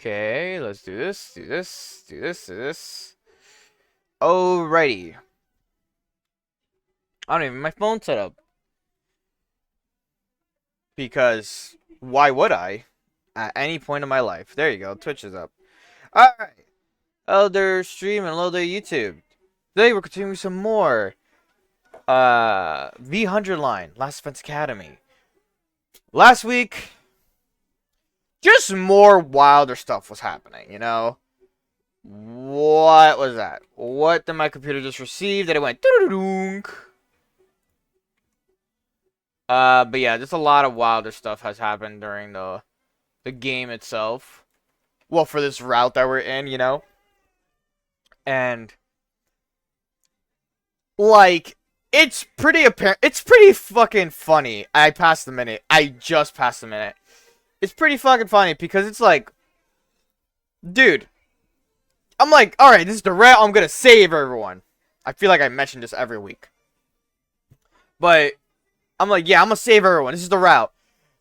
Okay, let's do this, do this, do this, do this. Alrighty. I don't even have my phone set up. Because why would I? At any point in my life. There you go, Twitch is up. Alright. Hello there, stream, and hello there, YouTube. Today we're continuing some more V100 line, Last Defense Academy. Last week, just more wilder stuff was happening, you know? What was that? What did my computer just receive that it went doo-doo-doo-dunk? But yeah, just a lot of wilder stuff has happened during the game itself. Well, for this route that we're in, you know? And like, it's pretty apparent. It's pretty fucking funny. I passed the minute. I just passed the minute. It's pretty fucking funny because it's like, dude, I'm like, alright, this is the route I'm gonna save everyone. I feel like I mention this every week. But I'm like, yeah, I'm gonna save everyone. This is the route.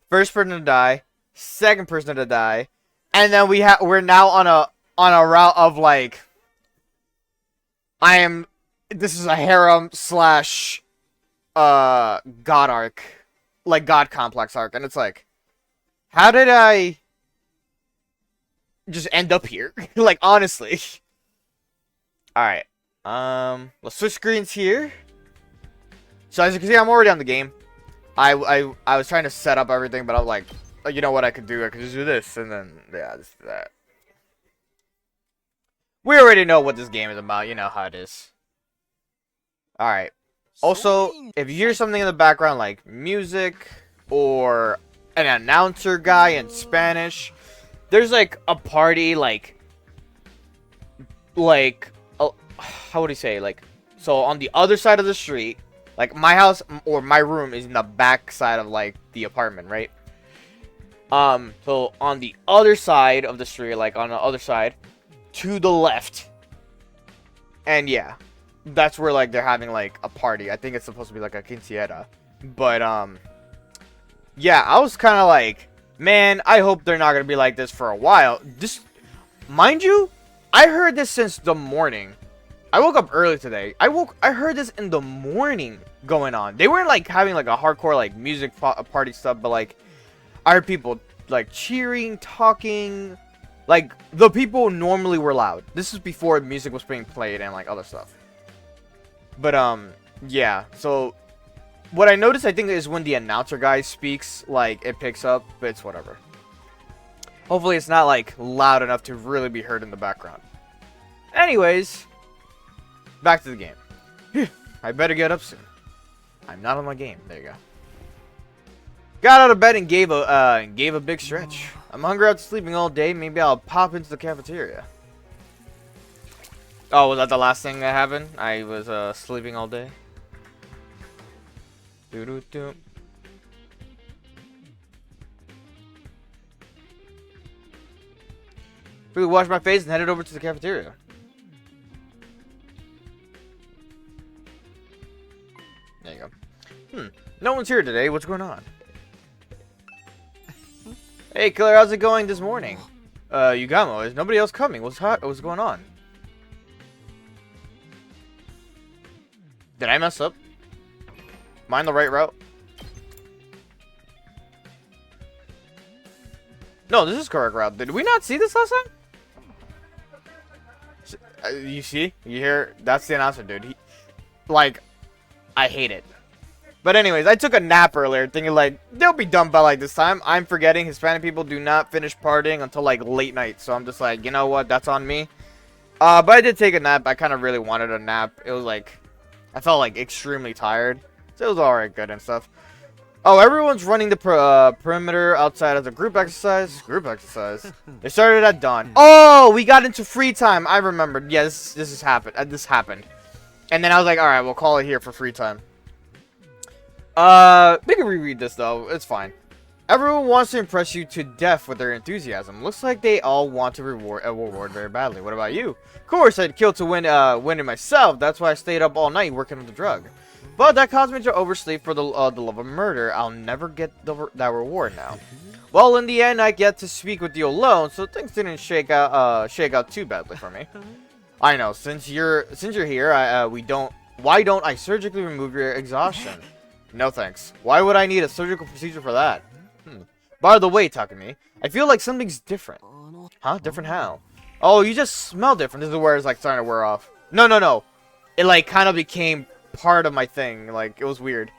First person to die, second person to die, and then we're now on a route of like, this is a harem slash God arc, like God complex arc, and it's like, how did I just end up here? Like, honestly. Alright. Let's switch screens here. So as you can see, I'm already on the game. I was trying to set up everything, but I'm like, you know what I could do? I could just do this, and then, yeah, just do that. We already know what this game is about. You know how it is. Alright. Also, if you hear something in the background like music or an announcer guy in Spanish, there's like a party like how would he say, like, so on the other side of the street, like my house or my room is in the back side of like the apartment, right? So on the other side of the street, like on the other side to the left, and yeah, that's where like they're having like a party. I think it's supposed to be like a quinceañera, but yeah, I was kind of like, man, I hope they're not gonna be like this for a while. This, mind you, I heard this since the morning. I woke up early today. I heard this in the morning going on. They weren't like having like a hardcore like music party stuff, but like I heard people like cheering, talking. Like the people normally were loud. This is before music was being played and like other stuff. But yeah. So what I noticed, I think, is when the announcer guy speaks, like it picks up, but it's whatever. Hopefully it's not like loud enough to really be heard in the background. Anyways, back to the game. Phew, I better get up soon. I'm not on my game. There you go. Got out of bed and gave a big stretch. I'm hungry after sleeping all day. Maybe I'll pop into the cafeteria. Oh, was that the last thing that happened? I was sleeping all day. Doo-doo-doo. Quickly washed my face and headed over to the cafeteria. There you go. No one's here today. What's going on? Hey, Killer, how's it going this morning? Yugamo, is nobody else coming? What's going on? Did I mess up? Am I on the right route? No, this is correct route. Did we not see this last time? You see? You hear? That's the announcer, dude. Like, I hate it. But anyways, I took a nap earlier thinking like, they'll be done by like this time. I'm forgetting Hispanic people do not finish partying until like late night. So I'm just like, you know what? That's on me. But I did take a nap. I kind of really wanted a nap. It was like, I felt like extremely tired. So it was alright, good and stuff. Oh, everyone's running the perimeter outside as a group exercise. Group exercise. They started at dawn. Oh, we got into free time. I remembered. Yeah, this has happened. This happened. And then I was like, alright, we'll call it here for free time. We can reread this though. It's fine. Everyone wants to impress you to death with their enthusiasm. Looks like they all want to reward very badly. What about you? Of course, I'd kill to win it myself. That's why I stayed up all night working on the drug. But that caused me to oversleep for the love of murder. I'll never get that reward now. Well, in the end, I get to speak with you alone, so things didn't shake out too badly for me. I know. Since you're here, why don't I surgically remove your exhaustion? No thanks. Why would I need a surgical procedure for that? By the way, Takumi, I feel like something's different. Huh? Different how? Oh, you just smell different. This is where it's like starting to wear off. No. It like kind of became part of my thing. Like, it was weird.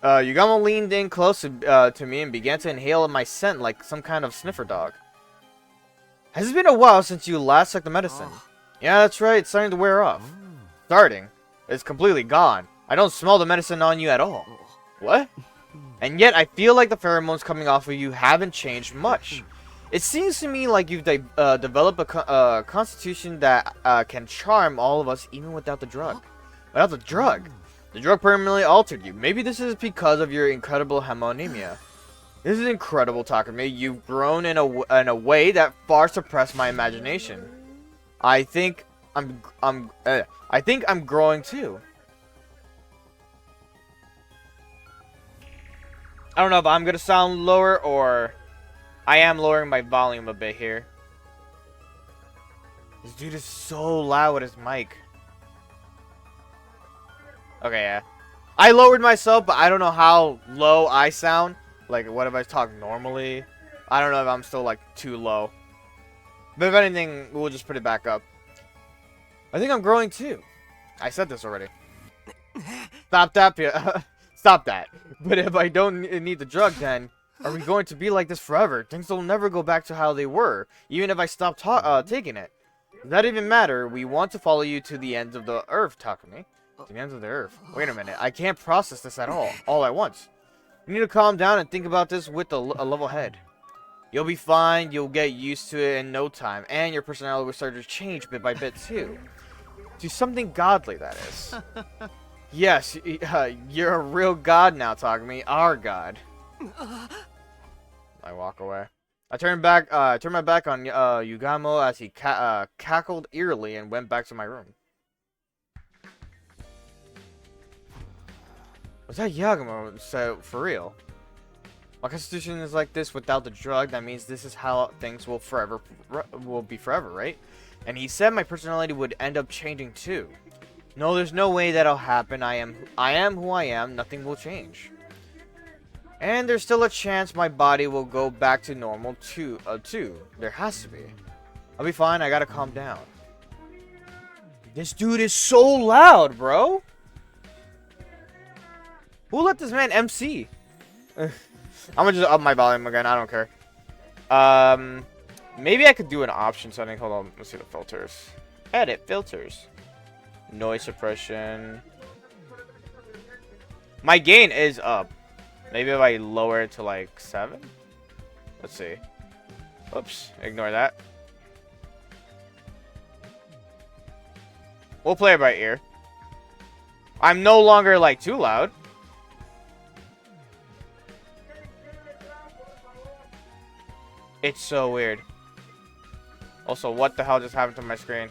Yugamo leaned in close to me and began to inhale my scent like some kind of sniffer dog. Has it been a while since you last took the medicine? Yeah, that's right. It's starting to wear off. Starting? It's completely gone. I don't smell the medicine on you at all. What? And yet, I feel like the pheromones coming off of you haven't changed much. It seems to me like you've developed a constitution that can charm all of us even without the drug. Without the drug? The drug permanently altered you. Maybe this is because of your incredible hemonymia. This is incredible, Takumi. You've grown in a way that far surpassed my imagination. I think I'm growing too. I don't know if I'm gonna sound lower or I am lowering my volume a bit here. This dude is so loud with his mic. Okay, yeah. I lowered myself, but I don't know how low I sound. Like, what if I talk normally? I don't know if I'm still, like, too low. But if anything, we'll just put it back up. I think I'm growing, too. I said this already. Stop that. Stop that. But if I don't need the drug, then are we going to be like this forever? Things will never go back to how they were, even if I stop taking it. Does that even matter? We want to follow you to the ends of the earth, Takumi. To the ends of the earth. Wait a minute. I can't process this at all at once. You need to calm down and think about this with a level head. You'll be fine. You'll get used to it in no time. And your personality will start to change bit by bit, too. To something godly, that is. Yes, you're a real god now, Takumi. Our god. I walk away. I turned my back on Yugamo as he cackled eerily and went back to my room. Was that Yagamo said for real? My constitution is like this without the drug. That means this is how things will be forever, right? And he said my personality would end up changing too. No, there's no way that'll happen. I am who I am. Nothing will change. And there's still a chance my body will go back to normal too. There has to be. I'll be fine. I gotta calm down. This dude is so loud, bro. Who let this man MC? I'm gonna just up my volume again. I don't care. Maybe I could do an option setting. Hold on. Let's see the filters. Edit filters. Noise suppression. My gain is up. Maybe if I lower it to like 7. Let's see. Oops. Ignore that. We'll play it by ear. I'm no longer like too loud. It's so weird. Also, what the hell just happened to my screen?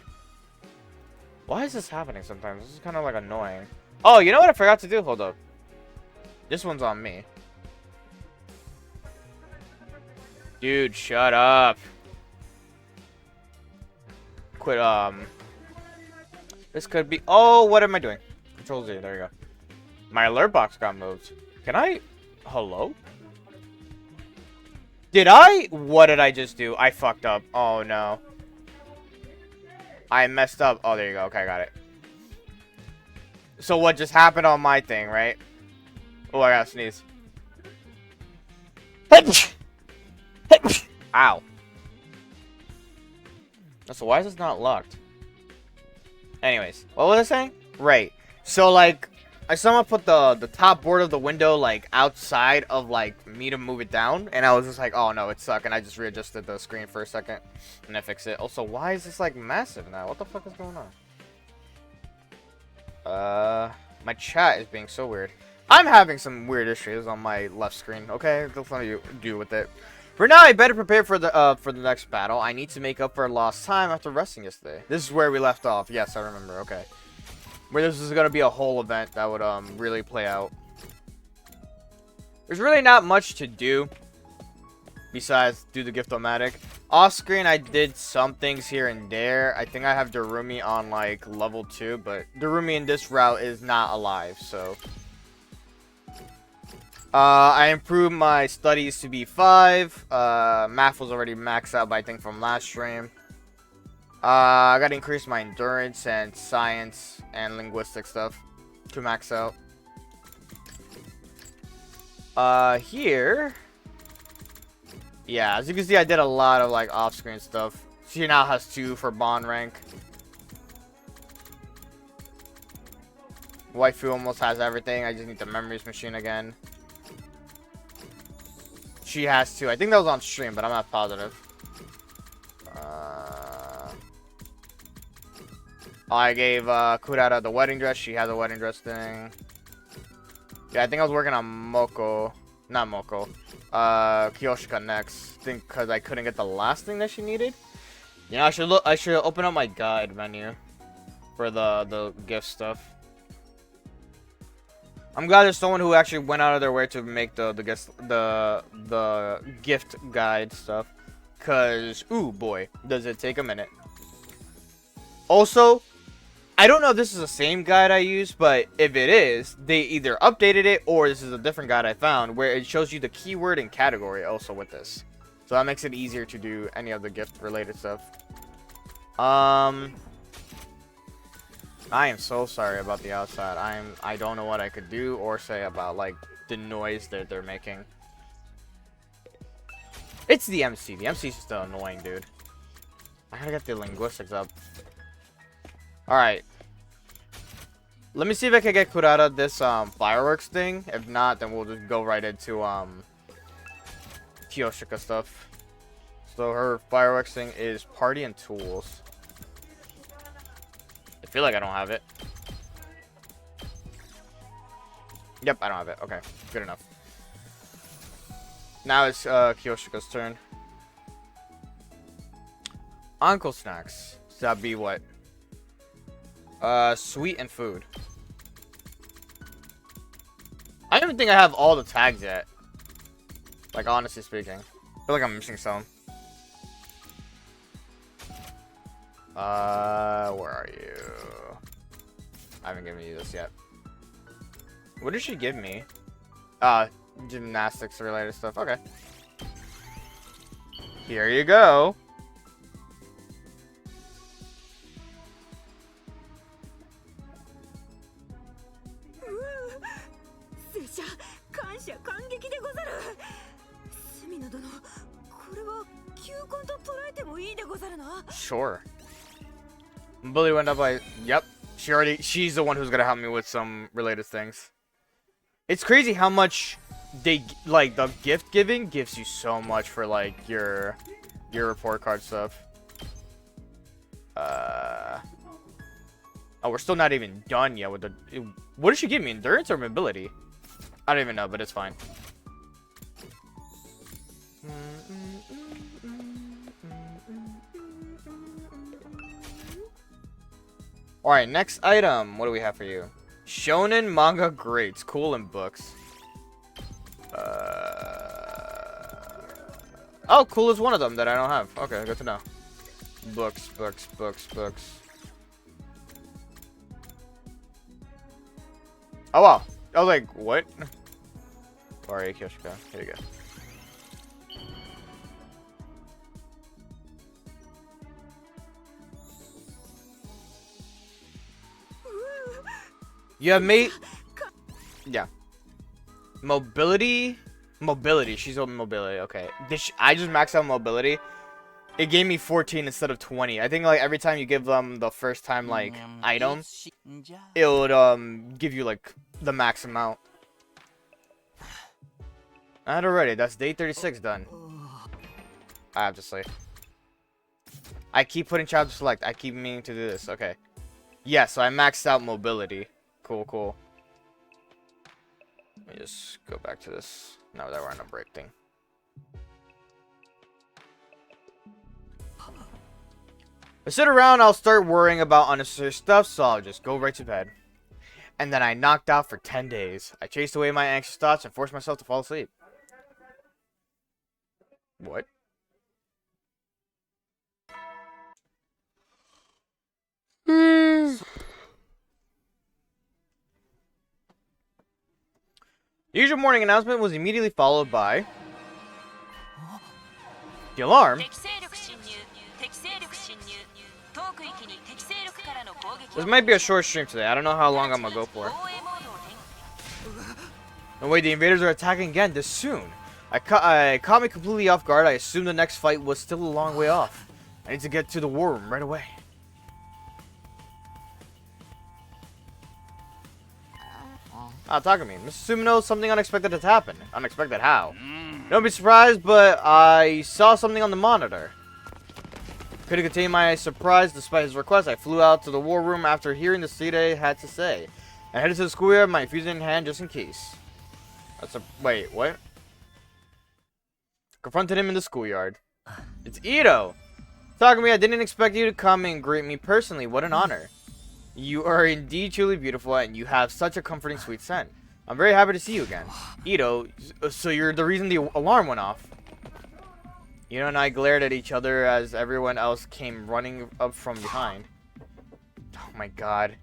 Why is this happening sometimes? This is kind of like annoying. Oh, you know what I forgot to do? Hold up. This one's on me. Dude, shut up. Quit, This could be... Oh, what am I doing? Control Z, there you go. My alert box got moved. Can I... Hello? What did I just do? I fucked up. Oh, no. I messed up. Oh, there you go. Okay, I got it. So what just happened on my thing, right? Oh, I gotta sneeze. Ow. So why is this not locked? Anyways, what was I saying? Right. So, like, I somehow put the top board of the window, like, outside of, like, me to move it down. And I was just like, oh, no, it sucked. And I just readjusted the screen for a second. And I fixed it. Also, why is this, like, massive now? What the fuck is going on? My chat is being so weird. I'm having some weird issues on my left screen, okay? Don't let you deal with it. For now, I better prepare for the next battle. I need to make up for lost time after resting yesterday. This is where we left off. Yes, I remember. Okay. where this is gonna be a whole event that would really play out. There's really not much to do besides do the gift-o-matic. Off screen, I did some things here and there. I think I have Darumi on like level 2, but Darumi in this route is not alive, so. I improved my studies to be 5. Math was already maxed out, but I think from last stream. I gotta increase my endurance and science and linguistic stuff to max out. Here. Yeah, as you can see, I did a lot of like off-screen stuff. She now has 2 for bond rank. Waifu almost has everything. I just need the memories machine again. She has 2. I think that was on stream, but I'm not positive. I gave Kurara the wedding dress. She has a wedding dress thing. Yeah, I think I was working on Moko. Not Moko. Kiyoshika next. I think because I couldn't get the last thing that she needed. You know, I should open up my guide menu for the gift stuff. I'm glad there's someone who actually went out of their way to make the gift guide stuff. Cause ooh boy, does it take a minute. Also, I don't know if this is the same guide I use, but if it is, they either updated it or this is a different guide I found where it shows you the keyword and category also with this. So that makes it easier to do any of the gift related stuff. I am so sorry about the outside. I don't know what I could do or say about like the noise that they're making. It's the MC. The MC is still annoying, dude. I gotta get the linguistics up. Alright. Let me see if I can get Kurara this fireworks thing. If not, then we'll just go right into Kiyoshika stuff. So her fireworks thing is party and tools. I feel like I don't have it. Yep, I don't have it. Okay, good enough. Now it's Kiyoshika's turn. Uncle snacks. So that'd be what? Sweet and food. I don't even think I have all the tags yet. Like, honestly speaking. I feel like I'm missing some. Where are you? I haven't given you this yet. What did she give me? Gymnastics related stuff. Okay. Here you go. Sure. Bully went up by... Yep. She's the one who's gonna help me with some related things. It's crazy how much they... Like, the gift giving gives you so much for, like, your report card stuff. Oh, we're still not even done yet with the... What did she give me? Endurance or mobility? I don't even know, but it's fine. Alright, next item. What do we have for you? Shonen manga greats. Cool in books. Oh, cool is one of them that I don't have. Okay, good to know. Books. Oh, wow. I was like, what? Alright, Kiyoshika. Here you go. You have made... Yeah. Mobility? Mobility. She's on mobility. Okay. I just maxed out mobility. It gave me 14 instead of 20. I think, like, every time you give them the first time, like, item, it would, give you, like, the max amount. Not already. That's day 36 done. I have to say. I keep putting chapter select. I keep meaning to do this. Okay. Yeah, so I maxed out mobility. Cool. Let me just go back to this. Now that we're on a break thing. If I sit around, I'll start worrying about unnecessary stuff, so I'll just go right to bed. and then I knocked out for 10 days. I chased away my anxious thoughts and forced myself to fall asleep. What? The usual morning announcement was immediately followed by the alarm. This might be a short stream today. I don't know how long I'm gonna go for. No way, the invaders are attacking again this soon. I caught me completely off guard. I assumed the next fight was still a long way off. I need to get to the war room right away. Takumi, Mr. Sumino, something unexpected has happened. Unexpected how? Don't be surprised, but I saw something on the monitor. Couldn't contain my surprise despite his request. I flew out to the war room after hearing the Sire had to say. I headed to the schoolyard, my fusion in hand just in case. Wait, what? Confronted him in the schoolyard. It's Ito! Takumi, I didn't expect you to come and greet me personally. What an honor. You are indeed truly beautiful, and you have such a comforting sweet scent. I'm very happy to see you again. Ito, so you're the reason the alarm went off. Ito and I glared at each other as everyone else came running up from behind. Oh my god.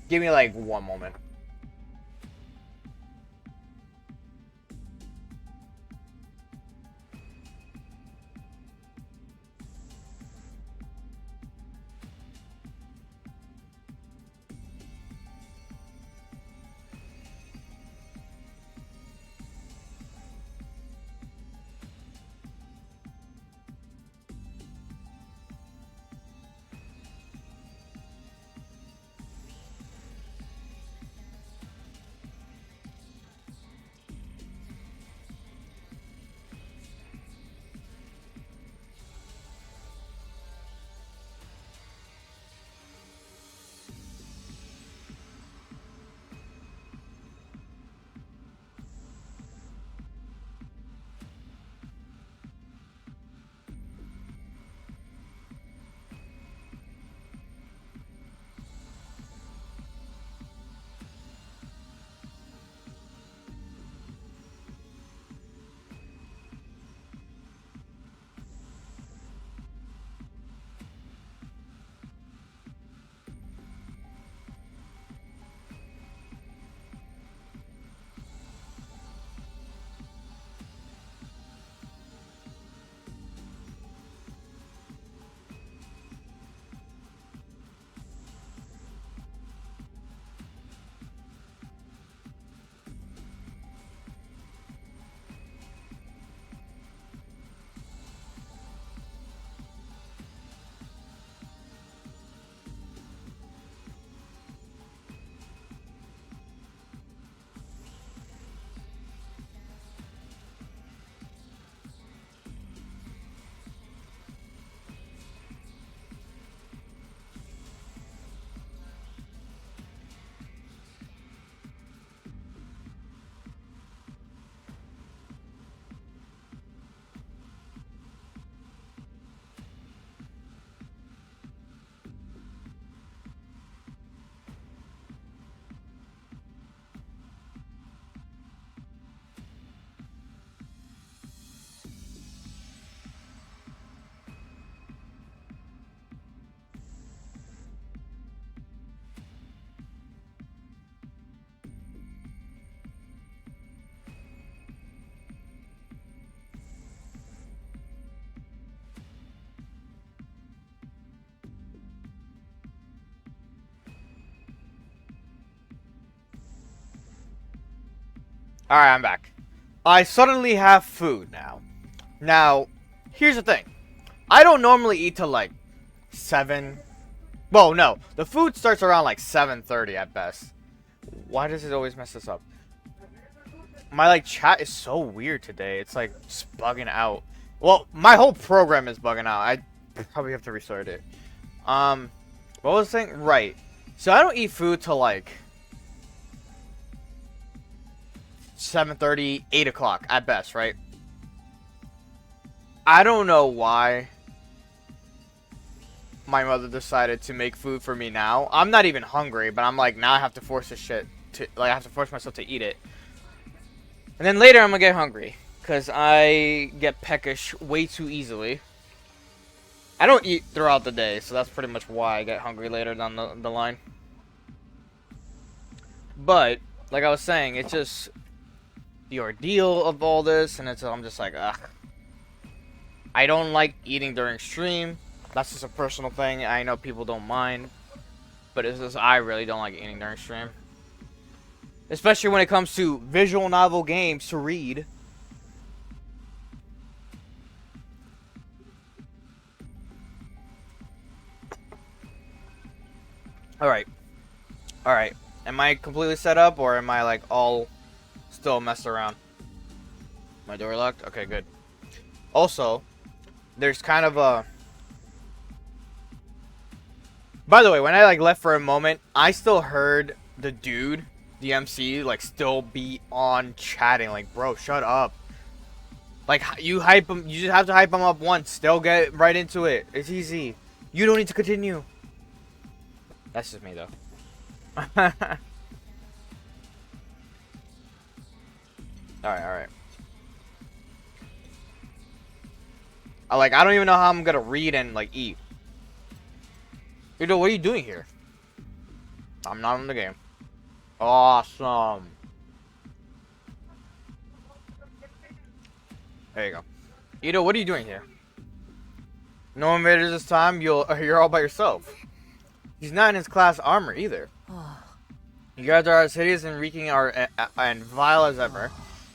Give me like one moment. Alright, I'm back. I suddenly have food now. Now, here's the thing. I don't normally eat till like 7. Well, no. The food starts around like 7:30 at best. Why does it always mess this up? My like chat is so weird today. It's like just bugging out. Well, my whole program is bugging out. I probably have to restart it. What was I saying? Right. So I don't eat food till like 7:30, 8 o'clock at best, right? I don't know why my mother decided to make food for me now. I'm not even hungry, but I'm like, now I have to force this shit to, like, I have to force myself to eat it. And then later I'm gonna get hungry, because I get peckish way too easily. I don't eat throughout the day, so that's pretty much why I get hungry later down the line. But, like I was saying, it's just the ordeal of all this, and I'm just like, ugh. I don't like eating during stream. That's just a personal thing. I know people don't mind, but it's just I really don't like eating during stream. Especially when it comes to visual novel games to read. Alright. Alright. Am I completely set up, or am I like all still messed around? My door locked? Okay, good. Also, there's kind of a... By the way, when I like left for a moment, I still heard the dude, the MC, like still be on chatting. Like, bro, shut up. Like, you hype him, you just have to hype him up once. They'll get right into it. It's easy. You don't need to continue. That's just me, though. Alright, alright. I don't even know how I'm gonna read and, like, eat. What are you doing here? I'm not in the game. Awesome. There you go. Ito, what are you doing here? No invaders this time. You're all by yourself. He's not in his class armor either. You guys are as hideous and reeking and vile as ever.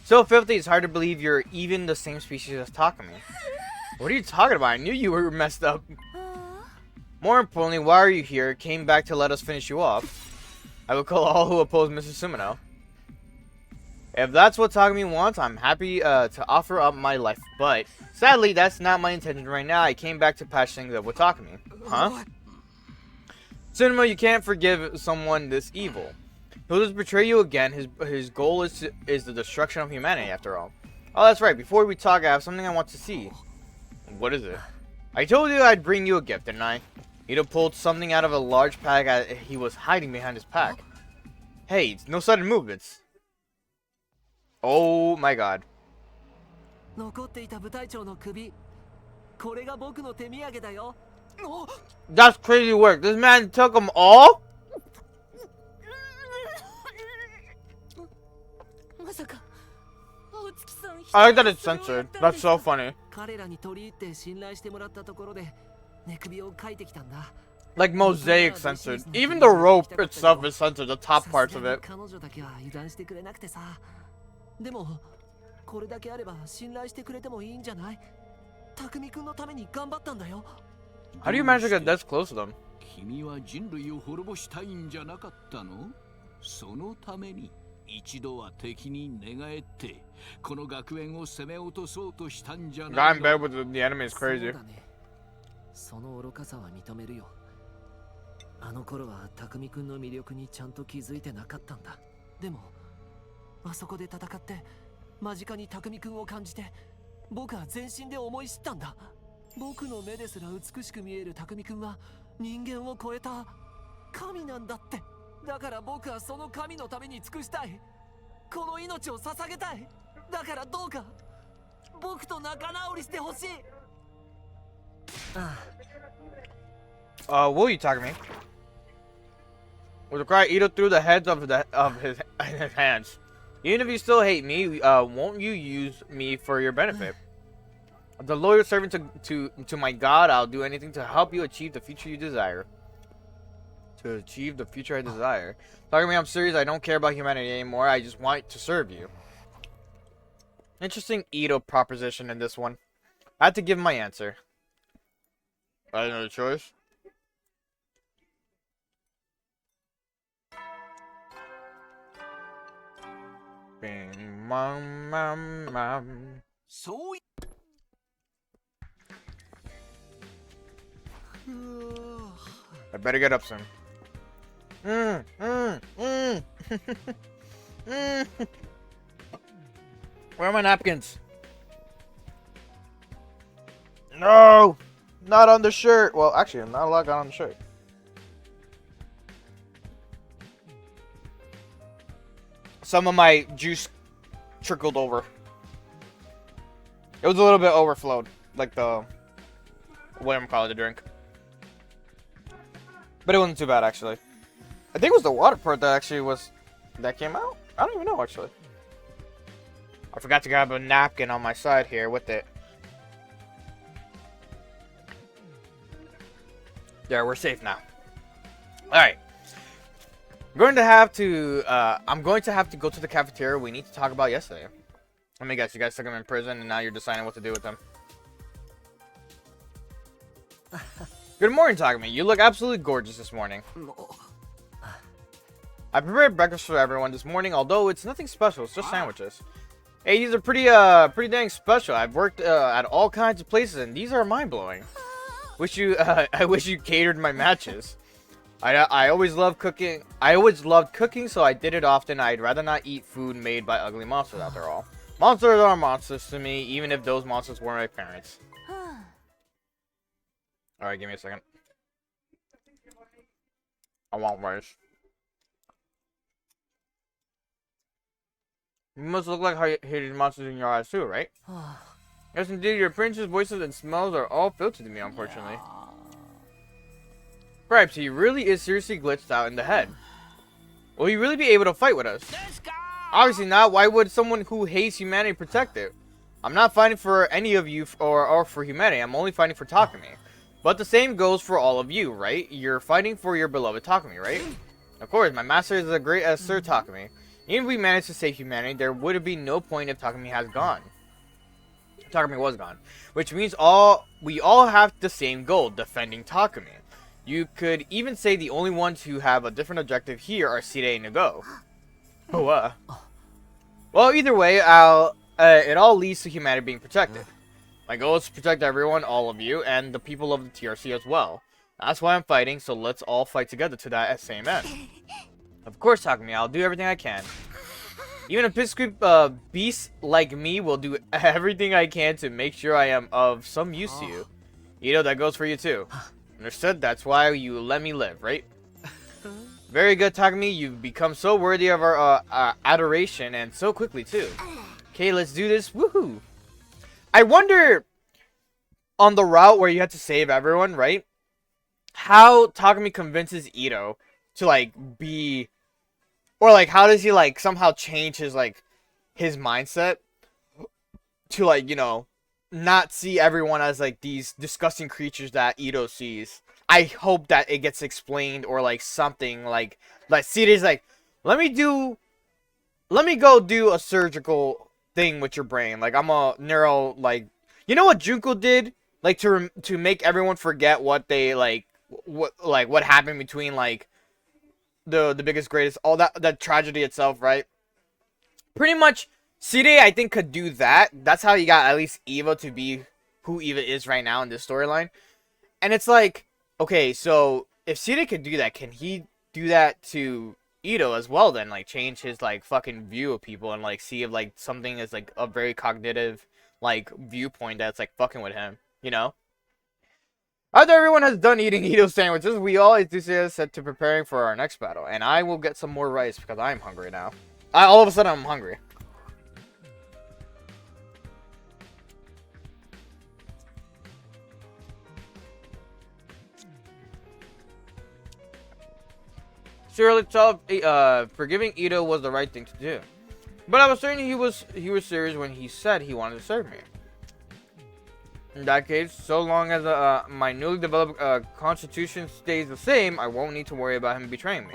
So filthy, it's hard to believe you're even the same species as Takumi. What are you talking about? I knew you were messed up. More importantly, why are you here? Came back to let us finish you off. I will call all who oppose Mr. Sumino. If that's what Takumi wants, I'm happy to offer up my life. But sadly, that's not my intention right now. I came back to patch things up with Takumi. Huh? Sumino, you can't forgive someone this evil. He'll just betray you again. His goal is the destruction of humanity, after all. Oh, that's right. Before we talk, I have something I want to see. What is it? I told you I'd bring you a gift, didn't I? Ito pulled something out of a large pack he was hiding behind his pack. Hey, no sudden movements. Oh my god. That's crazy work. This man took them all? I like that it's censored. That's so funny. Like Mosaic censored. Even the rope itself is censored, the top parts of it. How do you manage to get this close to them? Guy in bed with the enemy is crazy. その愚かさは認めるよ。あの頃は匠君の魅力にちゃんと気づいてなかったんだ。でも、あそこで戦って間近に匠君を感じて、僕は全身で思い知ったんだ。僕の目ですら美しく見える匠君は人間を超えた神なんだって。だから僕はその神のために尽くしたい。この命を捧げたい。だからどうか僕と仲直りしてほしい。What are you talking me? With a cry, Ito threw the heads of his hands. Even if you still hate me, won't you use me for your benefit? The loyal servant to my God, I'll do anything to help you achieve the future you desire. To achieve the future I desire. Talking to me, I'm serious. I don't care about humanity anymore. I just want to serve you. Interesting Ito proposition in this one. I had to give my answer. I had no choice. Bing, mom, mom, mom. So I better get up soon. Where are my napkins? No! Not on the shirt. Well, actually, not a lot got on the shirt. Some of my juice trickled over. It was a little bit overflowed. Like the... whatever you call it, the drink. But it wasn't too bad, actually. I think it was the water part that actually was... that came out? I don't even know, actually. I forgot to grab a napkin on my side here with it. There, we're safe now. Alright. I'm going to have to go to the cafeteria we need to talk about yesterday. Let me guess, you guys took him in prison and now you're deciding what to do with him. Good morning, Takumi. You look absolutely gorgeous this morning. I prepared breakfast for everyone this morning, although it's nothing special, it's just sandwiches. Hey, these are pretty dang special. I've worked at all kinds of places and these are mind-blowing. I wish you catered my matches. I always loved cooking. I always loved cooking, so I did it often. I'd rather not eat food made by ugly monsters after all. Monsters are monsters to me, even if those monsters were my parents. Alright, give me a second. I want rice. You must look like how you hated monsters in your eyes too, right? Yes, indeed. Your appearances, voices, and smells are all filtered to me, unfortunately. Perhaps he really is seriously glitched out in the head. Will he really be able to fight with us? Obviously not. Why would someone who hates humanity protect it? I'm not fighting for any of you or for humanity. I'm only fighting for Takumi. But the same goes for all of you, right? You're fighting for your beloved Takumi, right? Of course, my master is as great as Sir Takumi. Even if we managed to save humanity, there would be no point if Takumi was gone. Which means we all have the same goal, defending Takumi. You could even say the only ones who have a different objective here are Sire and Nago. Well, either way, it all leads to humanity being protected. My goal is to protect everyone, all of you, and the people of the TRC as well. That's why I'm fighting, so let's all fight together to that same end. Of course, Takumi, I'll do everything I can. Even a pipsqueak beast like me will do everything I can to make sure I am of some use to you. Ito, that goes for you too. Understood? That's why you let me live, right? Very good, Takumi. You've become so worthy of our adoration, and so quickly too. Okay, let's do this. Woohoo! I wonder, on the route where you had to save everyone, right? How Takumi convinces Ito to, like, be... Or, like, how does he, like, somehow change his, like, his mindset to, like, you know, not see everyone as, like, these disgusting creatures that Ito sees. I hope that it gets explained or, like, something, like Sire's like, let me go do a surgical thing with your brain. Like, I'm a neuro, like, you know what Junko did? Like, to make everyone forget what they, like, what happened between, like, the biggest, greatest, all that tragedy itself, right? Pretty much, Sire, I think, could do that. That's how he got at least Eva to be who Eva is right now in this storyline. And it's like, okay, so if Sire could do that, can he do that to Ito as well then? Like, change his, like, fucking view of people and, like, see if, like, something is, like, a very cognitive, like, viewpoint that's, like, fucking with him, you know? After everyone has done eating Ito sandwiches, we all enthusiasts set to preparing for our next battle. And I will get some more rice because I'm hungry now. All of a sudden, I'm hungry. Surely, forgiving Ito was the right thing to do. But I was certain he was serious when he said he wanted to serve me. In that case, so long as my newly developed constitution stays the same, I won't need to worry about him betraying me.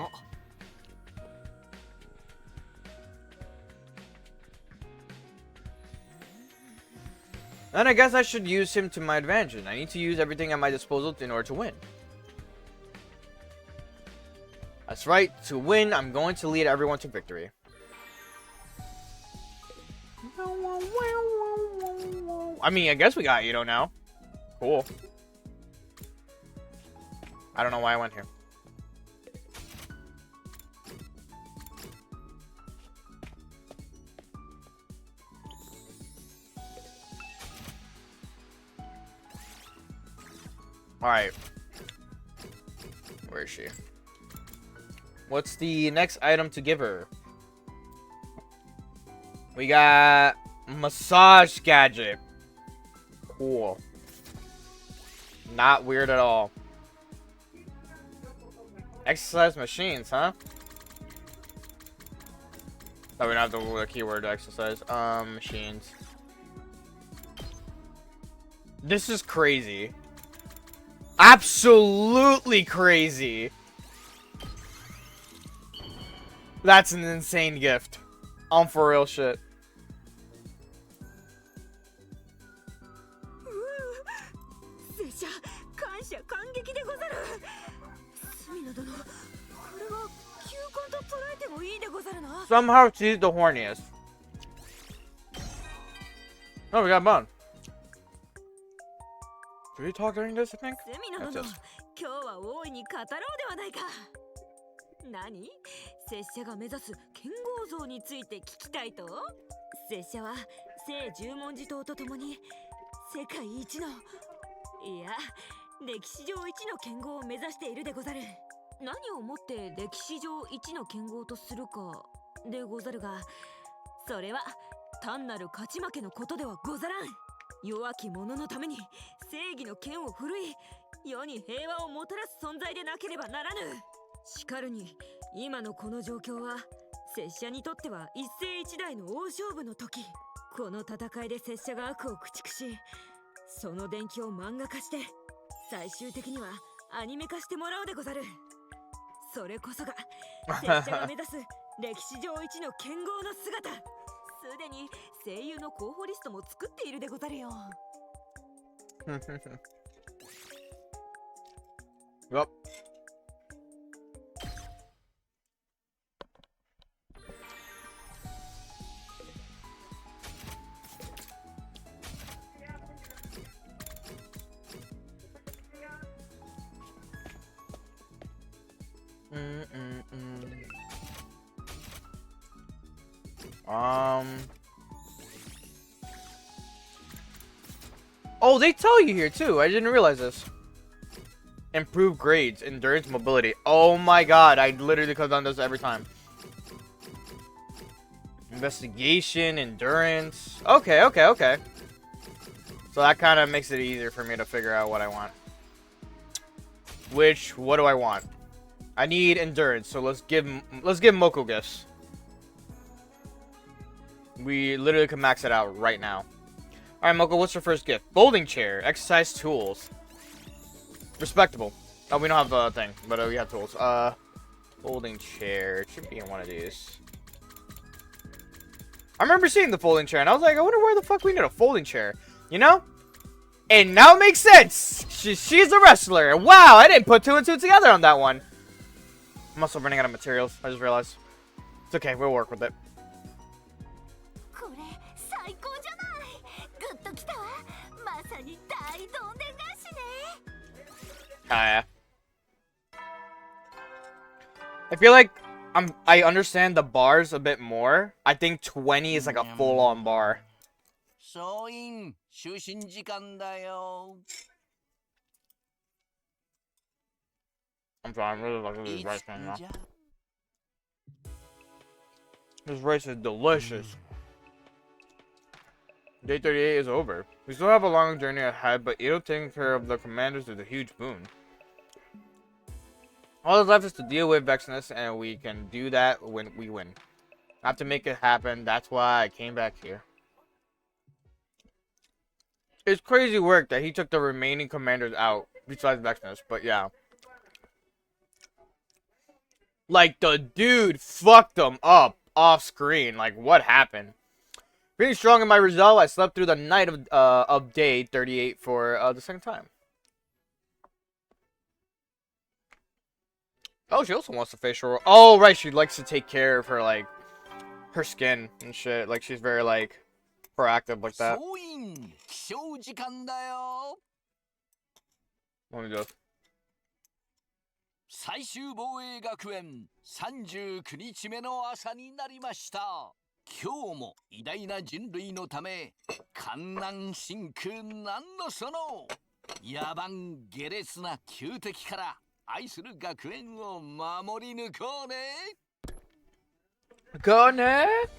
Then I guess I should use him to my advantage. I need to use everything at my disposal in order to win. That's right, to win, I'm going to lead everyone to victory. I mean, I guess we got Ito now. Cool. I don't know why I went here. Alright. Where is she? What's the next item to give her? We got massage gadget. Cool. Not weird at all. Exercise machines, huh? Oh, we don't have the keyword exercise. Machines. This is crazy. Absolutely crazy. That's an insane gift. On for real shit. 隅野殿、これは球根と捉えてもいいでござるな。 Somehow she's the horniest. Oh, we got Bun. Did we talk during this, I think? 隅野殿、今日は大いに語ろうではないか。何？拙者が目指す剣豪像について聞きたいと？拙者は聖十文字刀とともに世界一の、いや、歴史上一の剣豪を目指しているでござる。何をもって歴史上一の剣豪とするかでござるが、それは単なる勝ち負けのことではござらん。弱き者のために正義の剣を振るい、世に平和をもたらす存在でなければならぬ。しかるに今のこの状況は拙者にとっては一世一代の大勝負の時。この戦いで拙者が悪を駆逐し、その伝記を漫画化して最終的にはアニメ化してもらうでござる。それこそが拙者が目指す歴史上一の剣豪の姿。すでに声優の候補リストも作っているでござるよ。Yup. Oh, they tell you here too. I didn't realize this. Improve grades, endurance, mobility. Oh my god, I literally could have done this every time. Investigation, endurance. Okay, okay, okay. So that kind of makes it easier for me to figure out what I want. What do I want? I need endurance, so let's give Moko gifts. We literally can max it out right now. Alright, Moko, what's your first gift? Folding chair, exercise tools. Respectable. Oh, we don't have a thing, but we have tools. Folding chair. It should be in one of these. I remember seeing the folding chair, and I was like, I wonder where the fuck we need a folding chair. You know? And now it makes sense! She's a wrestler! Wow, I didn't put two and two together on that one. I'm also running out of materials, I just realized. It's okay, we'll work with it. Yeah. I feel like I understand the bars a bit more. I think 20 is like a full-on bar. I'm sorry, I'm really liking this rice right now. This rice is delicious. Day 38 is over. We still have a long journey ahead, but Ito taking care of the commanders is a huge boon. All that's left is to deal with Vexness, and we can do that when we win. I have to make it happen. That's why I came back here. It's crazy work that he took the remaining commanders out, besides Vexness, but yeah. Like, the dude fucked them up off screen. Like, what happened? Feeling strong in my resolve, I slept through the night of day 38 for the second time. Oh, she also wants a facial roll. Oh, right, she likes to take care of her, like, her skin and shit. Like, she's very, like, proactive like that. Let me go. 最終防衛学園39日目の朝になりました。今日も偉大な人類のため、観南真空なんのその野蛮下劣な旧敵から愛する学園を守り抜こうね。 Go Nick!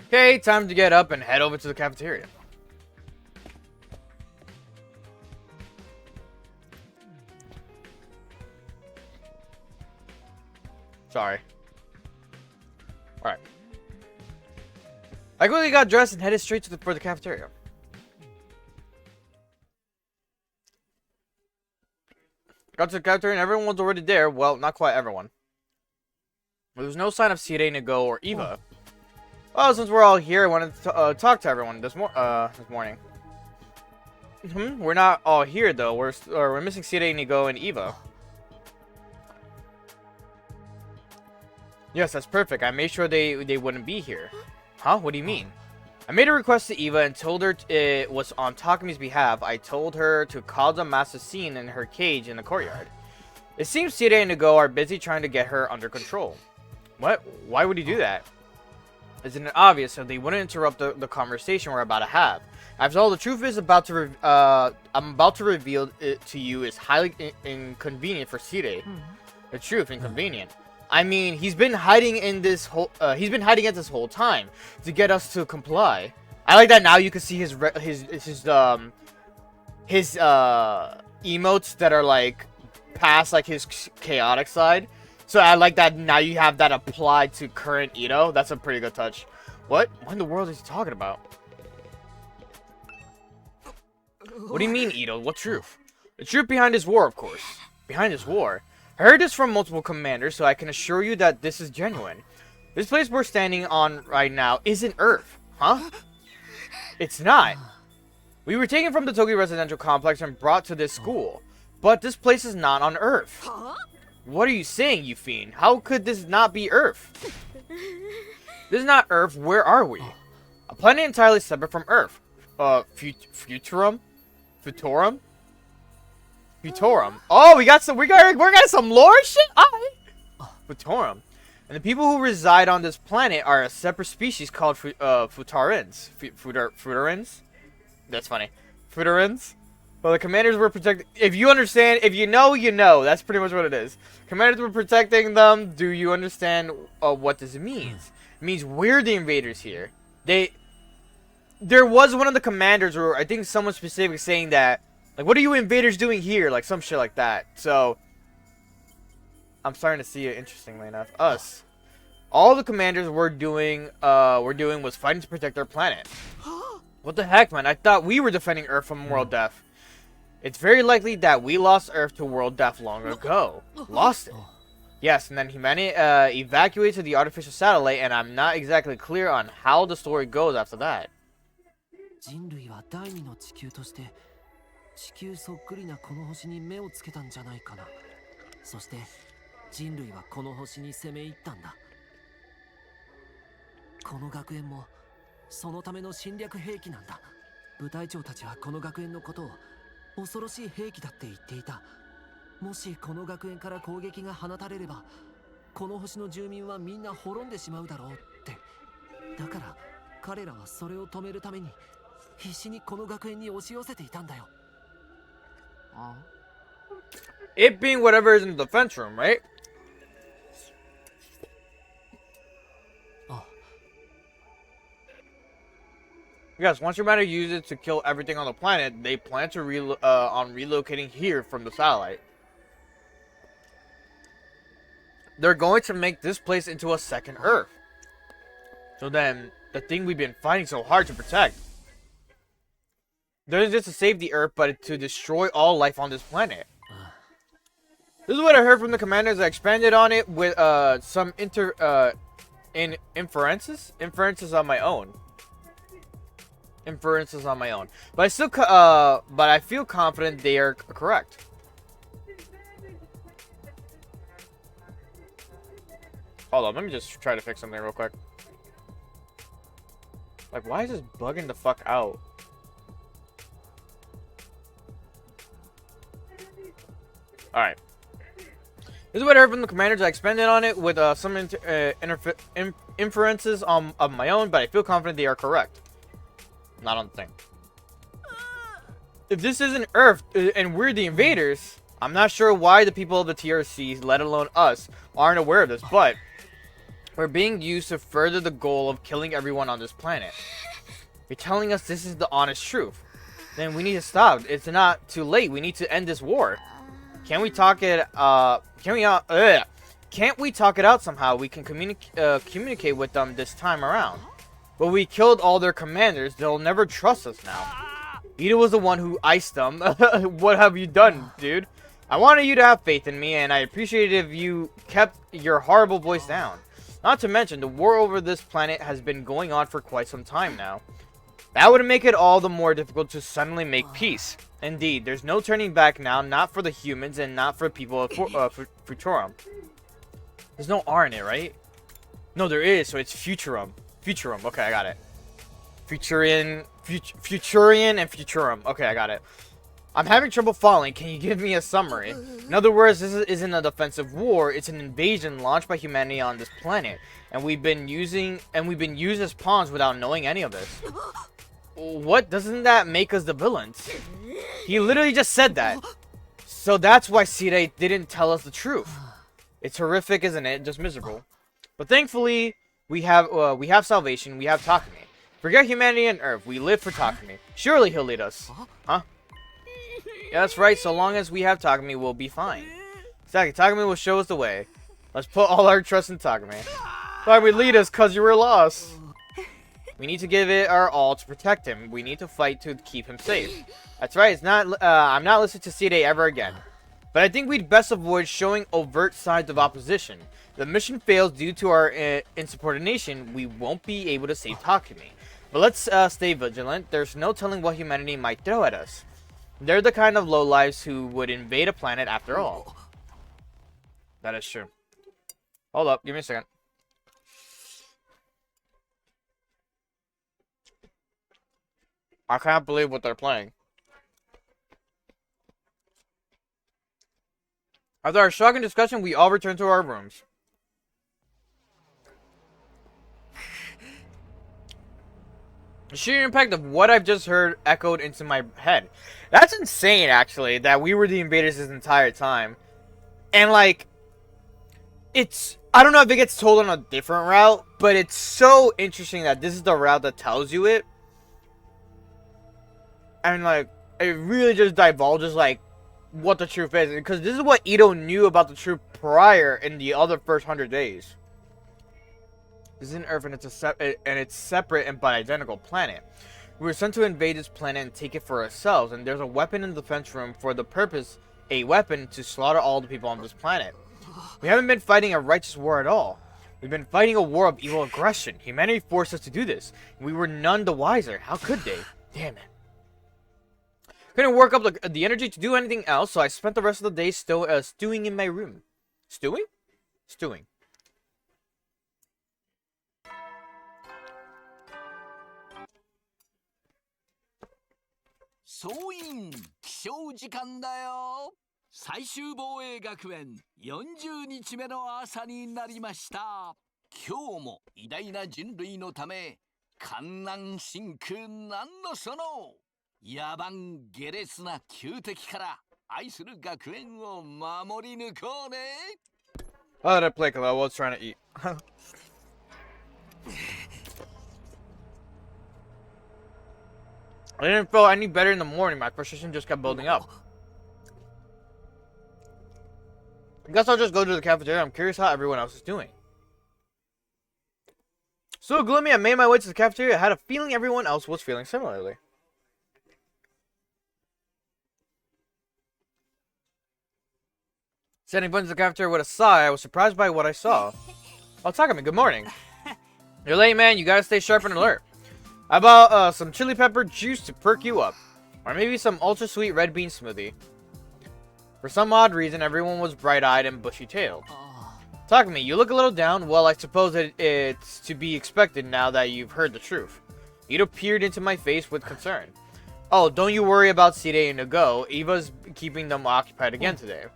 Okay, time to get up and head over to the cafeteria. Sorry. Alright. I quickly got dressed and headed straight to for the cafeteria. Got to the cafeteria and everyone was already there. Well, not quite everyone. There was no sign of Sirei, Nago, or Eva. Well, since we're all here, I wanted to talk to everyone this morning. We're not all here though. We're missing Sirei, Nago, and Eva. Yes, that's perfect. I made sure they wouldn't be here. Huh? What do you mean? I made a request to Eva and told her it was on Takami's behalf. I told her to cause a massive scene in her cage in the courtyard. It seems Sirei and Nago are busy trying to get her under control. What? Why would he do that? Isn't it obvious so they wouldn't interrupt the conversation we're about to have? After all, the truth is I'm about to reveal it to you is highly inconvenient for Sirei. The truth, inconvenient. I mean, he's been hiding in this whole it this whole time to get us to comply. I like that now you can see his emotes that are like past like his chaotic side. So I like that now you have that applied to current Ito. That's a pretty good touch. What in the world is he talking about? What do you mean, Ito? What truth? The truth behind his war, of course. Behind his war. I heard this from multiple commanders, so I can assure you that this is genuine. This place we're standing on right now isn't Earth, huh? It's not. We were taken from the Toki residential complex and brought to this school. But this place is not on Earth. What are you saying, you fiend? How could this not be Earth? This is not Earth. Where are we? A planet entirely separate from Earth. Futurum? Futorum? Futorum. Oh, we got some lore shit. Futorum. And the people who reside on this planet are a separate species called Futarans. Futarans? That's funny. Futarans. Well, the commanders were protecting. If you understand, if you know, you know. That's pretty much what it is. Commanders were protecting them. Do you understand what this means? It means we're the invaders here. There was one of the commanders, or I think someone specific, saying that. Like, what are you invaders doing here? Like, some shit like that. So, I'm starting to see it, interestingly enough. Us. All the commanders were doing was fighting to protect our planet. What the heck, man? I thought we were defending Earth from world death. It's very likely that we lost Earth to world death long ago. Lost it. Yes, and then humanity evacuated the artificial satellite, and I'm not exactly clear on how the story goes after that. 人類は第二の地球として地球そっくりなこの星に目をつけたんじゃないかな。そして人類はこの星に攻め入ったんだ。この学園もそのための侵略兵器なんだ。部隊長たちはこの学園のことを恐ろしい兵器だって言っていた。もしこの学園から攻撃が放たれればこの星の住民はみんな滅んでしまうだろうって。だから彼らはそれを止めるために必死にこの学園に押し寄せていたんだよ。It being whatever is in the defense room, right? Yes, once your matter uses it to kill everything on the planet, they plan to on relocating here from the satellite. They're going to make this place into a second Earth. So then, the thing we've been fighting so hard to protect. Not just to save the Earth, but to destroy all life on this planet. This is what I heard from the commanders. I expanded on it with some inferences on my own. But I feel confident they are correct. Hold on, let me just try to fix something real quick. Like, why is this bugging the fuck out? Alright. This is what I heard from the commanders. I expanded on it with some inferences of my own, but I feel confident they are correct. Not on the thing. if this isn't Earth and we're the invaders, I'm not sure why the people of the TRC, let alone us, aren't aware of this, but we're being used to further the goal of killing everyone on this planet. You're telling us this is the honest truth. Then we need to stop. It's not too late. We need to end this war. Can't we talk it Can't we talk it out somehow? We can communicate with them this time around. But we killed all their commanders. They'll never trust us now. Ida was the one who iced them. What have you done, dude? I wanted you to have faith in me, and I appreciate it if you kept your horrible voice down. Not to mention, the war over this planet has been going on for quite some time now. That would make it all the more difficult to suddenly make peace. Indeed, there's no turning back now, not for the humans and not for people of Futurum. There's no R in it, right? No, there is, so it's Futurum. Futurum, okay, I got it. Futurian and Futurum. Okay, I got it. I'm having trouble following. Can you give me a summary? In other words, this isn't a defensive war. It's an invasion launched by humanity on this planet, and we've been used as pawns without knowing any of this. What? Doesn't that make us the villains? He literally just said that. So that's why Sirei didn't tell us the truth. It's horrific, isn't it? Just miserable. But thankfully, we have salvation. We have Takumi. Forget humanity and Earth. We live for Takumi. Surely he'll lead us. Huh? Yeah, that's right. So long as we have Takumi, we'll be fine. Exactly. Takumi will show us the way. Let's put all our trust in Takumi. Takumi, lead us, cause you were lost. We need to give it our all to protect him. We need to fight to keep him safe. That's right. It's not. I'm not listening to Sirei ever again. But I think we'd best avoid showing overt signs of opposition. If the mission fails due to our insubordination, we won't be able to save Takumi. But let's stay vigilant. There's no telling what humanity might throw at us. They're the kind of lowlifes who would invade a planet after all. That is true. Hold up. Give me a second. I can't believe what they're playing. After our shocking discussion, we all return to our rooms. The sheer impact of what I've just heard echoed into my head. That's insane, actually, that we were the invaders this entire time. And, like, it's... I don't know if it gets told on a different route, but it's so interesting that this is the route that tells you it. And, like, it really just divulges, like, what the truth is. Because this is what Ito knew about the truth prior in the other first 100 days. This is an Earth, and it's separate and but identical planet. We were sent to invade this planet and take it for ourselves. And there's a weapon in the defense room for the purpose, a weapon to slaughter all the people on this planet. We haven't been fighting a righteous war at all. We've been fighting a war of evil aggression. Humanity forced us to do this. We were none the wiser. How could they? Damn it. Couldn't work up the energy to do anything else, so I spent the rest of the day stewing in my room. Stewing? Stewing.総員起床時間だよ。最終防衛学園40日目の朝になりました。今日も偉大な人類のため観南真空なんのその野蛮下劣な旧敵から愛する学園を守り抜こうね。How did I play? Cause I was trying to eat. I didn't feel any better in the morning. My frustration just kept building up. I guess I'll just go to the cafeteria. I'm curious how everyone else is doing. So gloomy, I made my way to the cafeteria. I had a feeling everyone else was feeling similarly. Standing buttons in the cafeteria with a sigh, I was surprised by what I saw. Oh, Takumi, good morning. You're late, man. You gotta stay sharp and alert. How about some chili pepper juice to perk you up? Or maybe some ultra sweet red bean smoothie. For some odd reason, everyone was bright-eyed and bushy-tailed. Takumi, you look a little down. Well, I suppose it's to be expected now that you've heard the truth. Ito peered into my face with concern. Oh, don't you worry about Sirei and Nago. Eva's keeping them occupied again today.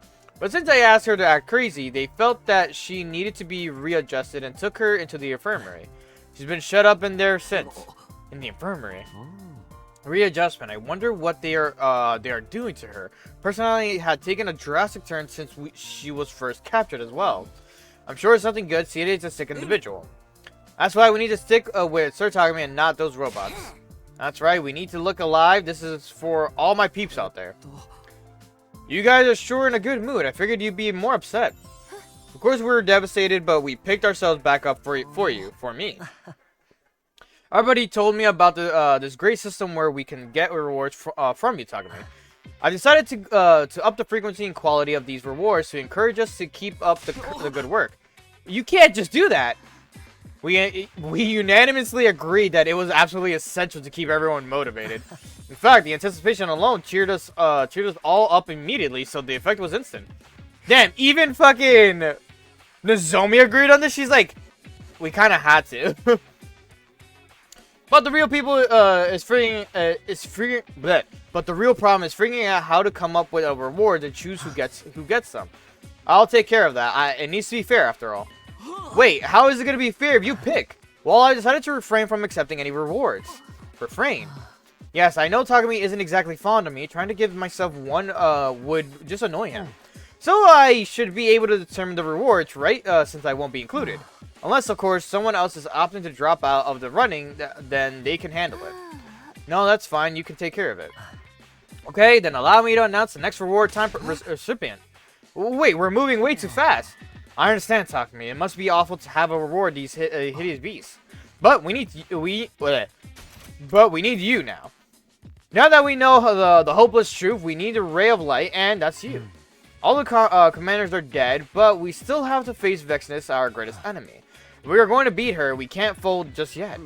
But since I asked her to act crazy, they felt that she needed to be readjusted and took her into the infirmary. She's been shut up in there since. In the infirmary. Readjustment. I wonder what they are doing to her. Personality had taken a drastic turn since she was first captured as well. I'm sure it's nothing good. Seeda's a sick individual. That's why we need to stick with Sir Takumi and not those robots. That's right. We need to look alive. This is for all my peeps out there. You guys are sure in a good mood. I figured you'd be more upset. Of course, we were devastated, but we picked ourselves back up for me. Everybody told me about this great system where we can get rewards from you, Takumi. I decided to up the frequency and quality of these rewards to encourage us to keep up the good work. You can't just do that. We unanimously agreed that it was absolutely essential to keep everyone motivated. In fact, the anticipation alone cheered us all up immediately, so the effect was instant. Damn, even fucking Nozomi agreed on this. She's like, we kind of had to. But the real people But the real problem is figuring out how to come up with a reward to choose who gets them. I'll take care of that. It needs to be fair after all. Wait, how is it gonna be fair if you pick? Well, I decided to refrain from accepting any rewards. Refrain. Yes, I know Takumi isn't exactly fond of me. Trying to give myself one would just annoy him. So I should be able to determine the rewards, right? Since I won't be included. Unless, of course, someone else is opting to drop out of the running, then they can handle it. No, that's fine. You can take care of it. Okay, then allow me to announce the next reward time recipient. Wait, we're moving way too fast. I understand, Takumi. It must be awful to have a reward these hideous beasts. But we need you now. Now that we know the hopeless truth, we need a ray of light, and that's you. All the commanders are dead, but we still have to face Vexness, our greatest enemy. We are going to beat her. We can't fold just yet.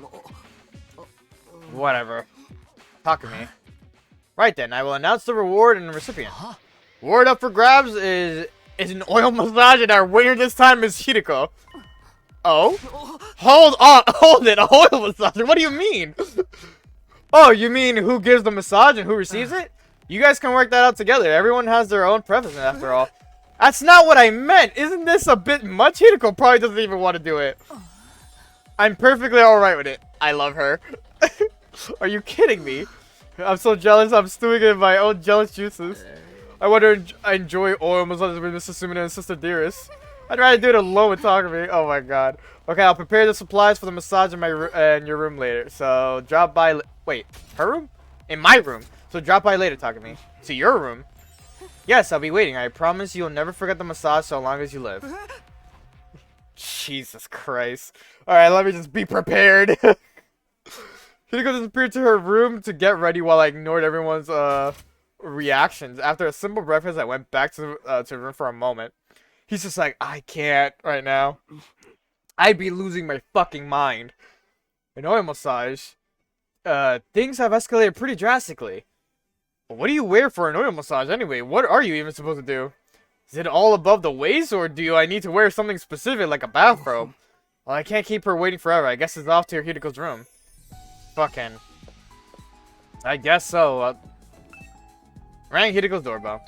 Whatever. Takumi. Right then, I will announce the reward and the recipient. Reward up for grabs is an oil massage, and our winner this time is Hideko. Oh? Hold on, hold it, oil massage? What do you mean? Oh, you mean who gives the massage and who receives it? You guys can work that out together. Everyone has their own preference after all. That's not what I meant. Isn't this a bit much? Hideko probably doesn't even want to do it. I'm perfectly alright with it. I love her. Are you kidding me? I'm so jealous. I'm stewing in my own jealous juices. I wonder I enjoy oil massages with Mr. Sumina and Sister Dearest. I'd rather do it alone with Takumi. Oh my god. Okay, I'll prepare the supplies for the massage in your room later. So drop by. Wait, her room? In my room. So drop by later, Takumi. To your room. Yes, I'll be waiting. I promise you'll never forget the massage so long as you live. Jesus Christ. Alright, let me just be prepared. Hideko disappeared to her room to get ready while I ignored everyone's reactions. After a simple breakfast, I went back to the room for a moment. He's just like, I can't right now. I'd be losing my fucking mind. An oil massage. Things have escalated pretty drastically. What do you wear for an oil massage anyway? What are you even supposed to do? Is it all above the waist, or do I need to wear something specific like a bathrobe? Well, I can't keep her waiting forever. I guess it's off to Hideko's room. Fucking. I guess so. Rang Hideko's doorbell.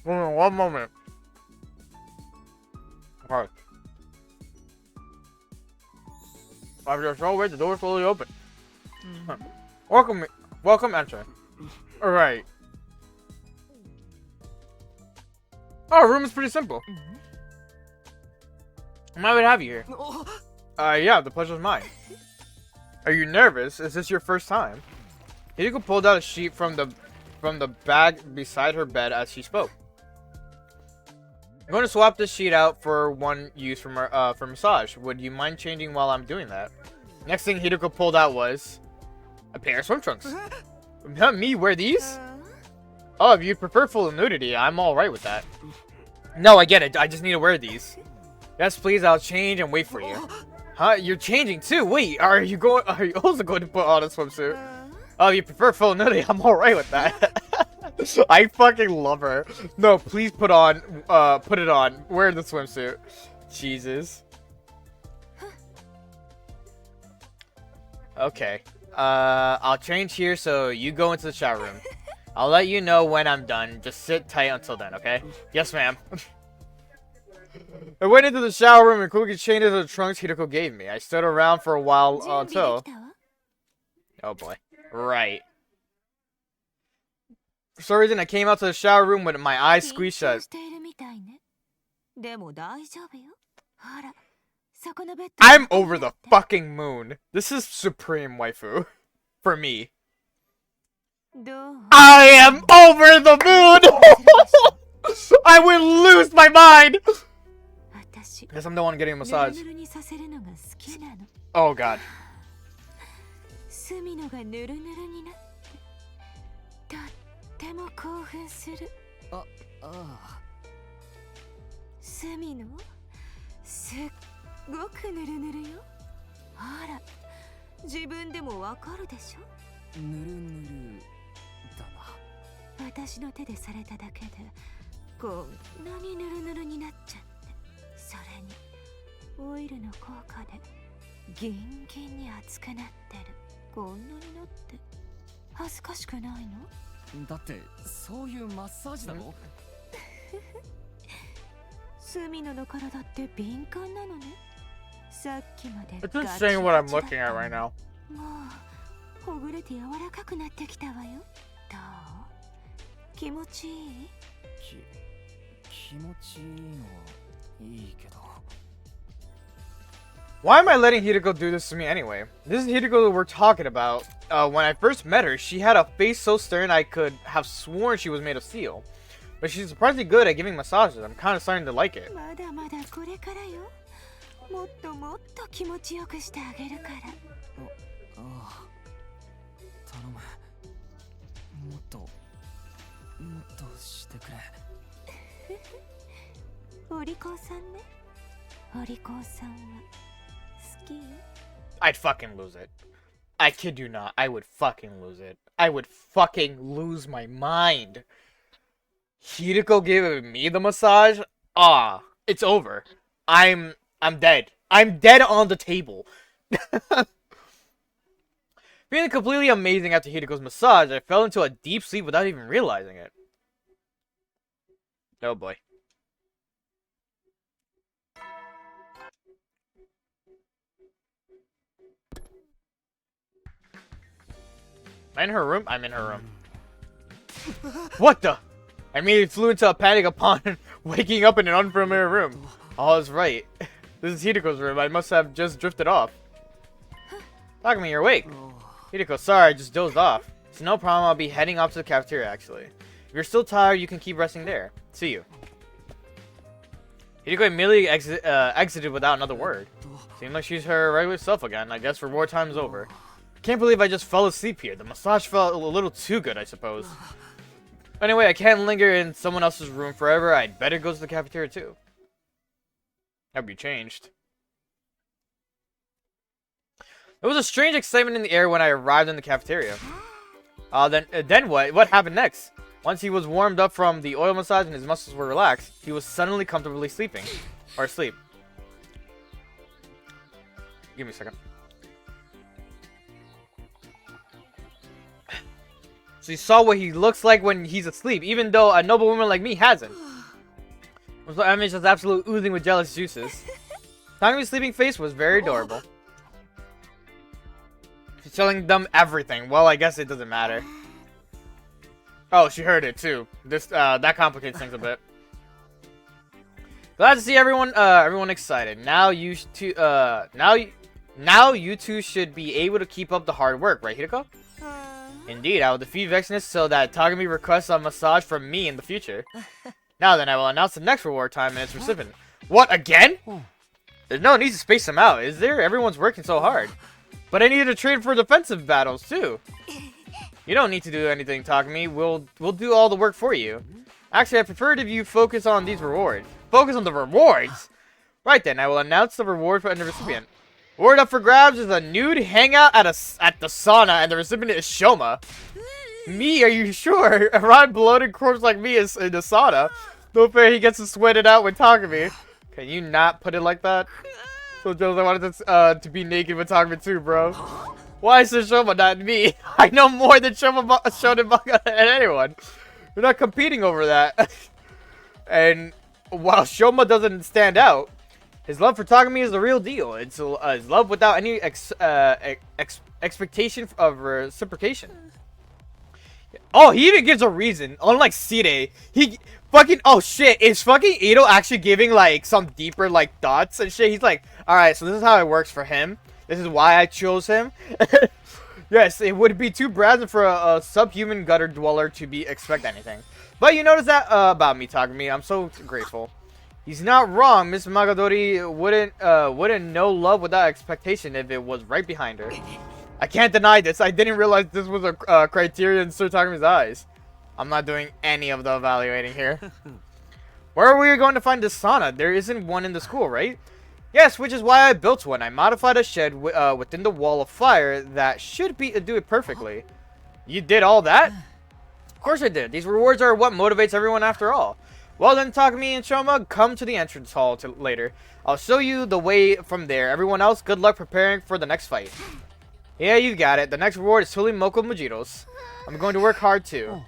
One moment. Alright. I've just wait, the door's fully open. Welcome, enter. Alright. Our room is pretty simple. I'm happy to have you here. Yeah, the pleasure's mine. Are you nervous? Is this your first time? Hideko pulled out a sheet from the bag beside her bed as she spoke. I'm going to swap this sheet out for one used for massage. Would you mind changing while I'm doing that? Next thing Hideko pulled out was a pair of swim trunks. Not me wear these? Oh, if you prefer full nudity, I'm alright with that. No, I get it. I just need to wear these. Yes, please. I'll change and wait for you. Huh? You're changing too? Wait, are you also going to put on a swimsuit? Oh, you prefer full nudity? I'm alright with that. I fucking love her. No, please put it on. Wear the swimsuit. Jesus. Okay. I'll change here, so you go into the shower room. I'll let you know when I'm done. Just sit tight until then, okay? Yes, ma'am. I went into the shower room and quickly changed into the trunks Hideko gave me. I stood around for a while 準備できた until... わ Oh boy. Right. For some reason, I came out to the shower room with my eyes 緊 squeezed 張 shut. しているみたいねでも大丈夫よほらそこのベッド I'm over the fucking moon. This is supreme waifu. For me. どう I am over the moon! I will lose my mind! 私 Guess I'm the one getting a ぬる massage. ぬるにさせるのが好きなの Oh god. 隅野がぬるぬるになってとっても興奮するああ隅野すっごくぬるぬるよほら自分でもわかるでしょぬるぬるだな。私の手でされただけでこんなにぬるぬるになっちゃってそれにオイルの効果でギンギンに熱くなってるこんなになって恥ずかしくないのだってそういうマッサージだろ。隅野の体って敏感なのねさっきまで It's insane what I'm looking at right now. もうほぐれて柔らかくなってきたわよどう気持ちいい気持ちいいのはいいけど。 Why am I letting Hideko do this to me anyway? This is Hideko that we're talking about. When I first met her, she had a face so stern I could have sworn she was made of steel. But she's surprisingly good at giving massages. I'm kind of starting to like it. まだまだこれからよもっともっと気持ちよくしてあげるからああ頼む。もっとしてくれ。お利口さんねお利口さんは好きよ I'd fucking lose it. I kid you not. I would fucking lose it. I would fucking lose my mind. Hideko giving me the massage? Ah, it's over. I'm dead. I'm dead on the table. Feeling completely amazing after Hideko's massage, I fell into a deep sleep without even realizing it. Oh boy. Am I in her room? I'm in her room. What the? I immediately flew into a panic upon waking up in an unfamiliar room. Oh, that's right. This is Hideko's room. I must have just drifted off. Takumi, you're awake. Hideko, sorry, I just dozed off. It's no problem. I'll be heading off to the cafeteria, actually. If you're still tired, you can keep resting there. See you. Hideko immediately exited without another word. Seemed like she's her regular self again. I guess reward time's over. Can't believe I just fell asleep here. The massage felt a little too good, I suppose. Anyway, I can't linger in someone else's room forever. I'd better go to the cafeteria too. Hope you changed. There was a strange excitement in the air when I arrived in the cafeteria. Then what? What happened next? Once he was warmed up from the oil massage and his muscles were relaxed, he was suddenly comfortably sleeping. Or asleep. Give me a second. So you saw what he looks like when he's asleep, even though a noble woman like me hasn't. So Amish was absolutely oozing with jealous juices. Takumi's sleeping face was very adorable. She's telling them everything. Well, I guess it doesn't matter. Oh, she heard it too. That complicates things a bit. Glad to see everyone excited. Now you two should be able to keep up the hard work, right, Hideko? Indeed, I will defeat Vexness so that Takumi requests a massage from me in the future. Now then, I will announce the next reward time and its recipient. What, again? There's no need to space them out, is there? Everyone's working so hard. But I need to train for defensive battles, too. You don't need to do anything, Takumi. We'll do all the work for you. Actually, I prefer if you focus on these rewards. Focus on the rewards? Right then, I will announce the reward for the recipient. Word up for grabs is a nude hangout at the sauna, and the recipient is Shoma. Me? Are you sure? A rotten bloated corpse like me is in the sauna. No fair he gets to sweat it out with Takumi. Can you not put it like that? So Jones, I wanted to be naked with Takumi too, bro. Why is it Shoma, not me? I know more than Shonen manga than anyone. We're not competing over that. And while Shoma doesn't stand out, his love for Takumi is the real deal. It's his love without any expectation of reciprocation. Oh, he even gives a reason. Unlike Sire, he fucking, oh shit, is fucking Ito actually giving like some deeper like thoughts and shit? He's like, alright, so this is how it works for him. This is why I chose him. Yes, it would be too brazen for a subhuman gutter dweller to expect anything. But you notice that about me, Takumi. I'm so grateful. He's not wrong. Miss Magadori wouldn't know love without expectation if it was right behind her. I can't deny this. I didn't realize this was a criteria in Sir Takumi's eyes. I'm not doing any of the evaluating here. Where are we going to find this sauna? There isn't one in the school, right? Yes, which is why I built one. I modified a shed within the wall of fire that should do it perfectly. You did all that? Of course I did. These rewards are what motivates everyone after all. Well then, Takumi and Shoma, come to the entrance hall later. I'll show you the way from there. Everyone else, good luck preparing for the next fight. Yeah, you got it. The next reward is totally Moko Mujitos. I'm going to work hard too.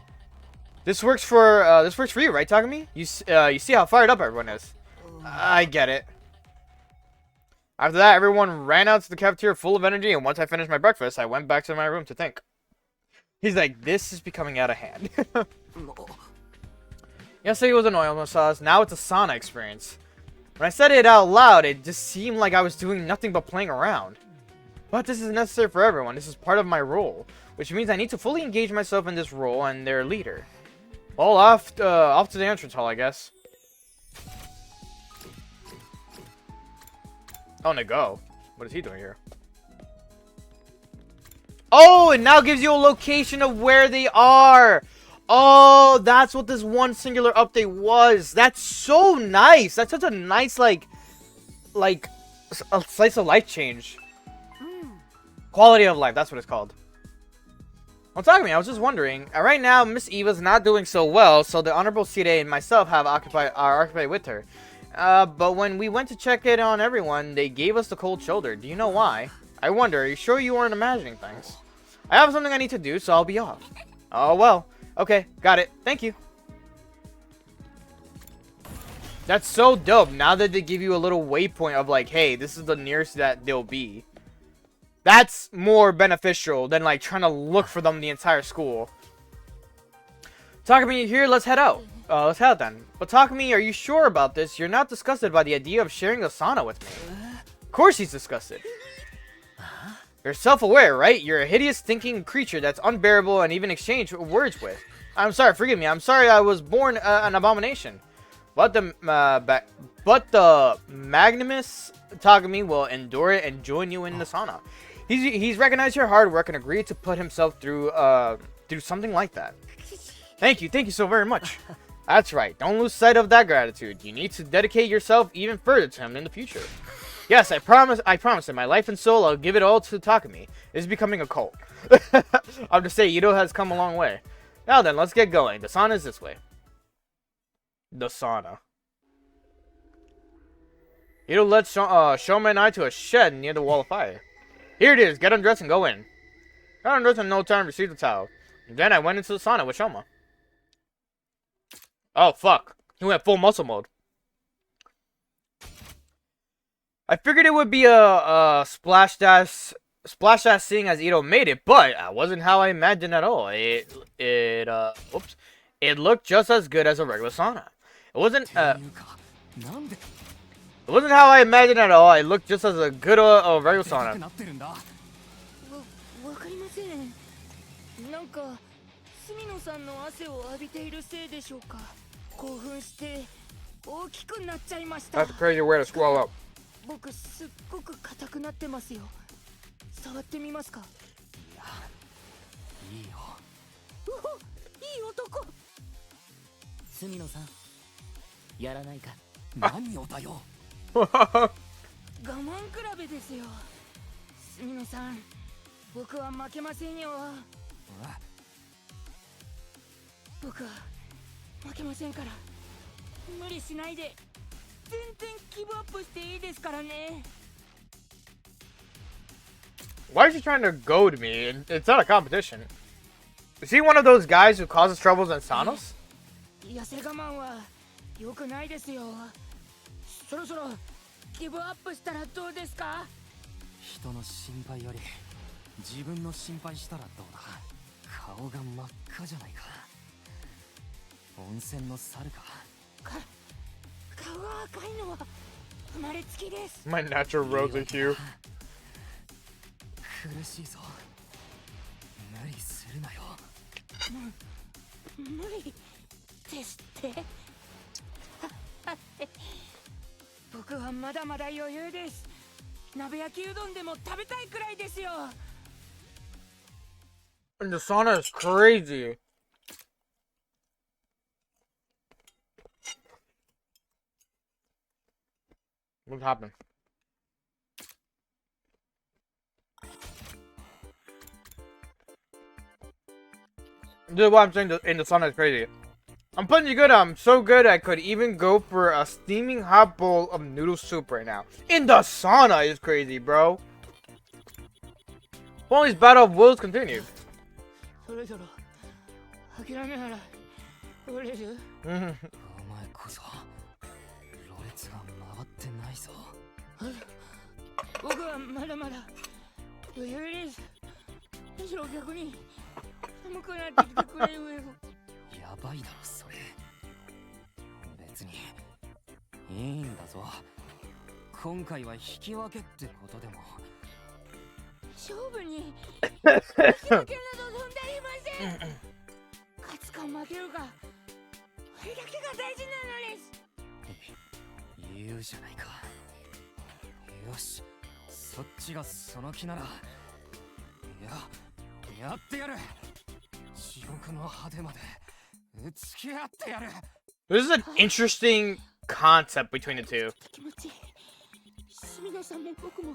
This works for you, right, Takumi? You see how fired up everyone is. I get it. After that, everyone ran out to the cafeteria full of energy, and once I finished my breakfast, I went back to my room to think. He's like, this is becoming out of hand. Yesterday was an oil massage, now it's a sauna experience. When I said it out loud, it just seemed like I was doing nothing but playing around. But this is necessary for everyone, this is part of my role, which means I need to fully engage myself in this role and their leader. Well, off to the entrance hall, I guess. Oh, Nago. What is he doing here? Oh, it now gives you a location of where they are. Oh, that's what this one singular update was. That's so nice. That's such a nice, like a slice of life change. Quality of life, that's what it's called. Well, talking to me, I was just wondering. Right now, Miss Eva's not doing so well, so the Honorable Sire and myself are occupied with her. But when we went to check in on everyone, they gave us the cold shoulder. Do you know why? I wonder, are you sure you weren't imagining things? I have something I need to do, so I'll be off. Oh, well. Okay, got it. Thank you. That's so dope. Now that they give you a little waypoint of like, hey, this is the nearest that they'll be. That's more beneficial than like trying to look for them the entire school. Takumi, here, let's head out. Let's head out then. But Takumi, are you sure about this? You're not disgusted by the idea of sharing a sauna with me. Of course he's disgusted. You're self-aware, right? You're a hideous thinking creature that's unbearable and even exchange words with. I'm sorry, forgive me. I'm sorry I was born an abomination. But the magnanimous Takumi will endure it and join you in the sauna. He's recognized your hard work and agreed to put himself through something like that. Thank you so very much. That's right. Don't lose sight of that gratitude. You need to dedicate yourself even further to him in the future. Yes, I promise in my life and soul, I'll give it all to Takumi. It's becoming a cult. I'll just say, Ito has come a long way. Now then, let's get going. The sauna is this way. The sauna. Ito led Shoma and I to a shed near the wall of fire. Here it is. Get undressed and go in. Got undressed in no time, received the towel. And then I went into the sauna with Shoma. Oh, fuck. He went full muscle mode. I figured it would be a splash dash seeing as Ito made it, but that wasn't how I imagined at all. It looked just as good as a regular sauna. It wasn't how I imagined at all. It looked just as a good regular sauna. わかりません。なんか隅野さんの汗を浴びているせいでしょうか。興奮して大きくなっちゃいました。 That's a crazy way to scroll up. 僕すっごく硬くなってますよ。触ってみますか。いや、いいよ。うお、いい男。隅野さん、やらないか。何をだよ。我慢比べですよ。隅野さん、僕は負けませんよ。僕は負けませんから。無理しないで。全然ギブアップしていいですからね。 Why is he trying to goad me? It's not a competition. Is he one of those guys who causes troubles in saunas? 痩せ我慢はよくないですよ。そろそろギブアップしたらどうですか？人の心配より自分の心配したらどうだ。顔が真っ赤じゃないか。温泉の猿か。顔が赤いのは生まれつきです。 My natural rosy hue. 苦しいぞ。無理するなよ。無理ですって。僕はまだまだ余裕です。鍋焼きうどんでも食べたいくらいですよ。 And the sauna is crazy. What happened? Dude, what I'm saying in the sauna is crazy. I'm putting you good. I'm so good I could even go for a steaming hot bowl of noodle soup right now. In the sauna is crazy, bro. Only's battle of wills continued. そろそろ諦めなら折れる。お前こそろれつが回ってないぞ。僕はまだまだ余裕です。むしろ逆に寒くなってきてくれるよ。やばいだろそれ。別にいいんだぞ。今回は引き分けってことでも。勝負に引き分けなど存在いません。勝つか負けるか、それだけが大事なのです。言うじゃないか。よし、そっちがその気なら、やってやる。地獄の果てまで付き合ってやる。 This is an interesting concept between the two. 気持ちいい。隅田さんも僕も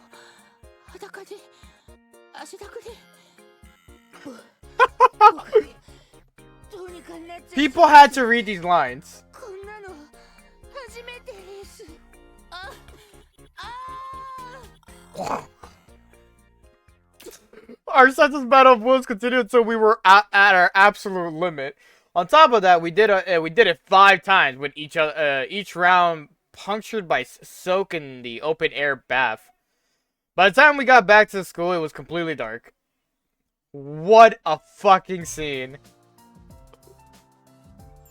裸で汗だくで。どうにかなっちゃう。 People had to read these lines. こんなの初めてです。Our senseless battle of wills continued until we were at our absolute limit. On top of that, we did it 5 times with each round punctured by soak in the open air bath. By the time we got back to school, it was completely dark. What a fucking scene.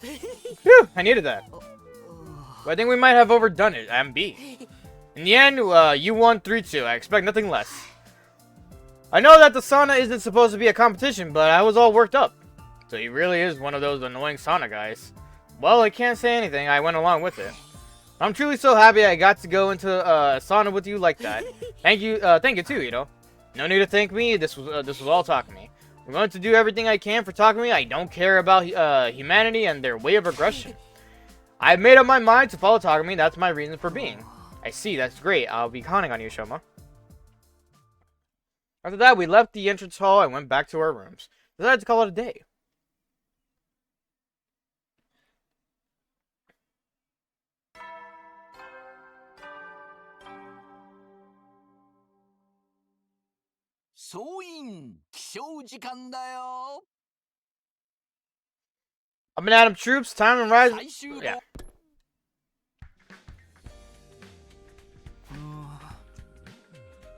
Phew, I needed that. But I think we might have overdone it. I'm B. In the end, you won 3-2. I expect nothing less. I know that the sauna isn't supposed to be a competition, but I was all worked up. So he really is one of those annoying sauna guys. Well, I can't say anything. I went along with it. I'm truly so happy I got to go into sauna with you like that. Thank you too, Ito. No need to thank me. This was all Takumi. I'm going to do everything I can for Takumi. I don't care about humanity and their way of aggression. I've made up my mind to follow Takumi. That's my reason for being. I see. That's great. I'll be counting on you, Shoma. After that, we left the entrance hall and went back to our rooms. Decided to call it a day. Up and Adam troops, time to rise. Yeah.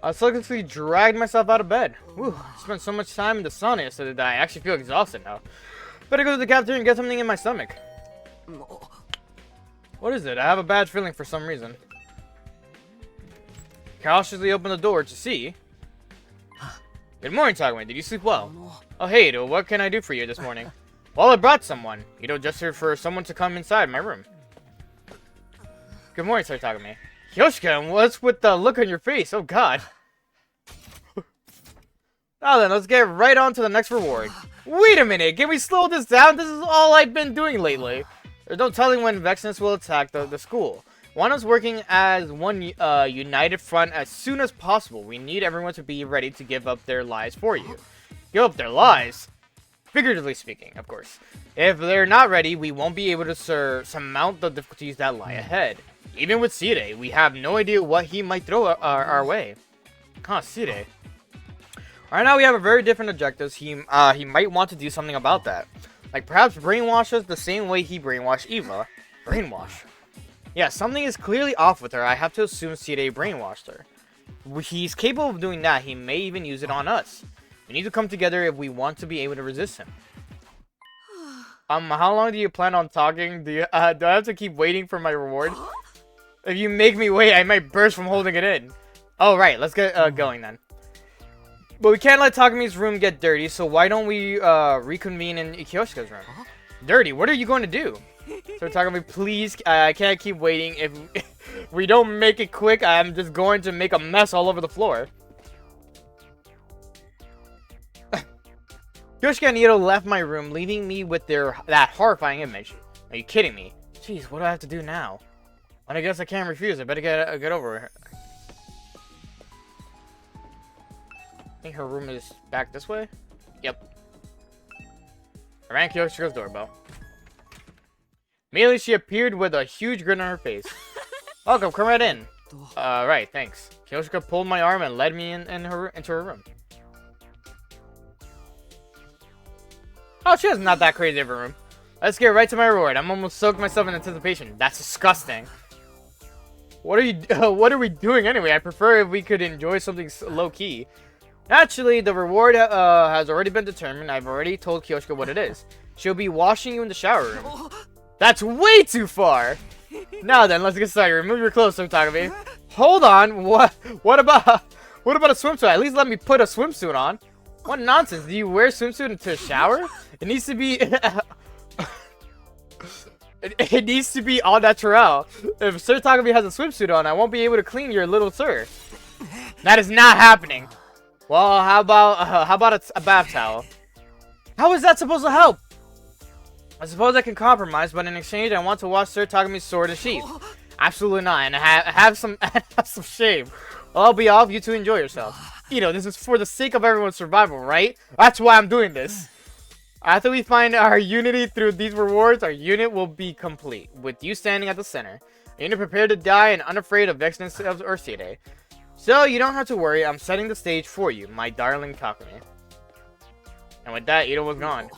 I subconsciously dragged myself out of bed. Whew, I spent so much time in the sauna yesterday that I actually feel exhausted now. Better go to the cafeteria and get something in my stomach. What is it? I have a bad feeling for some reason. Cautiously opened the door to see. Good morning, Takumi. Did you sleep well? Oh, hey, Ito. What can I do for you this morning? Well, I brought someone. Ito gestured for someone to come inside my room. Good morning, Sir Takumi. Yoshika, what's with the look on your face? Oh, God. Now then, let's get right on to the next reward. Wait a minute, can we slow this down? This is all I've been doing lately. There's no telling when Vexness will attack the school. Wana's working as one united front as soon as possible. We need everyone to be ready to give up their lives for you. Give up their lives? Figuratively speaking, of course. If they're not ready, we won't be able to surmount the difficulties that lie ahead. Even with Sire, we have no idea what he might throw our way. Huh, Sire. Right now we have a very different objectives. He might want to do something about that. Like perhaps brainwash us the same way he brainwashed Eva. Brainwash. Yeah, something is clearly off with her. I have to assume Seirei brainwashed her. He's capable of doing that. He may even use it on us. We need to come together if we want to be able to resist him. How long do you plan on talking? Do I have to keep waiting for my reward? If you make me wait, I might burst from holding it in. Oh, right. Let's get going then. But we can't let Takami's room get dirty, so why don't we reconvene in Kyoshika's room? Dirty? What are you going to do? So Takami, please, I can't keep waiting. If we don't make it quick, I'm just going to make a mess all over the floor. Kyoshika and Ito left my room, leaving me with that horrifying image. Are you kidding me? Jeez, what do I have to do now? And I guess I can't refuse. I better get over it. I think her room is back this way. Yep. I rang Kyoshika's doorbell. Immediately, she appeared with a huge grin on her face. Welcome, come right in. Right, thanks. Kyoshika pulled my arm and led me into her room. Oh, she has not that crazy of a room. Let's get right to my reward. I'm almost soaked myself in anticipation. That's disgusting. What are we doing anyway? I prefer if we could enjoy something low-key. Actually, the reward has already been determined. I've already told Kyoshika what it is. She'll be washing you in the shower room. That's way too far! Now then, let's get started. Remove your clothes, Takami. Hold on, what about a swimsuit? At least let me put a swimsuit on. What nonsense, do you wear a swimsuit into a shower? It needs to be... it needs to be all natural. If Sir Takami has a swimsuit on, I won't be able to clean your little sir. That is not happening. Well, how about a bath towel? How is that supposed to help? I suppose I can compromise, but in exchange, I want to wash Sir Takami's sword and sheath. Absolutely not, and have some shame. Well, I'll be off. You two enjoy yourself. This is for the sake of everyone's survival, right? That's why I'm doing this. After we find our unity through these rewards, our unit will be complete, with you standing at the center. A unit prepared to die and unafraid of vexedness of Ursidae. So, you don't have to worry, I'm setting the stage for you, my darling Takami. And with that, Ito was gone.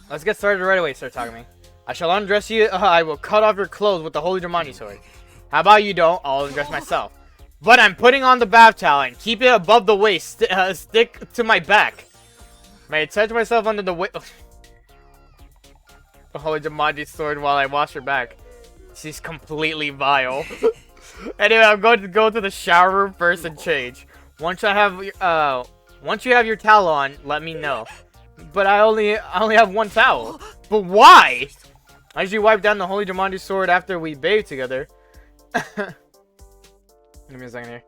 Let's get started right away, Sir Takami. I shall undress you, I will cut off your clothes with the Holy Jumanji sword. How about you don't? I'll undress myself. But I'm putting on the bath towel and keep it above the waist, stick to my back. May I touch myself under the the Holy Jumanji sword while I wash her back. She's completely vile. Anyway, I'm going to go to the shower room first and change. Once you have your towel on, let me know. But I only have one towel. But why? I usually wipe down the Holy Jumanji sword after we bathe together. Give me a second here.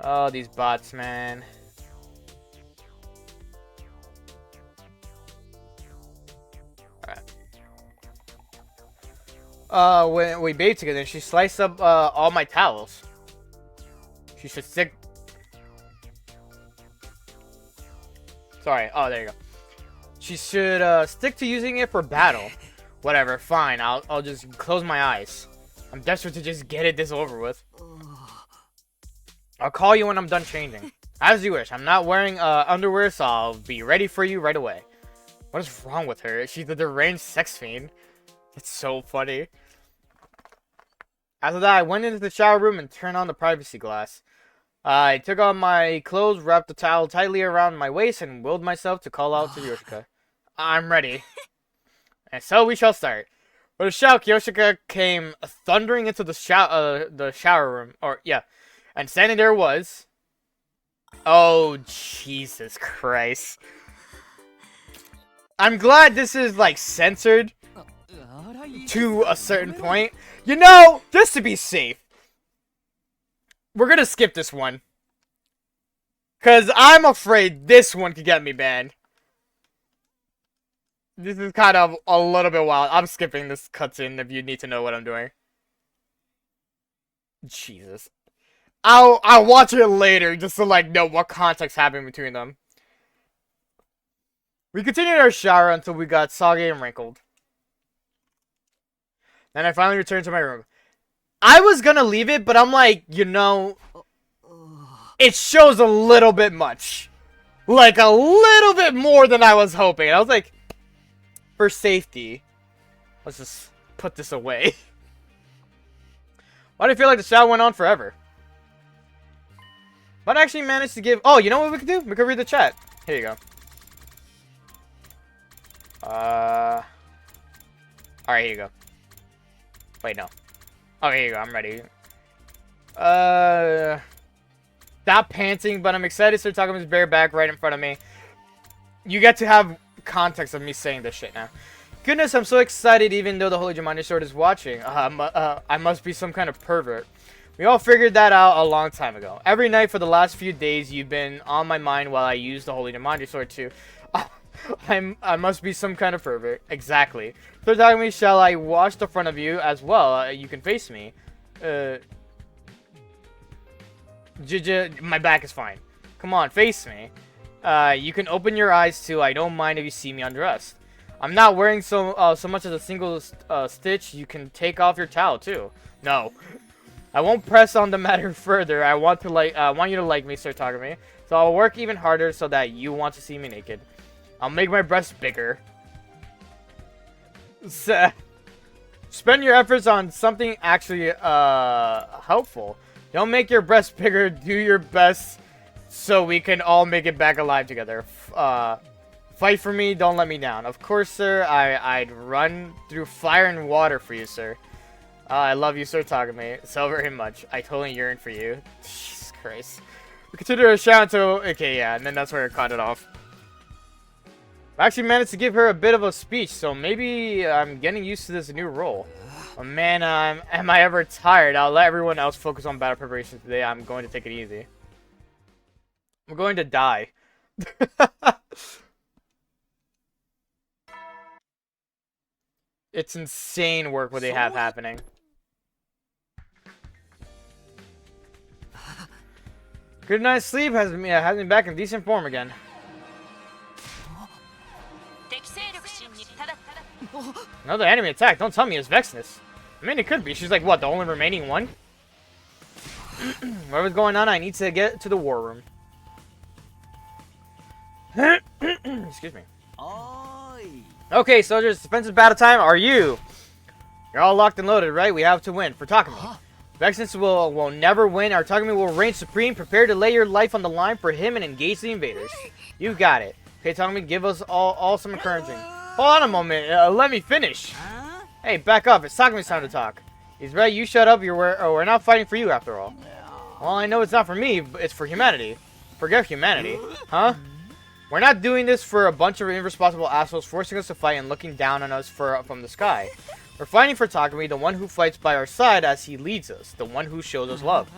Oh, these bots, man. When we bathe together, she sliced up all my towels. She should stick. Sorry. Oh, there you go. She should stick to using it for battle. Whatever. Fine. I'll just close my eyes. I'm desperate to just get this over with. I'll call you when I'm done changing. As you wish. I'm not wearing underwear, so I'll be ready for you right away. What is wrong with her? She's a deranged sex fiend. It's so funny. After that, I went into the shower room and turned on the privacy glass. I took off my clothes, wrapped the towel tightly around my waist, and willed myself to call out to Yoshika. I'm ready. And so we shall start. With a shout, Yoshika came thundering into the shower room. And standing there was... Oh, Jesus Christ. I'm glad this is, like, censored to a certain point. Just to be safe, we're gonna skip this one. Because I'm afraid this one could get me banned. This is kind of a little bit wild. I'm skipping this cutscene if you need to know what I'm doing. Jesus. I'll watch it later just to, like, know what context happened between them. We continued our shower until we got soggy and wrinkled. Then I finally returned to my room. I was gonna leave it, but I'm like, it shows a little bit much. Like, a little bit more than I was hoping. I was like, for safety, Let's just put this away. Why do I feel like the show went on forever? But I actually managed to give... Oh, you know what we could do? We could read the chat. Here you go. Alright, here you go. Wait, no. Oh, here you go. I'm ready. Stop panting, but I'm excited to start talking his bareback right in front of me. You get to have context of me saying this shit now. Goodness, I'm so excited even though the Holy Jumanji Sword is watching. I must be some kind of pervert. We all figured that out a long time ago. Every night for the last few days, you've been on my mind while I use the Holy Jumanji Sword too. I must be some kind of pervert. Exactly. So talking to me, shall I wash the front of you as well? You can face me. My back is fine. Come on, face me. You can open your eyes too. I don't mind if you see me undressed. I'm not wearing so much as a single stitch. You can take off your towel too. No, I won't press on the matter further. I want you to like me, Sir Takumi. So I'll work even harder so that you want to see me naked. I'll make my breasts bigger. Spend your efforts on something actually helpful. Don't make your breasts bigger. Do your best so we can all make it back alive together. Fight for me, don't let me down. Of course, sir, I'd run through fire and water for you, sir. I love you, Sir Takumi, so very much. I totally yearn for you. Jesus Christ. We consider a shout until... Okay, yeah, and then that's where I cut it off. I actually managed to give her a bit of a speech, so maybe I'm getting used to this new role. Oh, man, am I ever tired? I'll let everyone else focus on battle preparation today. I'm going to take it easy. I'm going to die. It's insane work what they have happening. Good night's sleep has me back in decent form again. Another enemy attack. Don't tell me it's Vexness. I mean, it could be. She's like, what, the only remaining one? Whatever's going on, I need to get to the war room. Excuse me. Okay, soldiers, defensive battle time. Are you? You're all locked and loaded, right? We have to win. For Takumi. Vexness will never win. Our Takumi will reign supreme. Prepare to lay your life on the line for him and engage the invaders. You got it. Okay, Takumi, give us all some encouraging. Hold on a moment. Let me finish. Hey, back up. It's Takumi's time to talk. He's right. You shut up. We're not fighting for you after all. Well, I know it's not for me, but it's for humanity. Forget humanity. Huh? We're not doing this for a bunch of irresponsible assholes forcing us to fight and looking down on us from the sky. We're fighting for Takumi, the one who fights by our side as he leads us, the one who shows us love.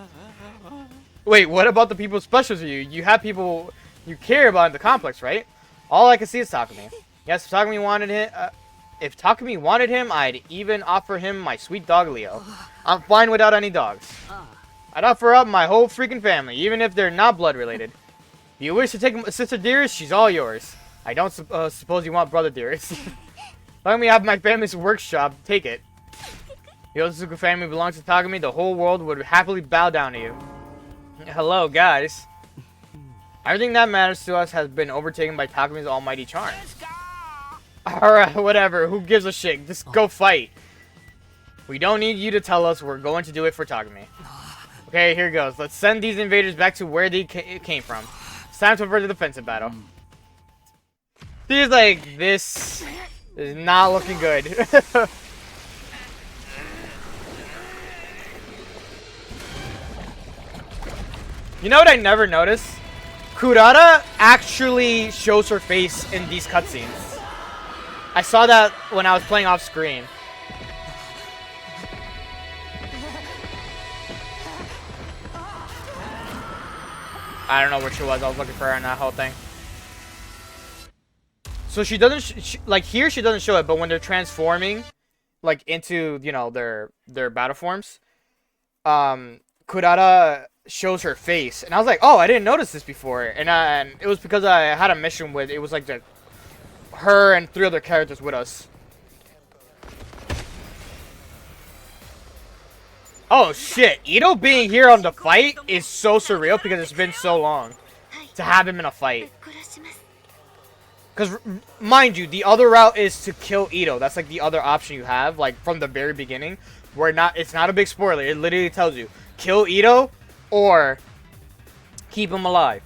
Wait, what about the people special to you? You have people you care about in the complex, right? All I can see is Takumi. Yes, if Takumi wanted him, I'd even offer him my sweet dog Leo. I'm fine without any dogs. I'd offer up my whole freaking family, even if they're not blood related. If you wish to take Sister Dearest, she's all yours. I don't suppose you want Brother Dearest. Let me have my family's workshop. Take it. The Otsutsuki family belongs to Takumi. The whole world would happily bow down to you. Hello, guys. Everything that matters to us has been overtaken by Takumi's almighty charm. Alright, whatever. Who gives a shit? Just go fight. We don't need you to tell us. We're going to do it for Takumi. Okay, here goes. Let's send these invaders back to where they came from. It's time to avert the defensive battle. Seems like this is not looking good. You know what I never noticed? Kurata actually shows her face in these cutscenes. I saw that when I was playing off screen. I don't know where she was. I was looking for her in that whole thing. So she doesn't, like here she doesn't show it, but when they're transforming, like into, you know, their battle forms, Kurata shows her face, and I was like, oh, I didn't notice this before, and it was because I had a mission with, it was like her and 3 other characters with us. Oh shit, Ito being here on the fight is so surreal because it's been so long to have him in a fight. Because, mind you, the other route is to kill Ito. That's like the other option you have, like from the very beginning. Where it's not a big spoiler. It literally tells you, kill Ito or keep him alive.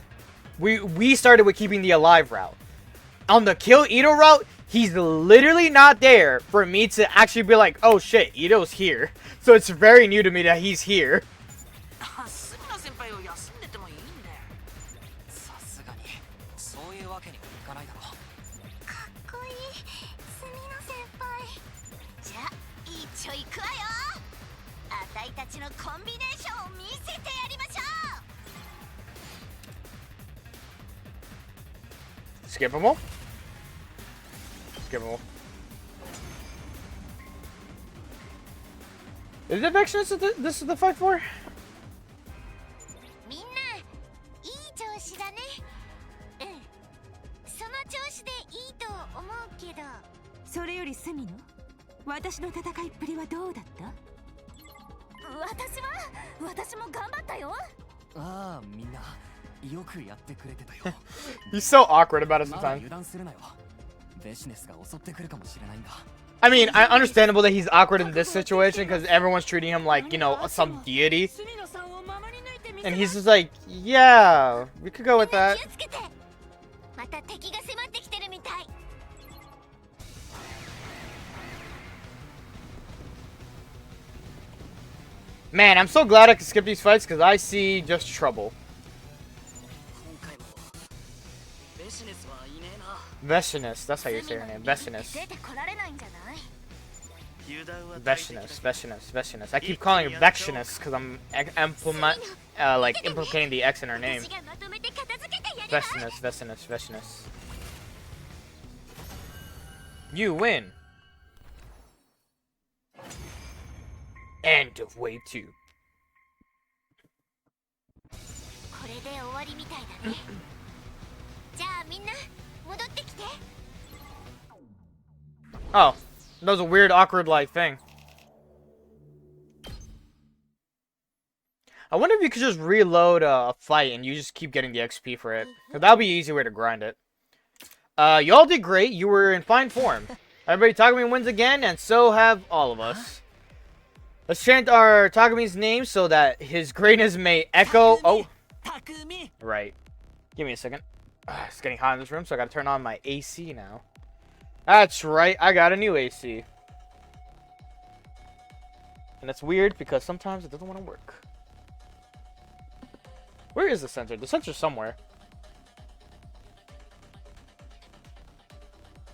We started with keeping the alive route. On the kill Ito route, he's literally not there for me to actually be like, oh shit, Ito's here. So it's very new to me that he's here. 杉野先輩を休んでてもいいんだよ。さすがにそういうわけにはいかないだろう。かっこいい墨野先輩。じゃあ一応行くわよ。あたいたちのコンビネーションを見せてやりましょう。 Skippable? Skippable. Is it Vexness that this is the fight for? みんないい調子だね。うん。その調子でいいと思うけど。それよりスミノ、私の戦いっぷりはどうだった？私も頑張ったよ。ああ、みんなよくやってくれてたよ。 He's so awkward about it まだ sometimes. 油断するなよ。ベシネスが襲ってくるかもしれないんだ。 I mean, understandable that he's awkward in this situation because everyone's treating him like, you know, some deity. スミノさんを守り抜いてみせ And he's just like, yeah, we could go with that. 気をつけて。また敵が迫ってきてるみたい。 Man, I'm so glad I could skip these fights because I see just trouble. 今回もベシネスはいねえな。 Vestinus, that's how you say her name. Vestinus. 出てこられないんじゃない？ Vestinus. I keep calling her Vexinus because I'm implicating the X in her name. 私がまとめて片付けてやるわ。 Vestinus. You win. End of wave 2. これで終わりみたいだね。じゃあみんな戻ってきて。 Oh, that was a weird, awkward like thing. I wonder if you could just reload a fight and you just keep getting the XP for it. That would be an easy way to grind it. Y'all did great. You were in fine form. Everybody, Takumi wins again, and so have all of us. Let's chant our Takumi's name so that his greatness may echo. Oh, 匠。 right. Give me a second. It's getting hot in this room, so I gotta turn on my AC now. That's right, I got a new AC. And it's weird because sometimes it doesn't want to work. Where is the sensor? The sensor's somewhere.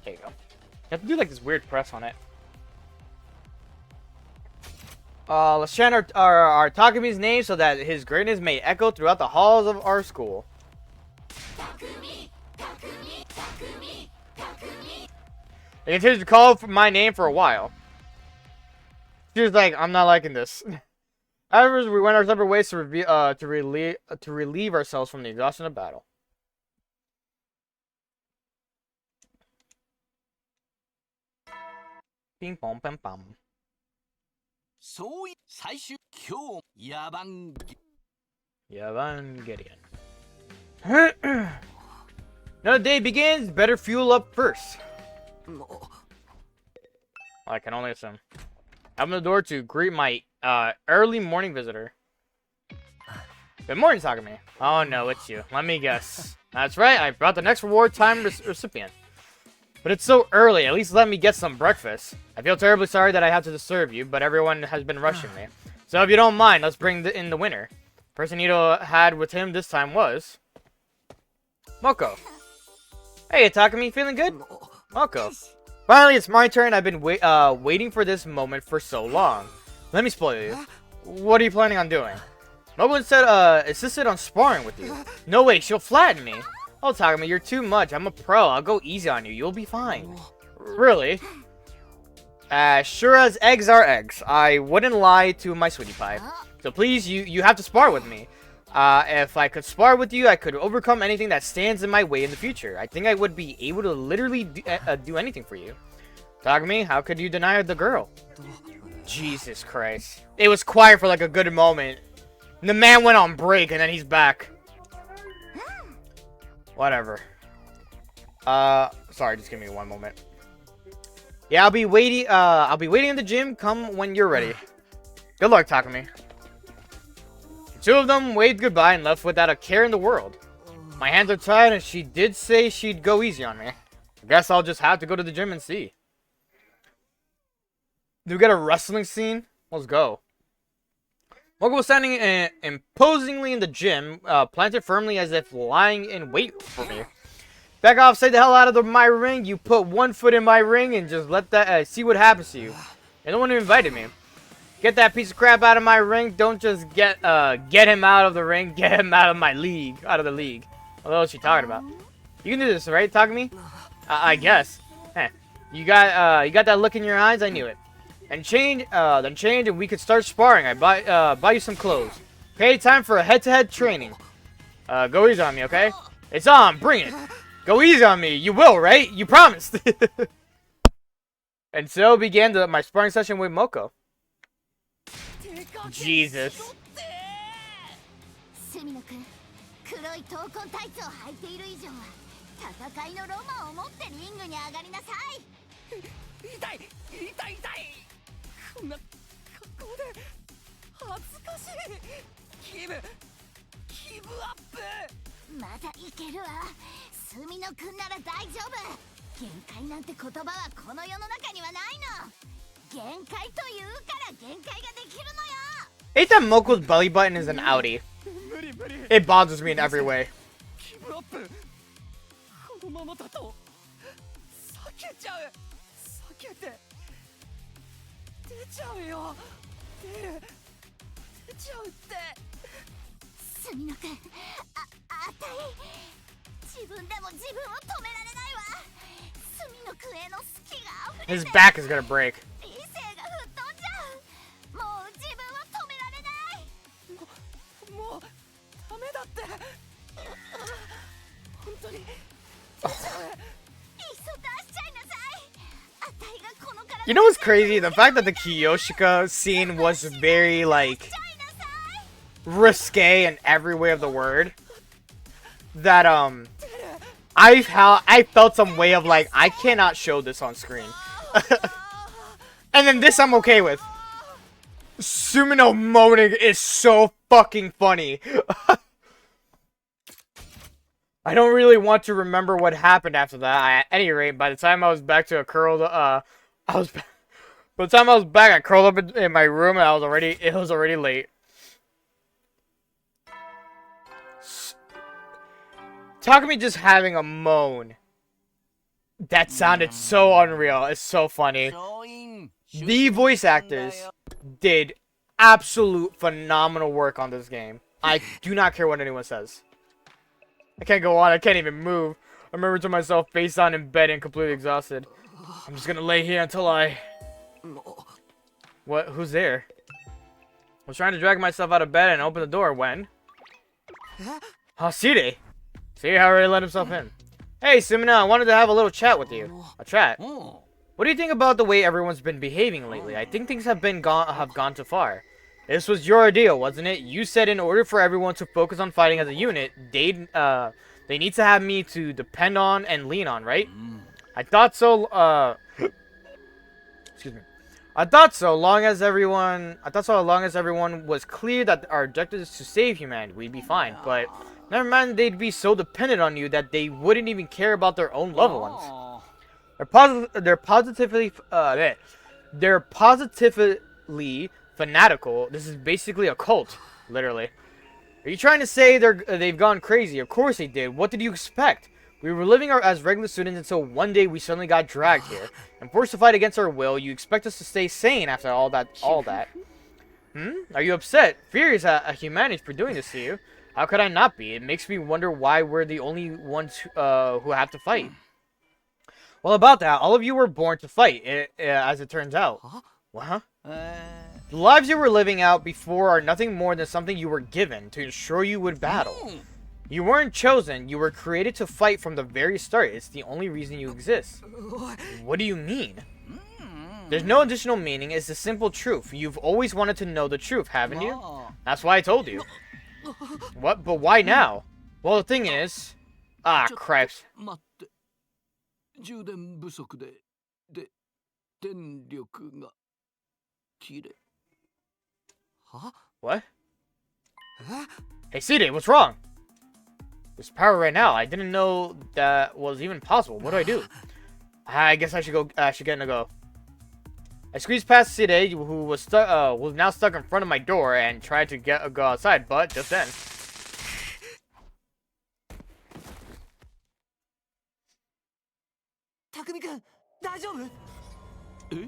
There you go. You have to do like this weird press on it. Let's chant our Takumi's name so that his greatness may echo throughout the halls of our school. They continued to call for my name for a while. She was like, I'm not liking this. However, we went our separate ways to relieve ourselves from the exhaustion of battle. Ping pong pam pam. そうい最終今日野蛮 Evangelion. Another day begins. Better fuel up first. もう I can only assume. Open the door to greet my early morning visitor. Good morning, Takumi. Oh no, it's you. Let me guess. That's right, I brought the next reward time recipient. But it's so early, at least let me get some breakfast. I feel terribly sorry that I have to disturb you, but everyone has been rushing me. So if you don't mind, let's bring in the winner. Person Ito had with him this time was... Moko. Hey, Takumi, feeling good? Moko. Finally, it's my turn. I've been waiting for this moment for so long. Let me spoil you. What are you planning on doing? Moko instead insisted on sparring with you. No way, she'll flatten me. Oh, Takumi, you're too much. I'm a pro. I'll go easy on you. You'll be fine. Really? Sure as eggs are eggs. I wouldn't lie to my sweetie pie. So please, you have to spar with me. If I could spar with you, I could overcome anything that stands in my way in the future. I think I would be able to literally do anything for you. Takumi, how could you deny the girl? Jesus Christ. It was quiet for like a good moment. And the man went on break and then he's back. Whatever. Sorry, just give me one moment. Yeah, I'll be waiting in the gym. Come when you're ready. Good luck, Takumi. The two of them waved goodbye and left without a care in the world. My hands are tied, and she did say she'd go easy on me. I guess I'll just have to go to the gym and see. Do we get a wrestling scene? Let's go. Moko was standing imposingly in the gym, planted firmly as if lying in wait for me. Back off, stay the hell out of my ring. You put one foot in my ring and just let that see what happens to you. You're the one who invited me. Get that piece of crap out of my ring. Don't just get him out of the ring. Get him out of my league. Out of the league. What else is she talking about? You can do this, right, Takumi? I guess. Heh. You got that look in your eyes. I knew it. And then change, and we could start sparring. I buy you some clothes. Okay, time for a head-to-head training. Go easy on me, okay? It's on. Bring it. Go easy on me. You will, right? You promised. And so began my sparring session with Moko. Jesus. 隅野君、黒い闘魂タイツを履いている以上は戦いのロマンを持ってリングに上がりなさい。痛い痛い痛い。こんな格好で恥ずかしい。ギブアップ。まだいけるわ。隅野君なら大丈夫。限界なんて言葉はこの世の中にはないの。限界というから限界ができるのよ。 Hate that Moko's belly button is an outie. It bothers me in every way. ギブアップ。このままだと避けちゃう。避けて出ちゃうよ。出ちゃうって。隅野君、あたい自分でも自分を止められないわ。隅野君への好きが溢れ His て back is gonna break. 理性が吹っ飛んじゃう。もう自分を止められない。もうダメだって。本当に出ちゃう。いっそ出しちゃいなさい。あたいがこの体 You know what's crazy? The fact that the Kiyoshika scene was very, like, risque in every way of the word. That, I felt some way of, like, I cannot show this on screen. And then this I'm okay with. Sumino moaning is so fucking funny. I don't really want to remember what happened after that. At any rate, by the time I was back to a curled, by the time I was back, I curled up in my room and it was already late. Takumi just having a moan. That sounded so unreal. It's so funny. The voice actors did absolute phenomenal work on this game. I do not care what anyone says. I can't go on. I can't even move. I remember to myself face on in bed and completely exhausted. I'm just gonna lay here until I... What? Who's there? I was trying to drag myself out of bed and open the door when... Hashire! See how he already let himself in. Hey, Sumina, I wanted to have a little chat with you. A chat? What do you think about the way everyone's been behaving lately? I think things have gone too far. This was your idea, wasn't it? You said in order for everyone to focus on fighting as a unit, they need to have me to depend on and lean on, right? I thought so, excuse me. I thought so long as everyone was clear that our objective is to save humanity, we'd be fine. But never mind, they'd be so dependent on you that they wouldn't even care about their own loved ones. They're positively fanatical. This is basically a cult, literally. Are you trying to say they've gone crazy? Of course they did. What did you expect? We were living as regular students until one day we suddenly got dragged here and forced to fight against our will. You expect us to stay sane after all that? Are you upset? Furious at humanity for doing this to you? How could I not be? It makes me wonder why we're the only ones who have to fight. Well, about that, all of you were born to fight, as it turns out. What? The lives you were living out before are nothing more than something you were given to ensure you would battle. You weren't chosen, you were created to fight from the very start. It's the only reason you exist. What do you mean? There's no additional meaning, it's the simple truth. You've always wanted to know the truth, haven't you? That's why I told you. What? But why now? Well, the thing is... Ah, cripes. 充電不足で電力が切れ。は？ What? え？ Hey, CD, what's wrong? There's power right now. I didn't know that was even possible. What do I do? I guess I should go. I should get in a go. I squeezed past CD, who was stuck. Was now stuck in front of my door, and tried to go outside. But just then, 匠くん、大丈夫？え？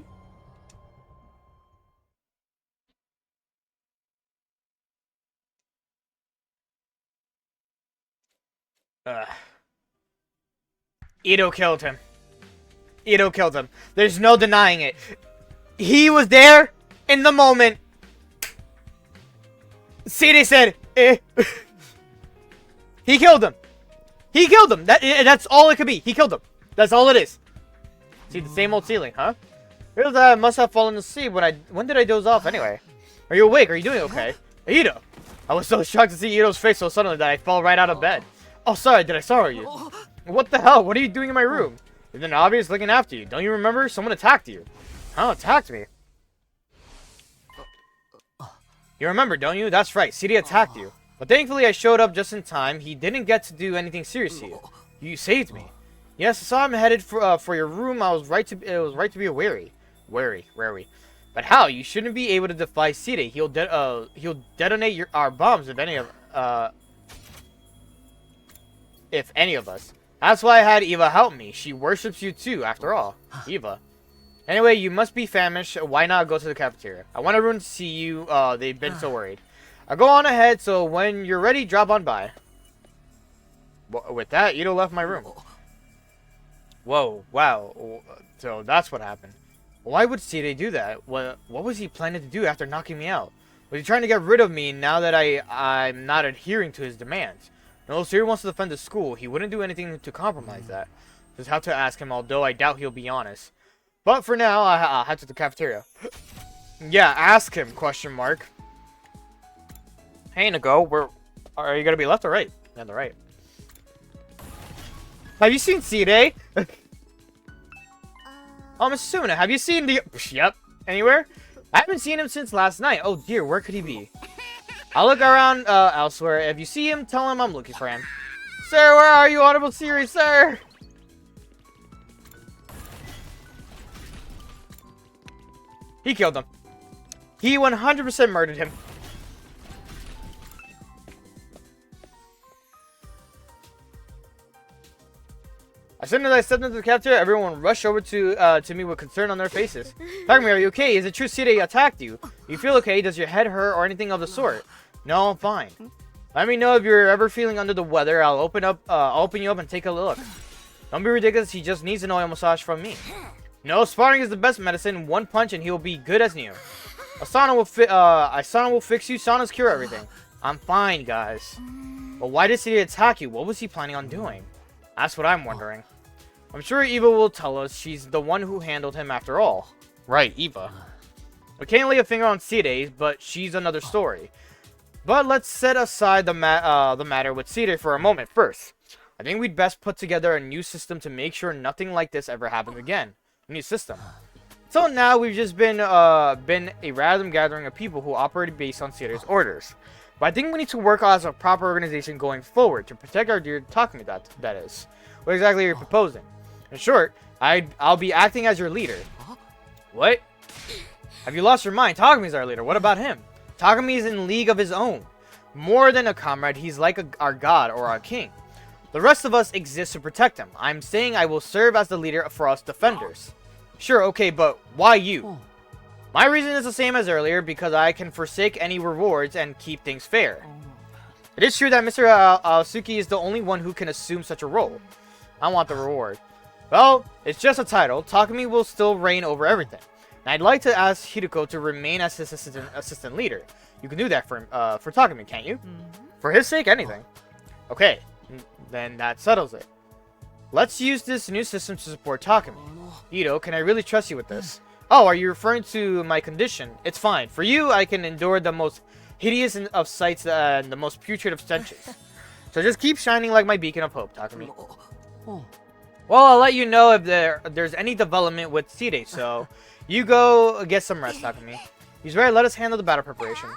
Ito killed him. Ito killed him. There's no denying it. He was there in the moment. CD said, eh. He killed him. He killed him. That's all it could be. He killed him. That's all it is. See the same old ceiling, huh? Realized I must have fallen asleep when did I doze off anyway? Are you awake? Are you doing okay? Ito! I was so shocked to see Ito's face so suddenly that I fell right out of bed. Oh, sorry, did I sorrow you? What the hell? What are you doing in my room? It's been obvious looking after you. Don't you remember? Someone attacked you. Huh? Attacked me? You remember, don't you? That's right, CD attacked you. But thankfully I showed up just in time. He didn't get to do anything serious to you. You saved me. Yes, I saw him headed for your room. It was right to be wary. Wary. But how? You shouldn't be able to defy CD. He'll detonate our bombs if any of us. That's why I had Eva help me. She worships you too, after all. Eva. Anyway, you must be famished. Why not go to the cafeteria? I want everyone to see you. They've been so worried. I'll go on ahead, so when you're ready, drop on by. With that, Ito left my room. Whoa, wow. So that's what happened. Why would Sire do that? What was he planning to do after knocking me out? Was he trying to get rid of me now that I'm not adhering to his demands? No, Sire wants to defend the school. He wouldn't do anything to compromise that. Just have to ask him, although I doubt he'll be honest. But for now, I'll head to the cafeteria. Yeah, ask him, question mark. Hey, Nago, are you gonna be left or right? On the right. Have you seen Sire? Masuna, have you seen the... Yep. Anywhere? I haven't seen him since last night. Oh dear, where could he be? I'll look around elsewhere. If you see him, tell him I'm looking for him. Sir, where are you, Honorable Siri, sir? He killed him. He 100% murdered him. As soon as I stepped into the cafeteria, everyone rushed over to me with concern on their faces. Takumi, are you okay? Is it true Sire attacked you? You feel okay? Does your head hurt or anything of the sort? No, I'm fine. Let me know if you're ever feeling under the weather. I'll open you up and take a look. Don't be ridiculous. He just needs an oil massage from me. No, sparring is the best medicine. One punch and he'll be good as new. Asana will fix you. Sana's cure everything. I'm fine, guys. But why did Sire attack you? What was he planning on doing? That's what I'm wondering. I'm sure Eva will tell us. She's the one who handled him after all. Right, Eva. We can't lay a finger on Sire, but she's another story. But let's set aside the matter with Sire for a moment first. I think we'd best put together a new system to make sure nothing like this ever happens again. A new system. Till now, we've just been a random gathering of people who operated based on Sire's orders. But I think we need to work as a proper organization going forward to protect our dear Takumi, that is. What exactly are you proposing? In short, I'll be acting as your leader. What? Have you lost your mind? Takumi's our leader. What about him? Takumi is in league of his own. More than a comrade, he's like our god or our king. The rest of us exist to protect him. I'm saying I will serve as the leader for us defenders. Sure, okay, but why you? My reason is the same as earlier, because I can forsake any rewards and keep things fair. It is true that Mr. Aosuke is the only one who can assume such a role. I want the reward. Well, it's just a title. Takumi will still reign over everything. And I'd like to ask Hideko to remain as his assistant leader. You can do that for Takumi, can't you? For his sake, anything. Okay, then that settles it. Let's use this new system to support Takumi. Ito, can I really trust you with this? Oh, are you referring to my condition? It's fine. For you, I can endure the most hideous of sights and the most putrid of stenches. So just keep shining like my beacon of hope, Takumi. Well, I'll let you know if there's any development with Seede, so you go get some rest, Takumi. He's ready to let us handle the battle preparation.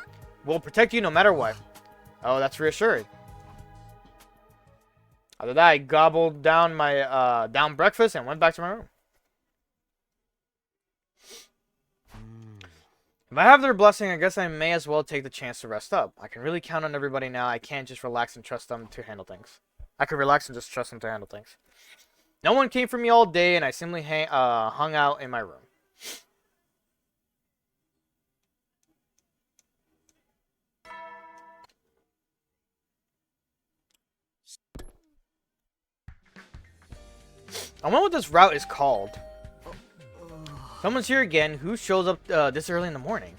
We'll protect you no matter what. Oh, that's reassuring. After that, I gobbled down my down breakfast and went back to my room. If I have their blessing, I guess I may as well take the chance to rest up. I can really count on everybody now. I can't just relax and trust them to handle things. I can relax and just trust them to handle things. No one came for me all day, and I simply hung out in my room. I wonder what this route is called. Someone's here again. Who shows up this early in the morning?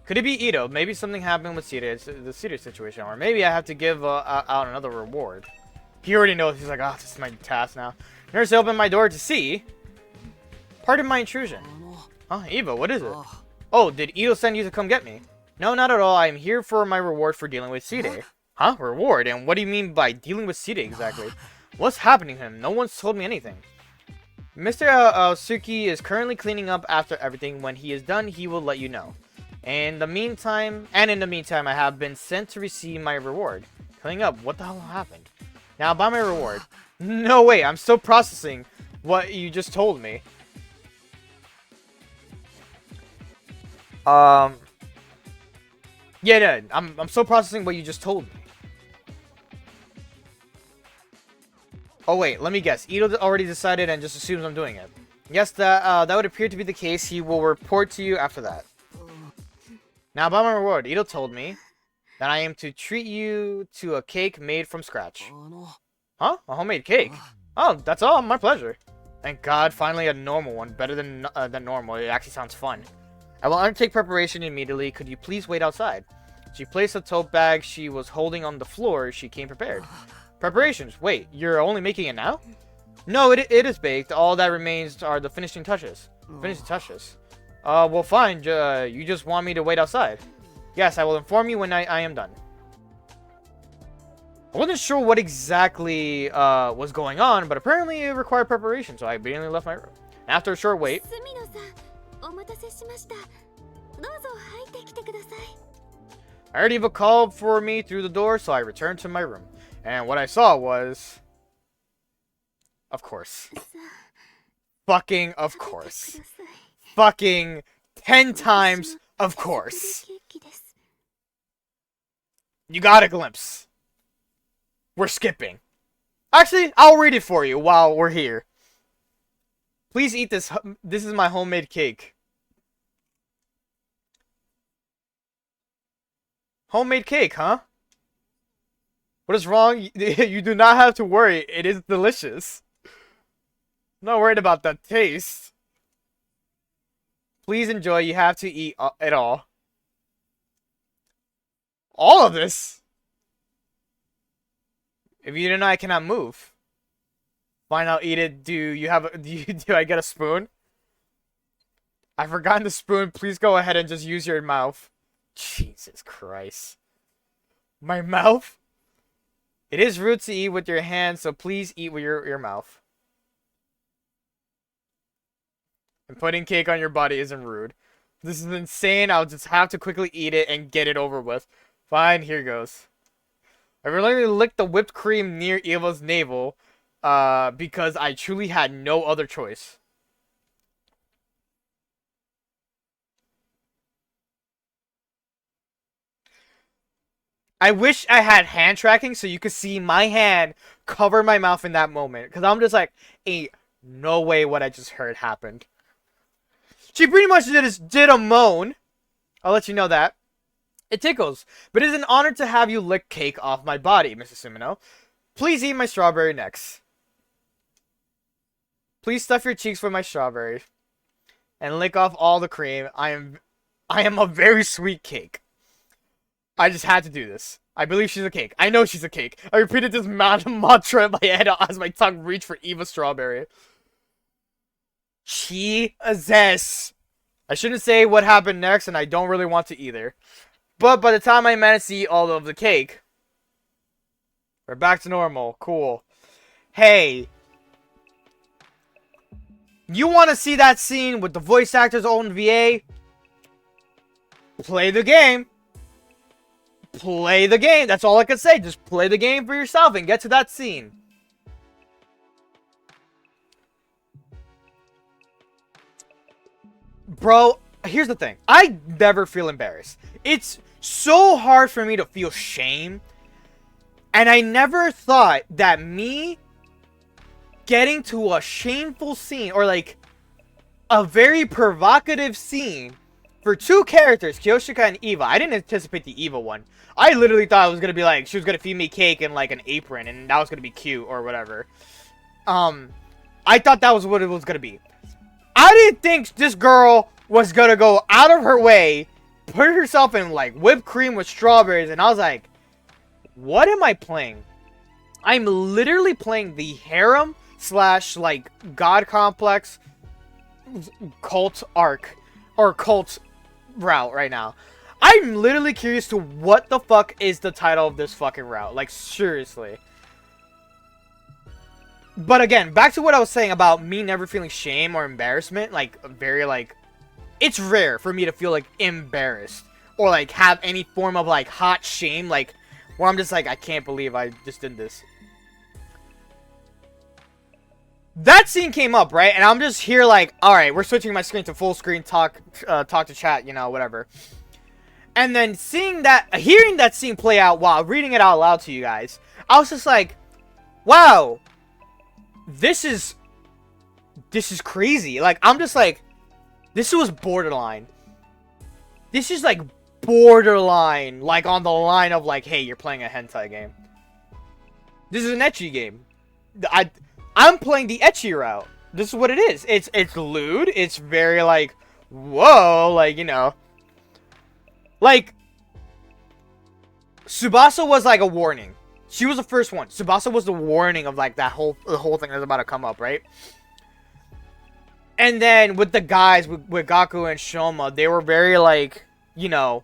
Could it be Ito? Maybe something happened with Seede, the Seede situation. Or maybe I have to give out another reward. He already knows. He's like, oh, this is my task now. Nurse opened my door to see. Pardon my intrusion. Huh, Eva, what is it? Oh, did Ito send you to come get me? No, not at all. I'm here for my reward for dealing with Seede. Huh? Reward? And what do you mean by dealing with Seede exactly? What's happening to him? No one's told me anything. Mr. Suki is currently cleaning up after everything. When he is done, he will let you know. In the meantime, I have been sent to receive my reward. Cleaning up? What the hell happened? Now, buy my reward. No way, I'm still processing what you just told me. Yeah, I'm still processing what you just told me. Oh wait, let me guess. Ito already decided and just assumes I'm doing it. Yes, that would appear to be the case. He will report to you after that. Now about my reward. Ito told me that I am to treat you to a cake made from scratch. Huh? A homemade cake? Oh, that's all. My pleasure. Thank God, finally a normal one. Better than normal. It actually sounds fun. I will undertake preparation immediately. Could you please wait outside? She placed a tote bag she was holding on the floor. She came prepared. Preparations. Wait, you're only making it now? No, it is baked. All that remains are the finishing touches. Finishing touches. Well, fine. You just want me to wait outside? Yes, I will inform you when I am done. I wasn't sure what exactly was going on, but apparently it required preparation, so I immediately left my room. After a short wait, I heard Eva called for me through the door, so I returned to my room. And what I saw was... Of course. Fucking of course. Fucking 10 times of course. You got a glimpse. We're skipping. Actually, I'll read it for you while we're here. Please eat this. This is my homemade cake. Homemade cake, huh? What is wrong? You do not have to worry. It is delicious. I'm not worried about the taste. Please enjoy. You have to eat it all. All of this? If you deny, I cannot move. Fine, I'll eat it. Do I get a spoon? I've forgotten the spoon. Please go ahead and just use your mouth. Jesus Christ. My mouth? It is rude to eat with your hands, so please eat with your mouth. And putting cake on your body isn't rude. This is insane. I'll just have to quickly eat it and get it over with. Fine, here goes. I reluctantly licked the whipped cream near Eva's navel, because I truly had no other choice. I wish I had hand tracking so you could see my hand cover my mouth in that moment. Because I'm just like, ain't no way what I just heard happened. She pretty much did a moan. I'll let you know that. It tickles. But it is an honor to have you lick cake off my body, Mrs. Sumino. Please eat my strawberry next. Please stuff your cheeks with my strawberry. And lick off all the cream. I am a very sweet cake. I just had to do this. I believe she's a cake. I know she's a cake. I repeated this mantra in my head as my tongue reached for Eva Strawberry. Jesus. I shouldn't say what happened next, and I don't really want to either. But by the time I managed to eat all of the cake, we're back to normal. Cool. Hey. You want to see that scene with the voice actor's own VA? Play the game. Play the game. That's all I can say. Just play the game for yourself and get to that scene. Bro, here's the thing. I never feel embarrassed. It's so hard for me to feel shame. And I never thought that me getting to a shameful scene or like a very provocative scene for two characters, Kyoshika and Eva. I didn't anticipate the Eva one. I literally thought it was gonna be like she was gonna feed me cake and like an apron and that was gonna be cute or whatever. I thought that was what it was gonna be. I didn't think this girl was gonna go out of her way, put herself in like whipped cream with strawberries, and I was like, what am I playing? I'm literally playing the harem / like god complex cult arc or cult route right now. I'm literally curious to what the fuck is the title of this fucking route. Like, seriously. But again, back to what I was saying about me never feeling shame or embarrassment. Like, very, like... It's rare for me to feel, like, embarrassed. Or, like, have any form of, like, hot shame. Like, where I'm just like, I can't believe I just did this. That scene came up, right? And I'm just here like, alright, we're switching my screen to full screen, talk to chat, you know, whatever. And then hearing that scene play out while reading it out loud to you guys, I was just like, wow, this is crazy. Like, I'm just like, this was borderline. This is like borderline, like on the line of like, hey, you're playing a hentai game. This is an ecchi game. I'm playing the ecchi route. This is what it is. It's lewd. It's very like, whoa, like, you know. Like, Tsubasa was like a warning. She was the first one. Tsubasa was the warning of like the whole thing that's about to come up, right? And then with the guys, with Gaku and Shoma, they were very like, you know.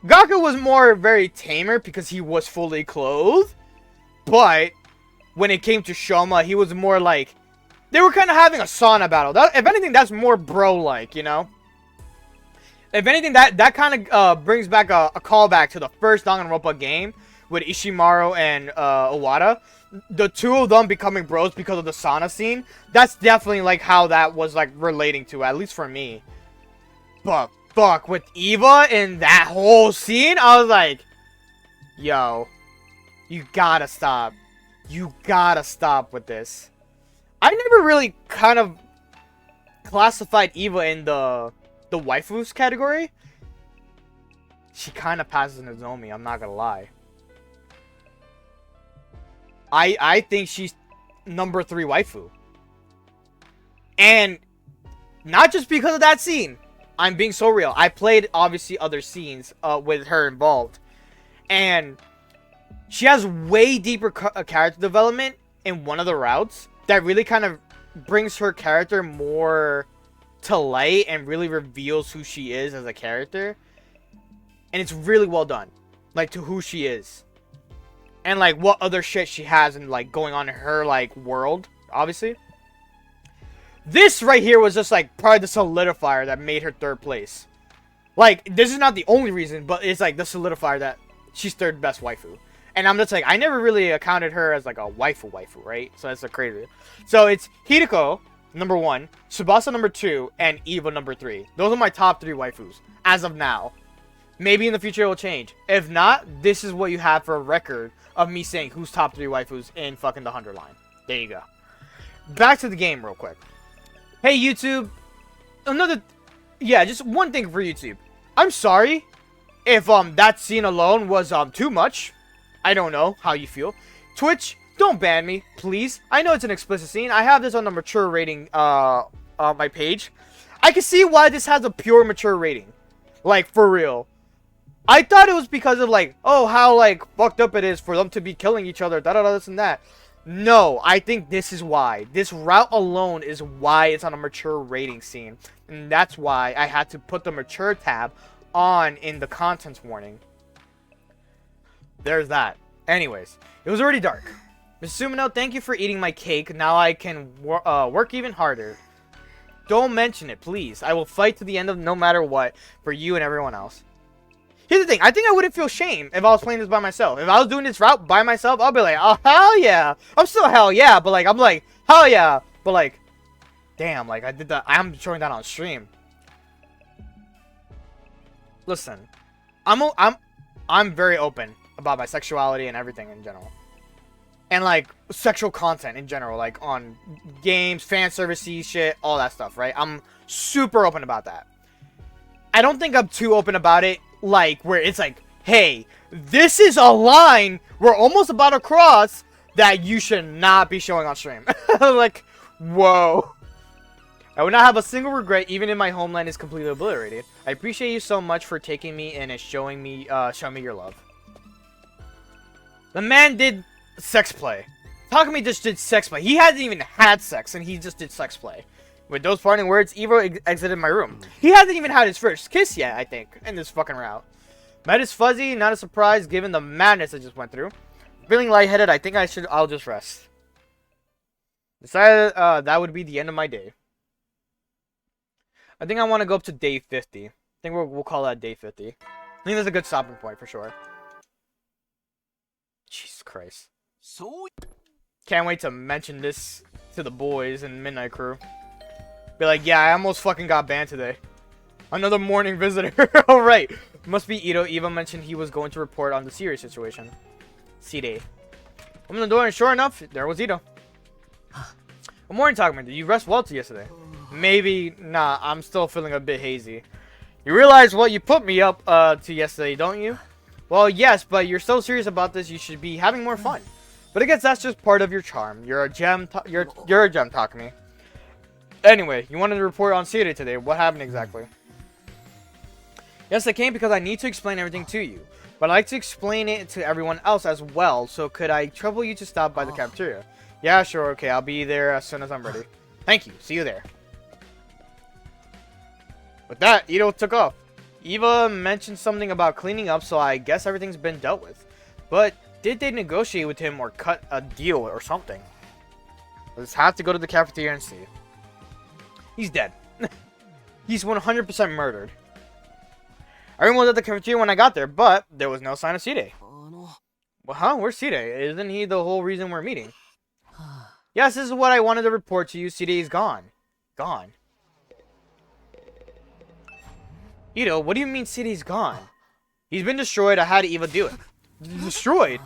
Gaku was more very tamer because he was fully clothed. But when it came to Shoma, he was more like, they were kind of having a sauna battle. If anything, that's more bro-like, you know? If anything, that kind of brings back a callback to the first Danganronpa game with Ishimaru and Owada. The two of them becoming bros because of the sauna scene. That's definitely like how that was like relating to, at least for me. But fuck, with Eva in that whole scene, I was like, yo, you gotta stop. You gotta stop with this. I never really kind of classified Eva in the waifus category. She kind of passes Nozomi, I'm not gonna lie. I think she's number 3 waifu. And not just because of that scene. I'm being so real. I played, obviously, other scenes with her involved. And she has way deeper character development in one of the routes that really kind of brings her character more to light and really reveals who she is as a character. And it's really well done. Like, to who she is. And, like, what other shit she has and, like, going on in her, like, world, obviously. This right here was just, like, probably the solidifier that made her 3rd place. Like, this is not the only reason, but it's, like, the solidifier that she's 3rd best waifu. And I'm just, like, I never really accounted her as, like, a waifu, right? So that's, like, crazy. So it's Hideko, number 1, Tsubasa, number 2, and Eva, number 3. Those are my top 3 waifus, as of now. Maybe in the future it will change. If not, this is what you have for a record of me saying who's top 3 waifus in fucking the 100 line. There you go. Back to the game real quick. Hey, YouTube. Yeah, just one thing for YouTube. I'm sorry if that scene alone was too much. I don't know how you feel. Twitch, don't ban me, please. I know it's an explicit scene. I have this on the mature rating on my page. I can see why this has a pure mature rating. Like, for real. I thought it was because of, like, oh, how, like, fucked up it is for them to be killing each other, da-da-da, this and that. No, I think this is why. This route alone is why it's on a mature rating scene. And that's why I had to put the mature tab on in the contents warning. There's that. Anyways, it was already dark. Ms. Sumino, thank you for eating my cake. Now I can work even harder. Don't mention it, please. I will fight to the end of no matter what for you and everyone else. Here's the thing. I think I wouldn't feel shame if I was playing this by myself. If I was doing this route by myself, I'll be like, oh, hell yeah. I'm still hell yeah, but like, I'm like, hell yeah. But like, damn, like, I did that. I'm showing that on stream. Listen, I'm very open about my sexuality and everything in general. And like sexual content in general, like on games, fan servicey shit, all that stuff, right? I'm super open about that. I don't think I'm too open about it, like where it's like, hey, this is a line we're almost about to cross that you should not be showing on stream. Like, whoa. I would not have a single regret even if my homeland is completely obliterated. I appreciate you so much for taking me in and showing me your love. The man did sex play. Takumi just did sex play. He hasn't even had sex and he just did sex play. With those parting words, Evo exited my room. He hasn't even had his first kiss yet, I think, in this fucking route. My head is fuzzy, not a surprise given the madness I just went through. Feeling lightheaded, I think I'll just rest. Decided that would be the end of my day. I think I want to go up to day 50. I think we'll call that day 50. I think that's a good stopping point for sure. Jesus Christ. So Can't wait to mention this to the boys in Midnight Crew. Be like, yeah, I almost fucking got banned today. Another morning visitor. Alright. Must be Ito. Eva mentioned he was going to report on the serious situation. C-Day. Opened the door and sure enough, there was Ito. Good morning, Takumi. Did you rest well to yesterday? Maybe. Nah, I'm still feeling a bit hazy. You realize what you put me up to yesterday, don't you? Well, yes, but you're so serious about this, you should be having more fun. But I guess that's just part of your charm. You're a gem. You're a gem, Takumi. Anyway, you wanted to report on Seirei today. What happened exactly? Yes, I came because I need to explain everything to you. But I'd like to explain it to everyone else as well. So could I trouble you to stop by the cafeteria? Yeah, sure. Okay, I'll be there as soon as I'm ready. Thank you. See you there. With that, Ito took off. Eva mentioned something about cleaning up, so I guess everything's been dealt with. But did they negotiate with him or cut a deal or something? Let's have to go to the cafeteria and see. He's dead. He's 100% murdered. Everyone was at the cafeteria when I got there, but there was no sign of Seirei. Well, huh? Where's Seirei? Isn't he the whole reason we're meeting? Yes, this is what I wanted to report to you. Seirei is gone. Gone. Ito, what do you mean City's gone? He's been destroyed. I had Eva do it. Destroyed?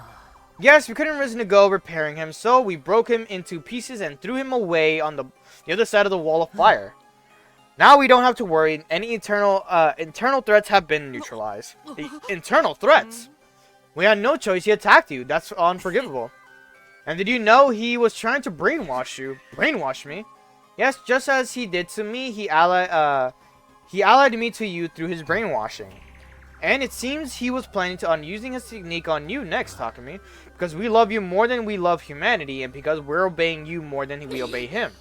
Yes, we couldn't risk to go repairing him, so we broke him into pieces and threw him away on the other side of the wall of fire. Now we don't have to worry. Any internal threats have been neutralized. The internal threats? We had no choice. He attacked you. That's unforgivable. And did you know he was trying to brainwash you? Brainwash me? Yes, just as he did to me, he allied me to you through his brainwashing. And it seems he was planning on using his technique on you next, Takumi. Because we love you more than we love humanity, and because we're obeying you more than we obey him.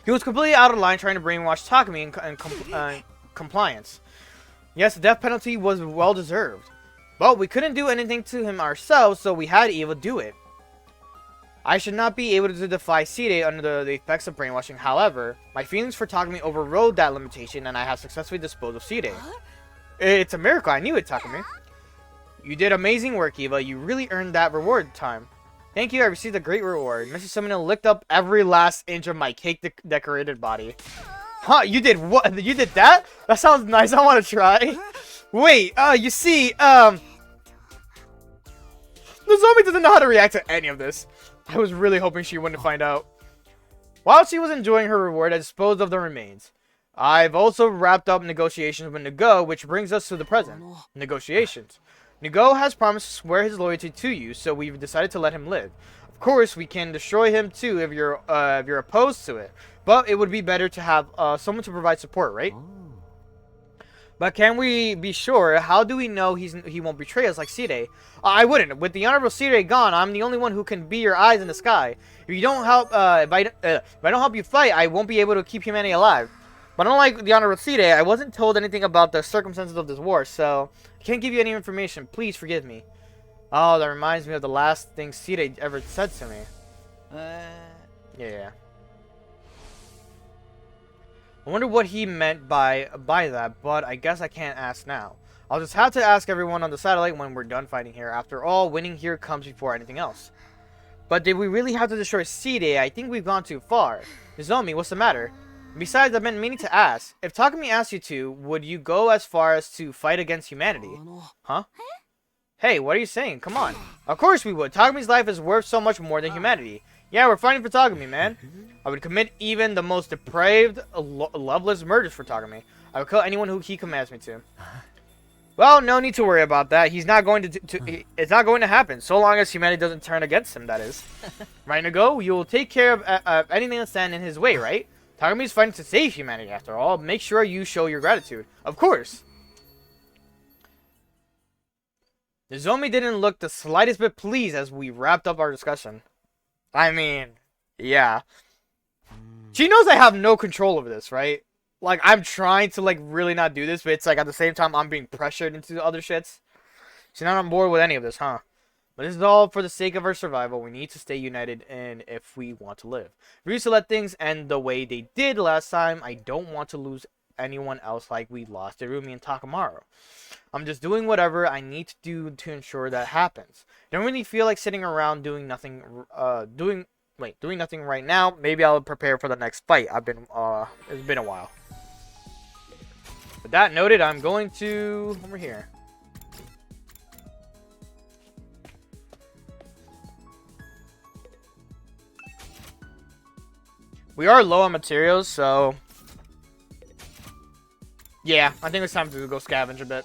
He was completely out of line trying to brainwash Takumi in compliance. Yes, the death penalty was well deserved. But we couldn't do anything to him ourselves, so we had Eva do it. I should not be able to defy Seirei under the effects of brainwashing. However, my feelings for Takumi overrode that limitation, and I have successfully disposed of Seirei. It's a miracle. I knew it, Takumi. You did amazing work, Eva. You really earned that reward time. Thank you. I received a great reward. Mrs. Sumino licked up every last inch of my cake-decorated body. Huh? You did what? You did that? That sounds nice. I want to try. Wait. You see, the zombie doesn't know how to react to any of this. I was really hoping she wouldn't find out. While she was enjoying her reward, I disposed of the remains. I've also wrapped up negotiations with Nago, which brings us to the present. Negotiations. Nago has promised to swear his loyalty to you, so we've decided to let him live. Of course, we can destroy him too if you're opposed to it, but it would be better to have someone to provide support, right? But can we be sure? How do we know he won't betray us like Seirei? I wouldn't. With the Honorable Seirei gone, I'm the only one who can be your eyes in the sky. If you don't help, if I don't help you fight, I won't be able to keep humanity alive. But unlike the Honorable Seirei, I wasn't told anything about the circumstances of this war, so I can't give you any information. Please forgive me. Oh, that reminds me of the last thing Sire ever said to me. Uh, Yeah. I wonder what he meant by that, but I guess I can't ask now. I'll just have to ask everyone on the satellite when we're done fighting here. After all, winning here comes before anything else. But did we really have to destroy Side? I think we've gone too far. Nozomi, what's the matter? Besides, I've been meaning to ask. If Takumi asked you to, would you go as far as to fight against humanity? Huh? Hey, what are you saying? Come on. Of course we would. Takumi's life is worth so much more than humanity. Yeah, we're fighting for Takumi, man. I would commit even the most depraved, loveless murders for Takumi. I would kill anyone who he commands me to. Well, no need to worry about that. He's not going to it's not going to happen, so long as humanity doesn't turn against him, that is. Right, Nago? You'll take care of anything that stands in his way, right? Takumi's fighting to save humanity, after all. Make sure you show your gratitude. Of course. Nozomi didn't look the slightest bit pleased as we wrapped up our discussion. I mean, yeah. She knows I have no control over this, right? Like, I'm trying to, like, really not do this, but it's like, at the same time, I'm being pressured into other shits. She's not on board with any of this, huh? But this is all for the sake of our survival. We need to stay united, and if we want to live. If we used to let things end the way they did last time, I don't want to lose anyone else like we lost Irumi and Takamaru. I'm just doing whatever I need to do to ensure that happens. I don't really feel like sitting around doing nothing, doing nothing right now. Maybe I'll prepare for the next fight. It's been a while. With that noted, I'm going to over here. We are low on materials, so yeah, I think it's time to go scavenge a bit.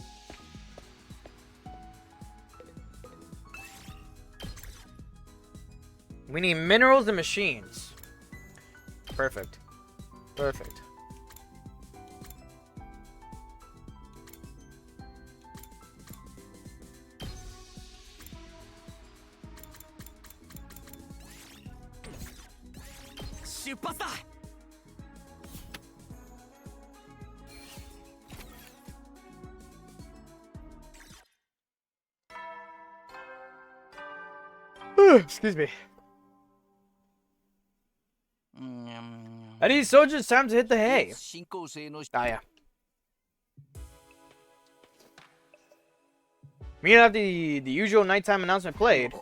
We need minerals and machines. Perfect. Perfect. Excuse me. I need soldiers. It's time to hit the hay. Ah, yeah. We have the usual nighttime announcement played.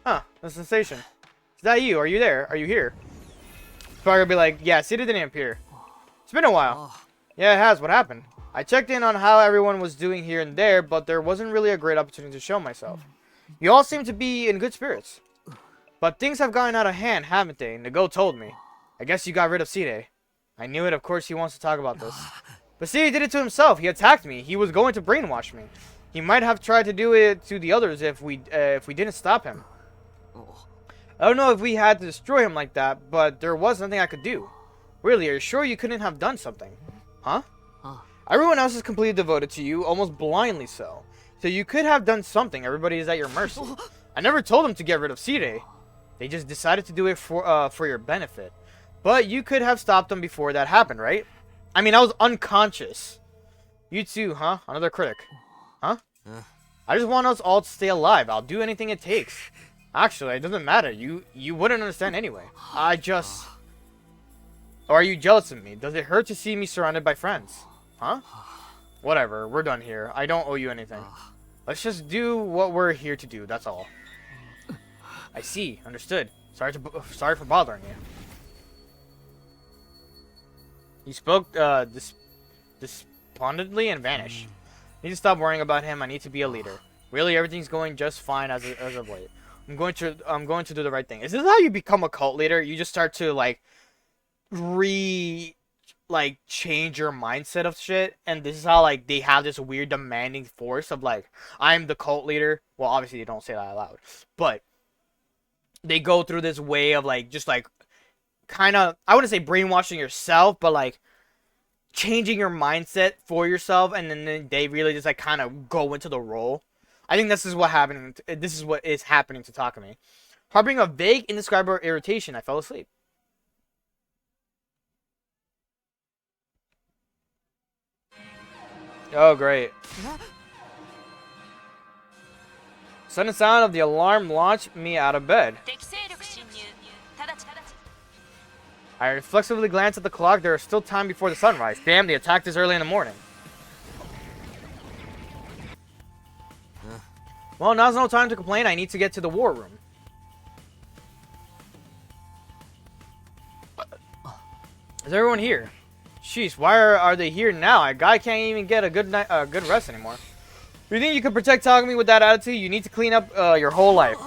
Huh, the sensation. Is that you? Are you there? Are you here? It's probably gonna be like, yeah, City didn't appear. It's been a while. Yeah, it has. What happened? I checked in on how everyone was doing here and there, but there wasn't really a great opportunity to show myself. You all seem to be in good spirits. But things have gotten out of hand, haven't they? Nago told me. I guess you got rid of Side. I knew it. Of course he wants to talk about this. But Side did it to himself. He attacked me. He was going to brainwash me. He might have tried to do it to the others if we didn't stop him. I don't know if we had to destroy him like that, but there was nothing I could do. Really, are you sure you couldn't have done something? Huh? Everyone else is completely devoted to you, almost blindly so. So you could have done something. Everybody is at your mercy. I never told them to get rid of Side. They just decided to do it for your benefit. But you could have stopped them before that happened, right? I mean, I was unconscious. You too, huh? Another critic. Huh? I just want us all to stay alive. I'll do anything it takes. Actually, it doesn't matter. You wouldn't understand anyway. Or are you jealous of me? Does it hurt to see me surrounded by friends? Huh? Whatever. We're done here. I don't owe you anything. Let's just do what we're here to do. That's all. I see. Understood. Sorry for bothering you. He spoke despondently and vanished. I need to stop worrying about him. I need to be a leader. Really, everything's going just fine as of late. I'm going to do the right thing. Is this how you become a cult leader? You just start to change your mindset of shit, and this is how they have this weird demanding force of I'm the cult leader. Well, obviously they don't say that out loud, but they go through this way of kind of, I wouldn't say brainwashing yourself, but changing your mindset for yourself, and then they really just kind of go into the role. I think this is what is happening to Takumi. Harboring a vague, indescribable irritation, I fell asleep. Oh, great. sudden sound of the alarm launched me out of bed. 敵勢力侵入直ち I reflexively glanced at the clock. There is still time before the sunrise. Damn, they attacked this early in the morning. Well, now's no time to complain. I need to get to the war room. Is everyone here? Jeez, why are they here now? A guy can't even get a good good rest anymore. You think you can protect Takumi with that attitude? You need to clean up your whole life.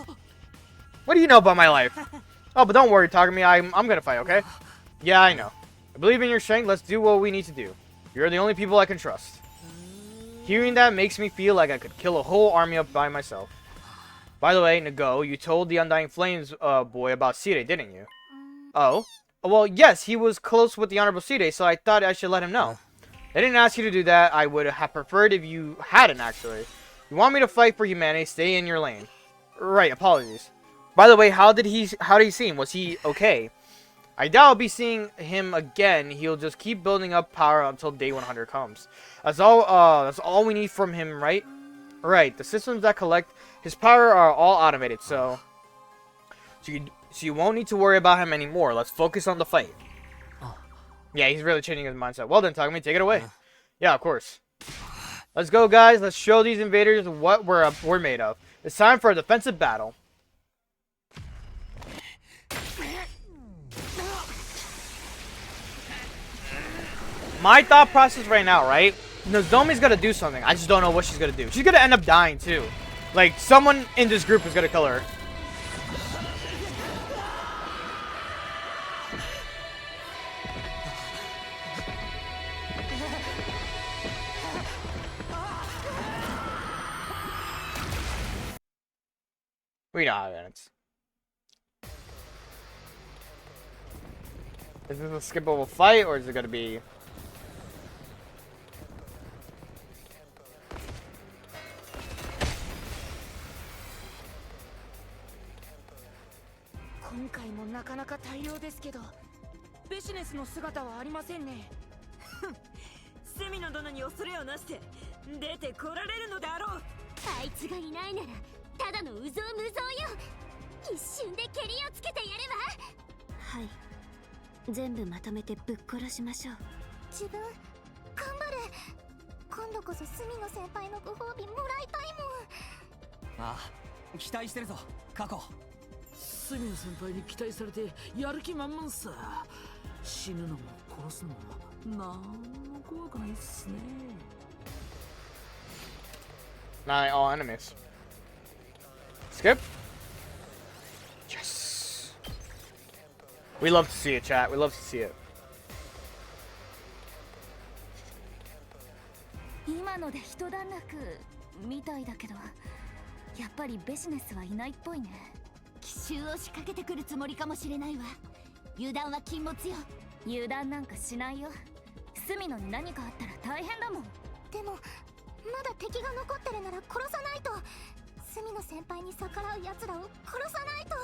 What do you know about my life? Oh, but don't worry, Takumi. I'm gonna fight, okay? Yeah, I know. I believe in your strength. Let's do what we need to do. You're the only people I can trust. Hearing that makes me feel like I could kill a whole army up by myself. By the way, Nago, you told the Undying Flames boy about Sire, didn't you? Oh? Well, yes, he was close with the Honorable Sire, so I thought I should let him know. I didn't ask you to do that. I would have preferred if you hadn't, actually. You want me to fight for humanity, stay in your lane. Right, apologies. By the way, how did he seem? Was he okay? I doubt I'll be seeing him again. He'll just keep building up power until day 100 comes. That's all we need from him, right? Right. The systems that collect his power are all automated, so you won't need to worry about him anymore. Let's focus on the fight. Yeah, he's really changing his mindset. Well then, Takumi, take it away. Yeah, of course. Let's go, guys. Let's show these invaders what we're made of. It's time for a defensive battle. My thought process right now, right? Nozomi's gonna do something. I just don't know what she's gonna do. She's gonna end up dying too. Like, someone in this group is gonna kill her. We know how it ends. Is this a skippable fight, or is it gonna be...今回もなかなか大量ですけど、ベシネスの姿はありませんね。隅の殿に恐れをなして出てこられるのであろう。あいつがいないならただのうぞうむぞうよ。一瞬でケリをつけてやれば。はい、全部まとめてぶっ殺しましょう。自分頑張る。今度こそ隅野先輩のご褒美もらいたいもん。ああ、期待してるぞ過去。スミノ先輩に期待されてやる気満々さ。死ぬのも殺すのもなんも怖くないっすね。Not all enemies. Skip. Yes. We love to see it, chat. We love to see it. 今ので一段落みたいだけど、やっぱりベシネスはいないっぽいね。奇襲を仕掛けてくるつもりかもしれないわ。油断は禁物よ。油断なんかしないよ。隅野に何かあったら大変だもん。でもまだ敵が残ってるなら殺さないと。隅野先輩に逆らう奴らを殺さないと。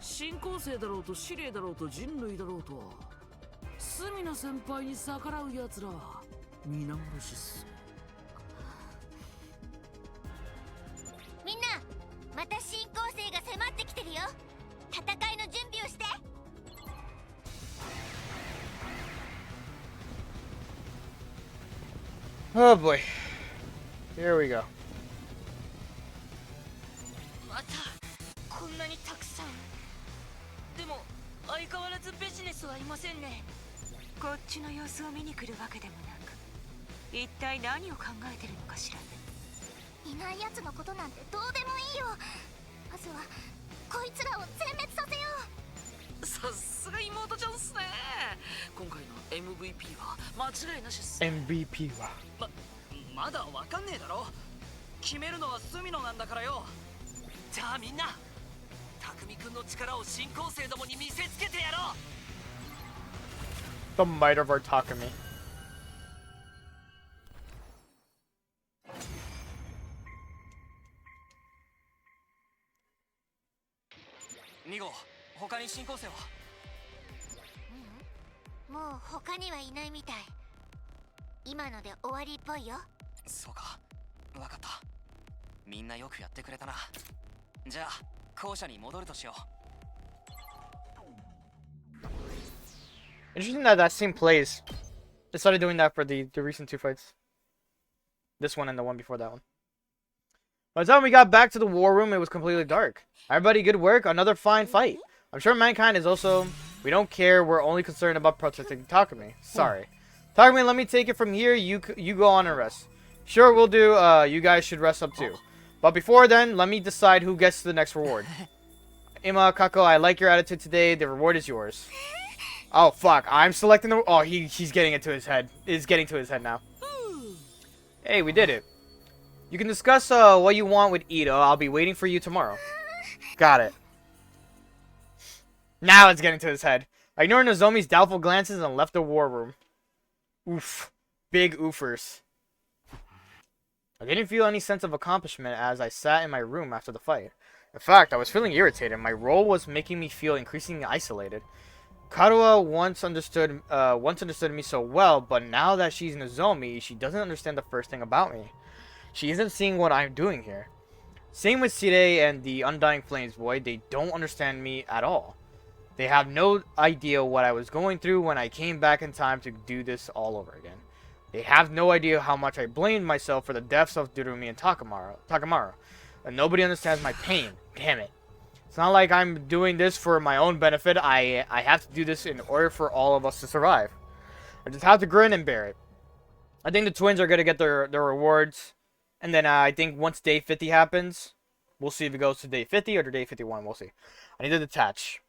新興生だろうと司令だろうと人類だろうと、隅野先輩に逆らう奴らは皆殺しっす。みんな、また新興生が迫ってきてるよ。戦いの準備をして。Oh boy. Here we go. またこんなにたくさん。でも相変わらずビジネスはいませんね。こっちの様子を見に来るわけでもなく、一体何を考えてるのかしら。いない奴のことなんてどうでもいいよ。まずはこいつらを全滅させよう。さすが妹ちゃんっすね。今回の MVP は間違いなしっす。 MVP はまだわかんねえだろ。決めるのは隅野なんだからよ。じゃあみんな、匠くんの力を新興生どもに見せつけてやろう。 The might of our Takumi. 2号、他に新興生は？もう他にはいないみたい。今ので終わりっぽいよ。そうか、わかった。みんなよくやってくれたな。じゃあ校舎に戻るとしよう。 Interesting that that scene plays. They started doing that for the recent 2 fights. This one and the one before that one. By the time we got back to the war room, it was completely dark. Everybody, good work. Another fine fight. I'm sure mankind is also... We don't care. We're only concerned about protecting Takumi. Sorry. Takumi, let me take it from here. You go on and rest. Sure, we'll do. You guys should rest up too. But before then, let me decide who gets the next reward. Ima, Kako, I like your attitude today. The reward is yours. Oh, fuck. I'm selecting the... Oh, he's getting it to his head. It's getting to his head now. Hey, we did it. You can discuss what you want with Ito. I'll be waiting for you tomorrow. Got it. Now it's getting to his head. I ignored Nozomi's doubtful glances and left the war room. Oof. Big oofers. I didn't feel any sense of accomplishment as I sat in my room after the fight. In fact, I was feeling irritated. My role was making me feel increasingly isolated. Karuha once understood me so well, but now that she's Nozomi, she doesn't understand the first thing about me. She isn't seeing what I'm doing here. Same with Sire and the Undying Flames boy. They don't understand me at all. They have no idea what I was going through when I came back in time to do this all over again. They have no idea how much I blamed myself for the deaths of Durumi and Takamaru. And nobody understands my pain. Damn it. It's not like I'm doing this for my own benefit. I have to do this in order for all of us to survive. I just have to grin and bear it. I think the twins are going to get their rewards. And then I think once day 50 happens, we'll see if it goes to day 50 or to day 51. We'll see. I need to detach.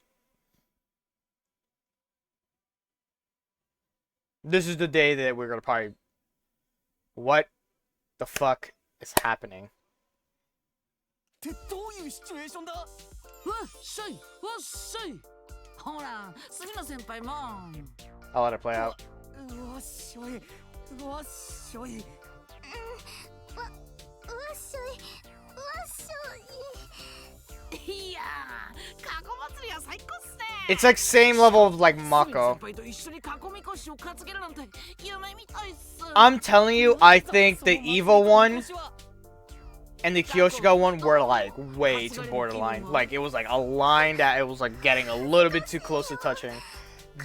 This is the day that we're going to probably... What the fuck is happening? ってどういうシチュエーションだ。わっしょいわっしょい。ほら杉野先輩も。 I'll let it play out. わっしょいわっしょい。わっしょいわっしょい。いやー、過去祭りは最高っすね。 It's like same level of like Mako. 先輩と一緒に過去みこしを担げるなんて夢みたいっす。 I'm telling you, I think the evil one and the Kyoshika one were like way too borderline. Like it was like a line that it was like getting a little bit too close to touching.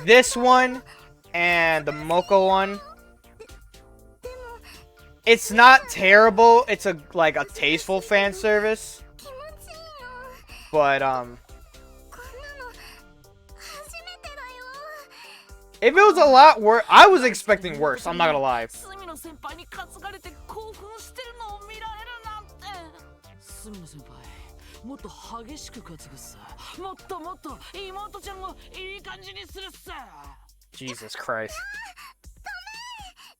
This one and the Moko one, it's not terrible. It's a like a tasteful fan service. But if it was a lot worse, I was expecting worse. I'm not gonna lie. 杉野先輩に担がれて興奮してるのを見られるなんて。杉野先輩、もっと激しく担ぐっす。もっともっと妹ちゃんをいい感じにするっす。 Jesus Christ.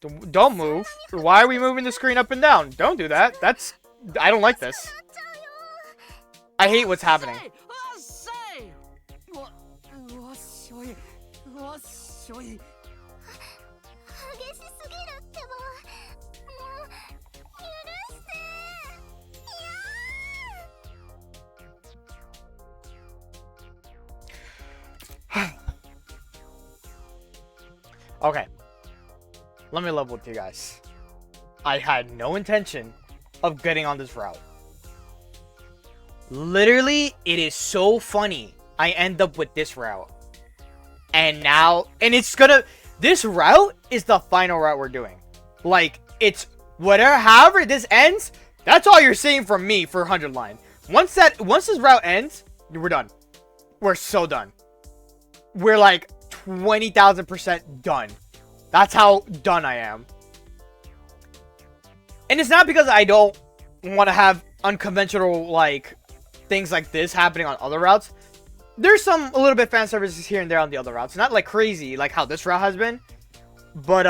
Don't move. Why are we moving the screen up and down? Don't do that. That's... I don't like this. I hate what's happening. わっしょいわっしょいわっしょい。激しすぎるってば。もう許して。Okay. Let me level with you guys. I had no intention of getting on this route. Literally, it is so funny. I end up with this route. And now, and it's gonna, this route is the final route we're doing. Like, it's whatever, however this ends, that's all you're seeing from me for 100 line. Once this route ends, we're done. We're so done. We're like 20,000% done. That's how done I am. And it's not because I don't want to have unconventional, like, things like this happening on other routes. There's a little bit fan services here and there on the other routes. Not like crazy, like how this route has been. But,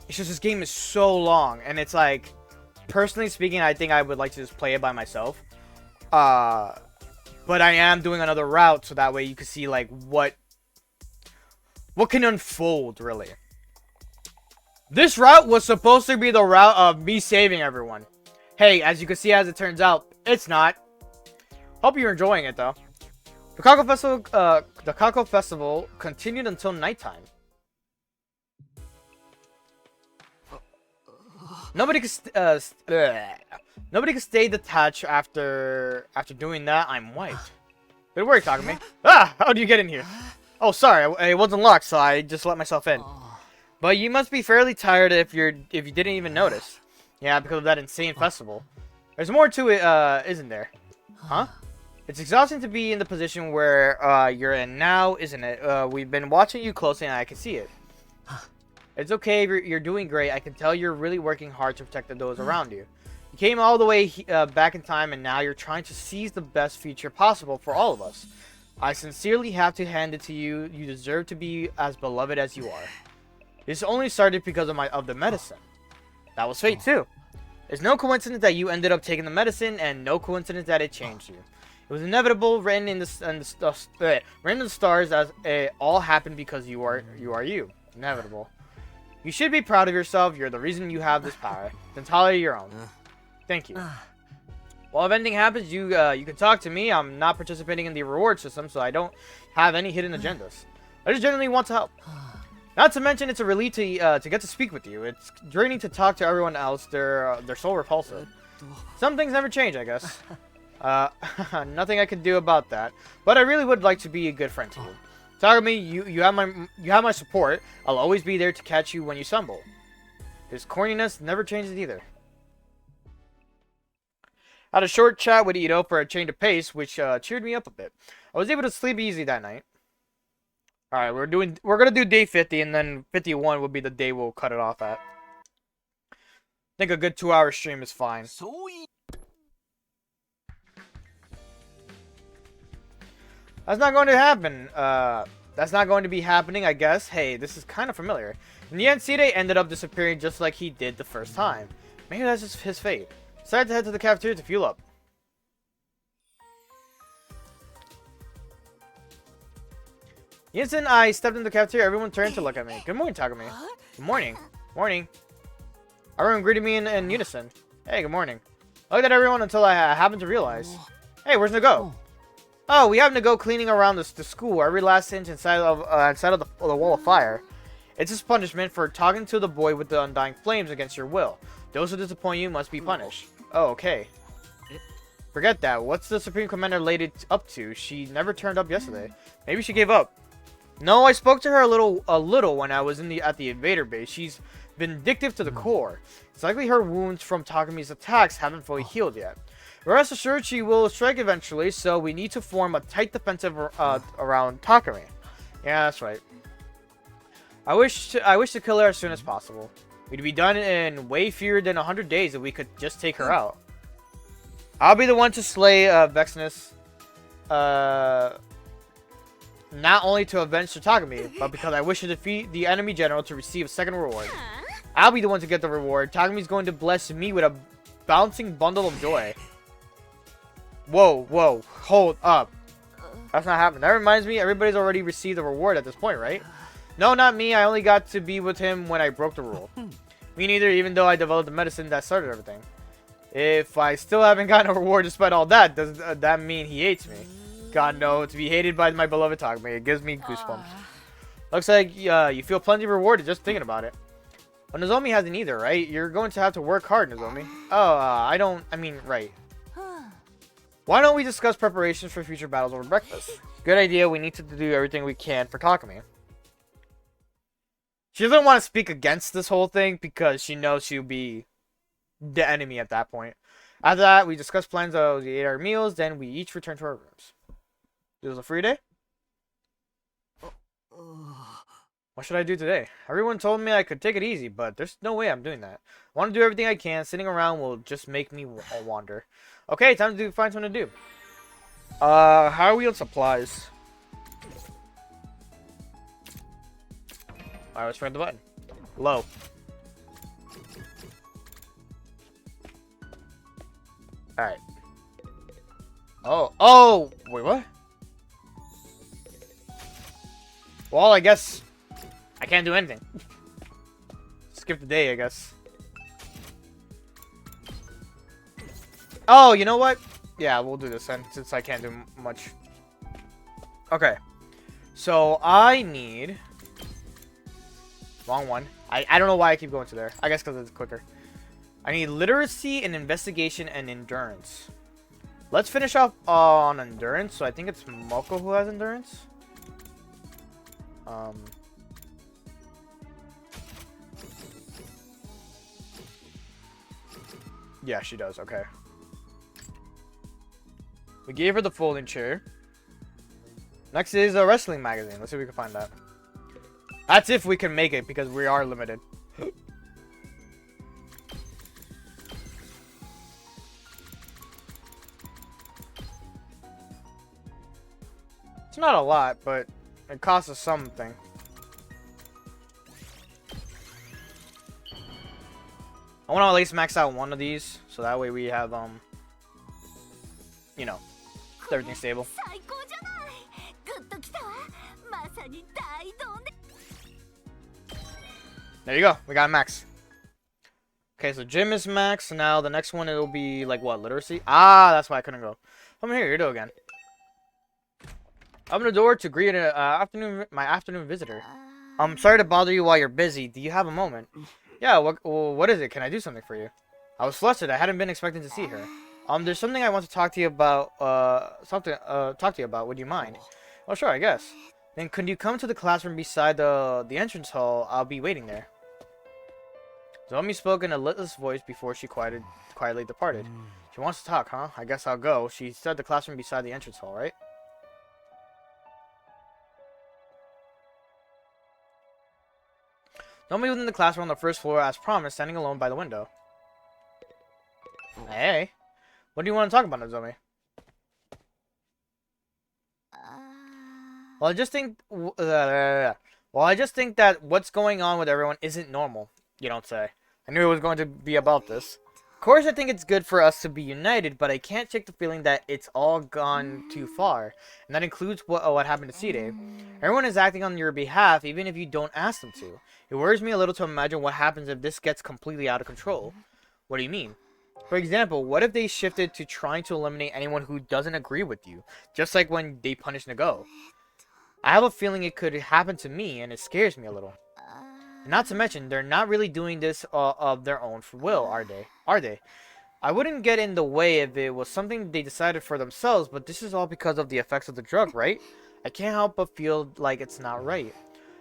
it's just this game is so long. And it's like, personally speaking, I think I would like to just play it by myself. But I am doing another route, so that way you can see, like, what can unfold, really. This route was supposed to be the route of me saving everyone. Hey, as you can see, as it turns out, it's not. Hope you're enjoying it, though. The Kako Festival continued until nighttime. Nobody can stay detached after doing that. I'm wiped. Good work, Takumi. Ah, how do you get in here? Oh, sorry, it wasn't locked, so I just let myself in. But you must be fairly tired if you didn't even notice. Yeah, because of that insane festival. There's more to it, isn't there? Huh? It's exhausting to be in the position where you're in now, isn't it? We've been watching you closely and I can see it. It's okay, you're doing great. I can tell you're really working hard to protect those around you. You came all the way back in time and now you're trying to seize the best future possible for all of us. I sincerely have to hand it to you. You deserve to be as beloved as you are. This only started because of the medicine. That was fate too. It's no coincidence that you ended up taking the medicine, and no coincidence that it changed you. It was inevitable, written in the stars, as it all happened because you are you. Inevitable. You should be proud of yourself. You're the reason you have this power. It's entirely your own. Thank you. Well, if anything happens, you can talk to me. I'm not participating in the reward system, so I don't have any hidden agendas. I just genuinely want to help. Not to mention, it's a relief to get to speak with you. It's draining to talk to everyone else. They're so repulsive. Some things never change, I guess. Nothing I can do about that. But I really would like to be a good friend to you. Takumi, you have my support. I'll always be there to catch you when you stumble. His corniness never changes either. I had a short chat with Ito for a change of pace, which cheered me up a bit. I was able to sleep easy that night. Alright, we're gonna do day 50, and then 51 will be the day we'll cut it off at. I think a good 2-hour stream is fine. That's not going to happen. That's not going to be happening, I guess. Hey, this is kind of familiar. In the end, Side ended up disappearing just like he did the first time. Maybe that's just his fate. Decided to head to the cafeteria to fuel up. The instant I stepped into the cafeteria, everyone turned to look at me. Good morning, Takumi. Good morning. Morning. Everyone greeted me in unison. Hey, good morning. I looked at everyone until I happened to realize. Hey, where's Nago? Oh, we have Nago cleaning around the school, every last inch inside of the wall of fire. It's his punishment for talking to the boy with the undying flames against your will. Those who disappoint you must be punished. Oh, okay. Forget that. What's the Supreme Commander lady up to? She never turned up yesterday. Maybe she gave up. No, I spoke to her a little when I was at the invader base. She's vindictive to the core. It's likely her wounds from Takumi's attacks haven't fully healed yet. Rest assured, she will strike eventually, so we need to form a tight defensive around Takumi. Yeah, that's right. I wish to kill her as soon as possible. We'd be done in way fewer than 100 days if we could just take her out. I'll be the one to slay Vexnus. Not only to avenge Takumi, but because I wish to defeat the enemy general to receive a second reward. I'll be the one to get the reward. Takumi's going to bless me with a bouncing bundle of joy. Whoa, hold up. That's not happening. That reminds me, everybody's already received the reward at this point, right? No, not me. I only got to be with him when I broke the rule. Me neither, even though I developed the medicine that started everything. If I still haven't gotten a reward despite all that, does that mean he hates me? God, no. To be hated by my beloved Takumi, it gives me goosebumps. Looks like you feel plenty rewarded just thinking about it. Well, Nozomi hasn't either, right? You're going to have to work hard, Nozomi. Oh, right. Why don't we discuss preparations for future battles over breakfast? Good idea. We need to do everything we can for Takumi. She doesn't want to speak against this whole thing because she knows she'll be the enemy at that point. After that, we discuss plans of the 8-hour meals, then we each return to our rooms. It was a free day? What should I do today? Everyone told me I could take it easy, but there's no way I'm doing that. I want to do everything I can. Sitting around will just make me wander. Okay, time to find something to do. How are we on supplies? Alright, let's press the button. Low. Alright. Oh! Wait, what? Well, I guess I can't do anything. Skip the day, I guess. Oh, you know what? Yeah, we'll do this then, since I can't do much. Okay. So, I need... Wrong one. I don't know why I keep going to there. I guess because it's quicker. I need literacy and investigation and endurance. Let's finish off on endurance. So I think it's Moko who has endurance. Yeah, she does. Okay. We gave her the folding chair. Next is a wrestling magazine. Let's see if we can find that. That's if we can make it, because we are limited. It's not a lot, but it costs us something. I want to at least max out one of these, so that way we have, you know, everything stable. 最高じゃない。グッときたわ。まさに大どんで。 There you go. We got max. Okay, so gym is max. Now the next one, it'll be like what? Literacy? Ah, that's why I couldn't go. Come here, Ito again. Open the door to greet my afternoon visitor. I'm sorry to bother you while you're busy. Do you have a moment? Yeah, what is it? Can I do something for you? I was flustered. I hadn't been expecting to see her. There's something I want to talk to you about. Talk to you about. Would you mind? Oh, sure, I guess. Then could you come to the classroom beside the entrance hall? I'll be waiting there. Zomi spoke in a listless voice before she quietly departed. She wants to talk, huh? I guess I'll go. She said the classroom beside the entrance hall, right? Zomi was in the classroom on the first floor as promised, standing alone by the window. Hey, what do you want to talk about, Nozomi? Well, I just think that what's going on with everyone isn't normal. You don't say. I knew it was going to be about this. Of course, I think it's good for us to be united, but I can't shake the feeling that it's all gone too far, and that includes what happened to Side. Everyone is acting on your behalf, even if you don't ask them to. It worries me a little to imagine what happens if this gets completely out of control. What do you mean? For example, what if they shifted to trying to eliminate anyone who doesn't agree with you, just like when they punished Nago? I have a feeling it could happen to me, and it scares me a little. Not to mention, they're not really doing this of their own free will, are they? I wouldn't get in the way if it was something they decided for themselves, but this is all because of the effects of the drug, right? I can't help but feel like it's not right.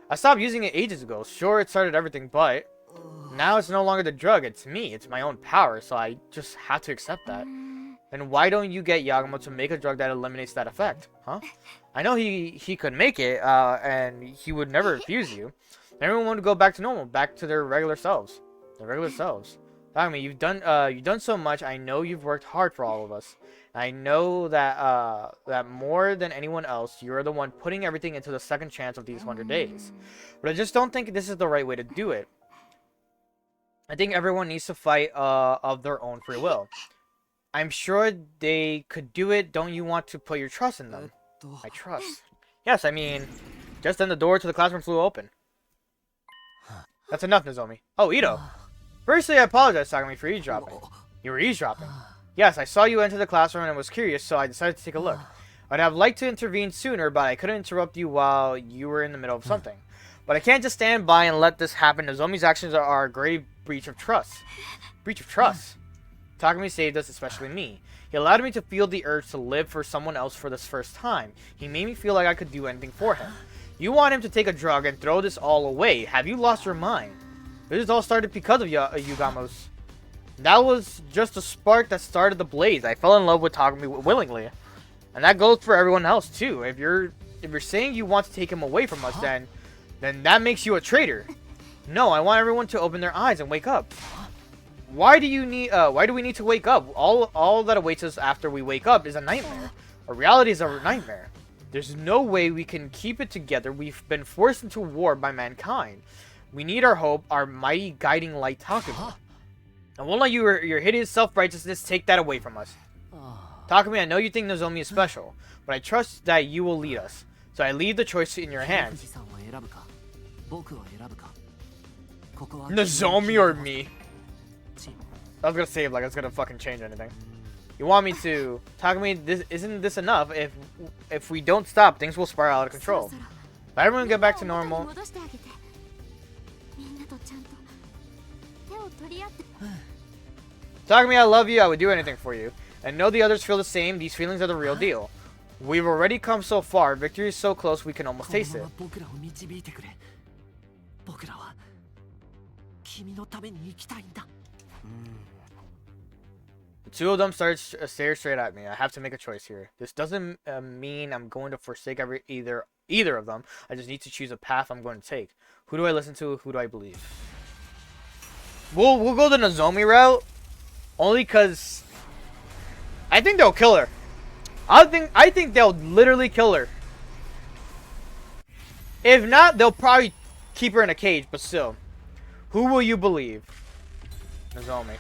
I stopped using it ages ago. Sure, it started everything, but now it's no longer the drug, it's me. It's my own power, so I just have to accept that. Then why don't you get Yagumo to make a drug that eliminates that effect, huh? I know he could make it, and he would never refuse you. Everyone would go back to normal, back to their regular selves. I mean, you've done so much. I know you've worked hard for all of us. I know that that more than anyone else, you're the one putting everything into the second chance of these 100 days. But I just don't think this is the right way to do it. I think everyone needs to fight of their own free will. I'm sure they could do it. Don't you want to put your trust in them? I trust. Yes, I mean, just then the door to the classroom flew open. That's enough, Nozomi. Oh, Ito. Firstly, I apologize, Takumi, for eavesdropping. You were eavesdropping. Yes, I saw you enter the classroom and was curious, so I decided to take a look. I'd have liked to intervene sooner, but I couldn't interrupt you while you were in the middle of something. But I can't just stand by and let this happen. Nozomi's actions are a grave breach of trust. Breach of trust. Takumi saved us, especially me. He allowed me to feel the urge to live for someone else for this first time. He made me feel like I could do anything for him. You want him to take a drug and throw this all away. Have you lost your mind? This all started because of Yugamo's. That was just a spark that started the blaze. I fell in love with Takumi willingly. And that goes for everyone else too. If you're saying you want to take him away from us, then that makes you a traitor. No, I want everyone to open their eyes and wake up. Why do we need to wake up? All that awaits us after we wake up is a nightmare. A reality is a nightmare. There's no way we can keep it together. We've been forced into war by mankind. We need our hope, our mighty guiding light, Takumi. I won't let your hideous self-righteousness take that away from us. Takumi, I know you think Nozomi is special, but I trust that you will lead us. So I leave the choice in your hands. Nozomi or me? I was gonna say like it's gonna fucking change anything. You want me to, Takumi? Isn't this enough? If we don't stop, things will spiral out of control. If everyone get back to normal. Takumi, I love you. I would do anything for you. And know the others feel the same. These feelings are the real deal. We've already come so far. Victory is so close we can almost taste it. 僕らを導いてくれ。僕らは君のために生きたいんだ。 The two of them stare straight at me. I have to make a choice here. This doesn't mean I'm going to forsake either of them. I just need to choose a path I'm going to take. Who do I listen to? Who do I believe? We'll go the Nozomi route, only because I think they'll kill her. I think they'll literally kill her. If not, they'll probably keep her in a cage. But still, who will you believe? Nozomi.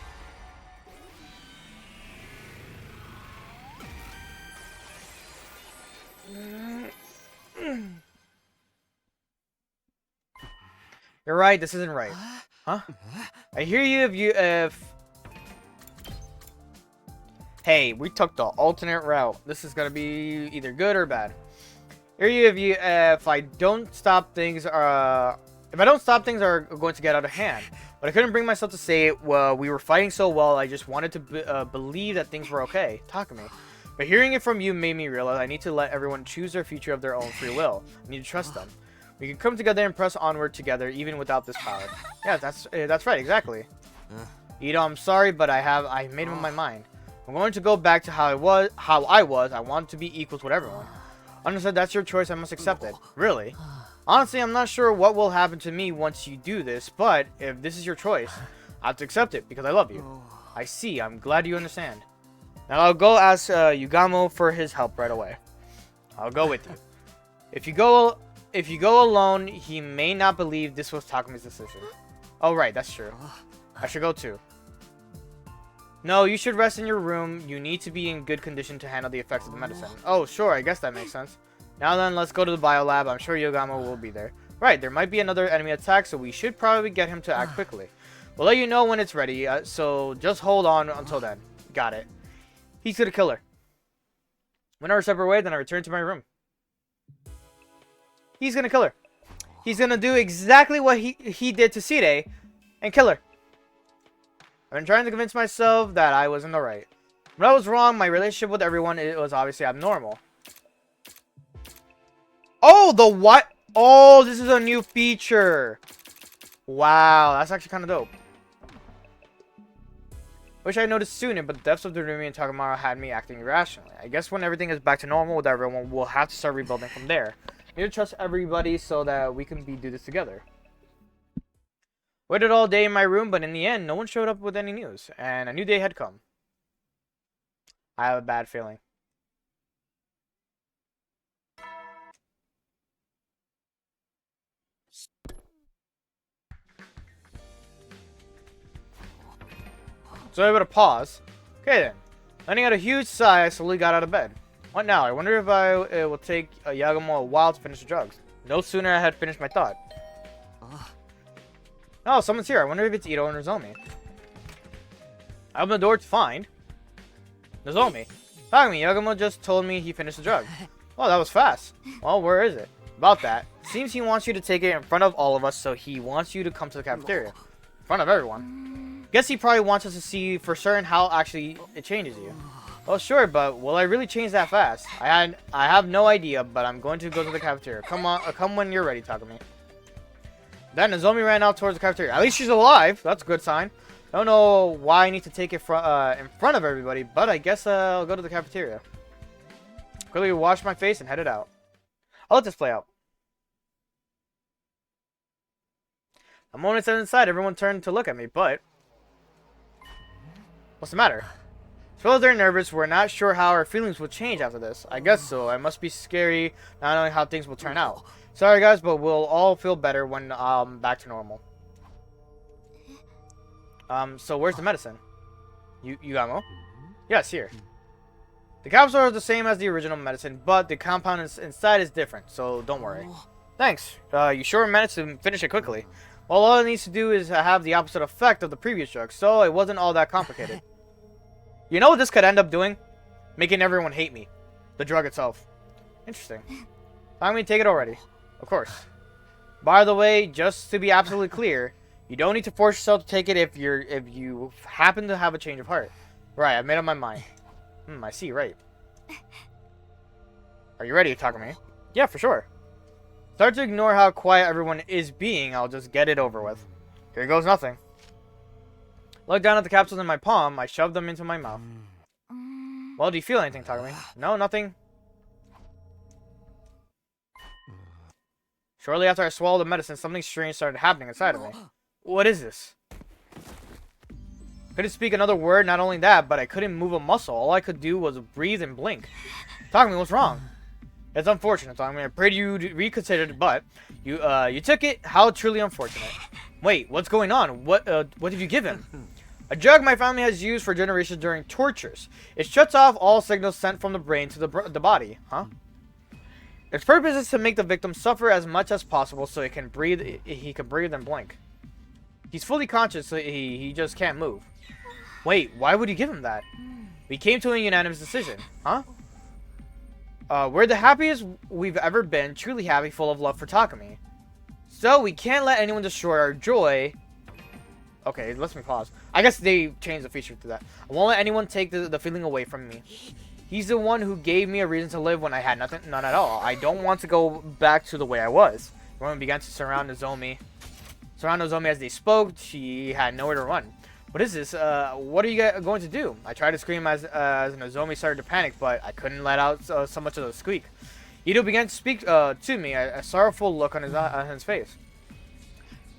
You're right, this isn't right. Huh? I hear you if... Hey, we took the alternate route. This is gonna be either good or bad. I hear you if I don't stop things are going to get out of hand. But I couldn't bring myself to say it. Well, we were fighting so well, I just wanted to believe that things were okay. Takumi. But hearing it from you made me realize I need to let everyone choose their future of their own free will. I need to trust them. We can come together and press onward together, even without this power. Yeah, that's right, exactly. Ito, I'm sorry, but I made up my mind. I'm going to go back to how I was. I want to be equals with everyone. Understood, that's your choice, I must accept it. Really? Honestly, I'm not sure what will happen to me once you do this, but if this is your choice, I have to accept it because I love you. I see, I'm glad you understand. Now I'll go ask Yugamo for his help right away. I'll go with you. If you go alone, he may not believe this was Takumi's decision. Oh right, that's true. I should go too. No, you should rest in your room. You need to be in good condition to handle the effects of the medicine. Oh sure, I guess that makes sense. Now then, let's go to the biolab. I'm sure Yugamo will be there. Right, there might be another enemy attack, so we should probably get him to act quickly. We'll let you know when it's ready, so just hold on until then. Got it. He's gonna kill her. Went our separate ways, then I returned to my room. He's gonna kill her. He's gonna do exactly what he did to Side and kill her. I've been trying to convince myself that I was in the right. When I was wrong, my relationship with everyone, it was obviously abnormal. Oh, the what? Oh, this is a new feature. Wow, that's actually kind of dope. Wish I noticed sooner, but the depths of Dorumi and Takamaro had me acting irrationally. I guess when everything is back to normal with everyone, we'll have to start rebuilding from there. I need to trust everybody so that we can do this together. Waited all day in my room, but in the end, no one showed up with any news, and a new day had come. I have a bad feeling. So I able to pause. Okay then. Letting out a huge sigh, I slowly got out of bed. What now? I wonder if it will take Yagamo a while to finish the drugs. No sooner I had finished my thought. Oh, someone's here. I wonder if it's Ito or Nozomi. I opened the door to find Nozomi. Takumi, Yagamo just told me he finished the drug. Oh, that was fast. Well, where is it? About that. Seems he wants you to take it in front of all of us, so he wants you to come to the cafeteria. In front of everyone. Guess he probably wants us to see for certain how actually it changes you. Well, sure, but will I really change that fast? I have no idea, but I'm going to go to the cafeteria. Come on, come when you're ready, Takumi. Then Nozomi ran out towards the cafeteria. At least she's alive. That's a good sign. I don't know why I need to take it in front of everybody, but I guess I'll go to the cafeteria. Quickly wash my face and headed out. I'll let this play out. The moment I stepped inside, everyone turned to look at me, but... What's the matter? As well as they're nervous, we're not sure how our feelings will change after this. I guess so. It must be scary not knowing how things will turn out. Sorry guys, but we'll all feel better when back to normal. So where's the medicine? Yugamo? Yes, here. The capsule is the same as the original medicine, but the compound inside is different, so don't worry. Thanks. You sure managed to finish it quickly. Well, all it needs to do is have the opposite effect of the previous drug, so it wasn't all that complicated. You know what this could end up doing? Making everyone hate me. The drug itself. Interesting. I mean, take it already. Of course. By the way, just to be absolutely clear, You don't need to force yourself to take it if you happen to have a change of heart. Right, I made up my mind. I see, right. Are you ready, Takumi? Yeah, for sure. Start to ignore how quiet everyone is being. I'll just get it over with. Here goes nothing. Look down at the capsules in my palm. I shoved them into my mouth. Well, do you feel anything, Takumi? No, nothing. Shortly after I swallowed the medicine, something strange started happening inside of me. What is this? Couldn't speak another word, not only that, but I couldn't move a muscle. All I could do was breathe and blink. Takumi, what's wrong? It's unfortunate, Takumi. I prayed you reconsidered it, but you took it. How truly unfortunate. Wait, what's going on? What did you give him? A drug my family has used for generations during tortures. It shuts off all signals sent from the brain to the body. Huh? Its purpose is to make the victim suffer as much as possible so he can breathe and blink. He's fully conscious, so he just can't move. Wait, why would you give him that? We came to a unanimous decision. Huh? We're the happiest we've ever been, truly happy, full of love for Takumi. So we can't let anyone destroy our joy. Okay, let me pause. I guess they changed the feature to that. I won't let anyone take the feeling away from me. He's the one who gave me a reason to live when I had none at all. I don't want to go back to the way I was. Everyone began to surround Nozomi as they spoke. She had nowhere to run. What is this? What are you going to do? I tried to scream as Nozomi started to panic, but I couldn't let out so much of a squeak. Ito began to speak to me, a sorrowful look on his face.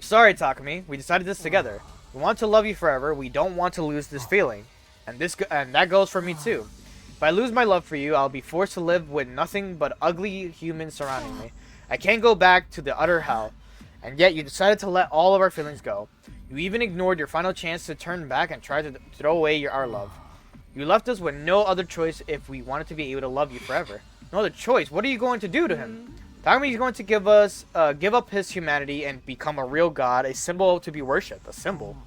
Sorry, Takumi. We decided this together. We want to love you forever. We don't want to lose this feeling. And that goes for me too. If I lose my love for you, I'll be forced to live with nothing but ugly humans surrounding me. I can't go back to the utter hell. And yet you decided to let all of our feelings go. You even ignored your final chance to turn back and try to throw away our love. You left us with no other choice if we wanted to be able to love you forever. No other choice. What are you going to do to him? Takumi is going to give up his humanity and become a real god, a symbol to be worshipped, a symbol.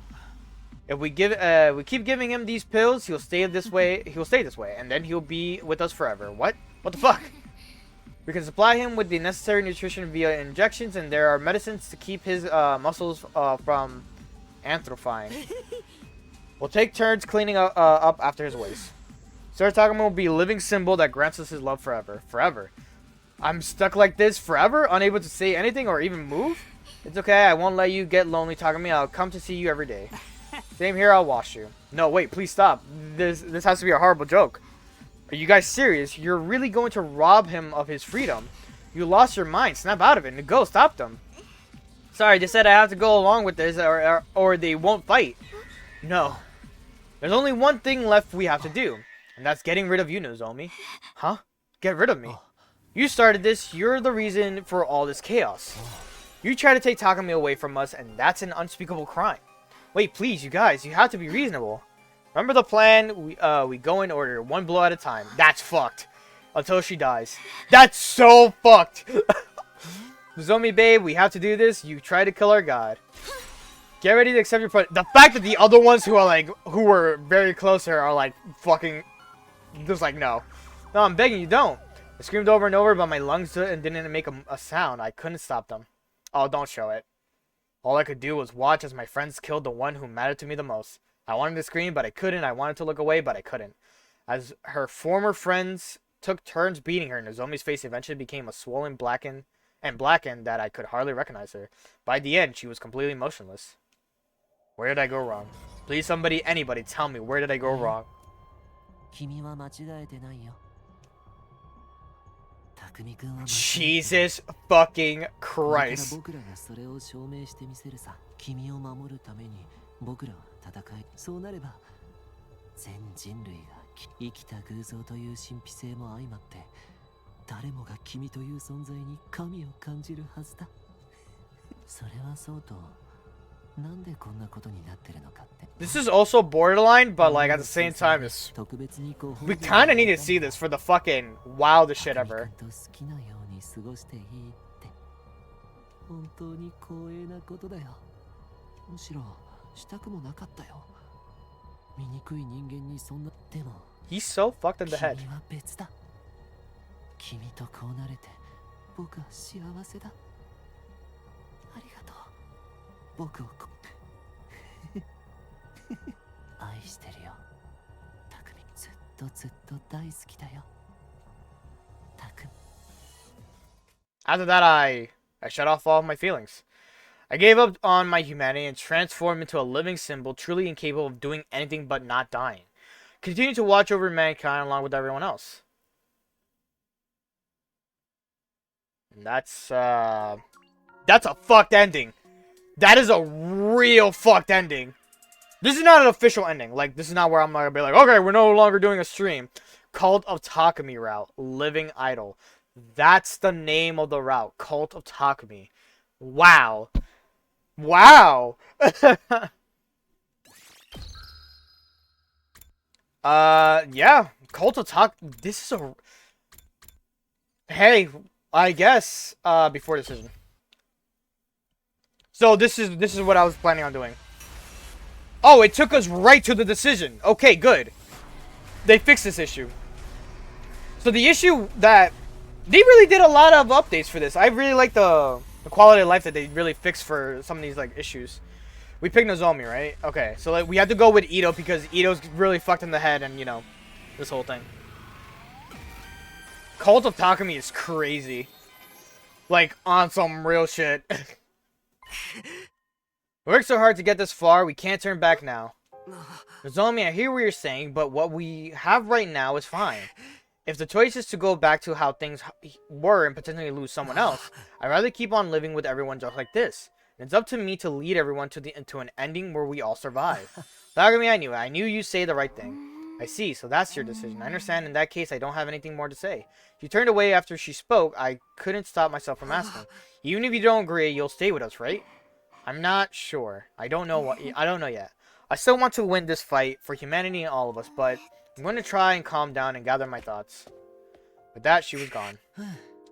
If we keep giving him these pills, he'll stay this way, and then he'll be with us forever. What? What the fuck? We can supply him with the necessary nutrition via injections, and there are medicines to keep his muscles from atrophying. We'll take turns cleaning up after his waste. Sir Takumi will be a living symbol that grants us his love forever. Forever. I'm stuck like this forever, unable to say anything or even move? It's okay, I won't let you get lonely, Takumi. I'll come to see you every day. Same here, I'll wash you. No, wait, please stop. This has to be a horrible joke. Are you guys serious? You're really going to rob him of his freedom? You lost your mind. Snap out of it. Go, stop them. Sorry, they said I have to go along with this or they won't fight. No. There's only one thing left we have to do. And that's getting rid of you, Nozomi. Huh? Get rid of me? You started this. You're the reason for all this chaos. You tried to take Takumi away from us, and that's an unspeakable crime. Wait, please, you guys. You have to be reasonable. Remember the plan? We go in order, one blow at a time. That's fucked. Until she dies. That's so fucked. Nozomi, babe, we have to do this. You tried to kill our god. Get ready to accept your punishment. The fact that the other ones who were very close to her are like fucking just like no. No, I'm begging you, don't. I screamed over and over, but my lungs didn't make a sound. I couldn't stop them. Oh, don't show it. All I could do was watch as my friends killed the one who mattered to me the most. I wanted to scream, but I couldn't. I wanted to look away, but I couldn't. As her former friends took turns beating her, Nozomi's face eventually became a swollen, blackened that I could hardly recognize her. By the end, she was completely motionless. Where did I go wrong? Please, somebody, anybody, tell me, where did I go wrong? 君は間違えてないよ。匠君は間違えてない。 Jesus fucking Christ. 僕らがそれを証明してみせるさ。君を守るために僕らは戦い。そうなれば全人類が生きた偶像という神秘性も相まって誰もが君という存在に神を感じるはずだ。それはそうと。 This is also borderline, but like at the same time, we kind of need to see this for the fucking wildest shit ever. 本当に光栄なことだよ。むしろしたくもなかったよ。醜い人間にそんな。でも He's so fucked in the head. 君は別だ。君とこうなれて僕は幸せだ。ありがとう。僕をしてるよ。匠、ずっとずっと大好きだよ。匠。 After that, I shut off all my feelings. I gave up on my humanity and transformed into a living symbol, truly incapable of doing anything but not dying. Continue to watch over mankind along with everyone else. And that's a fucked ending. That is a real fucked ending. This is not an official ending. Like, this is not where I'm gonna be like, okay, we're no longer doing a stream. Cult of Takumi route. Living Idol. That's the name of the route. Cult of Takumi. Wow. Wow. Yeah. Cult of Takumi. This is a... Hey, I guess, before decision. So this is what I was planning on doing. Oh, it took us right to the decision. Okay, good. They fixed this issue. So the issue that... They really did a lot of updates for this. I really like the quality of life that they really fixed for some of these, like, issues. We picked Nozomi, right? Okay, so like, we had to go with Ito because Ito's really fucked in the head and, you know, this whole thing. Cult of Takumi is crazy. Like, on some real shit. We worked so hard to get this far, we can't turn back now. Nozomi, I hear what you're saying, but what we have right now is fine. If the choice is to go back to how things were and potentially lose someone else, I'd rather keep on living with everyone just like this. And it's up to me to lead everyone to an ending where we all survive. Takumi, I knew you'd say the right thing. I see, so that's your decision. I understand. In that case, I don't have anything more to say. If you turned away after she spoke, I couldn't stop myself from asking. Even if you don't agree, you'll stay with us, right? I'm not sure. I don't know yet. I still want to win this fight for humanity and all of us, but I'm going to try and calm down and gather my thoughts. With that, she was gone.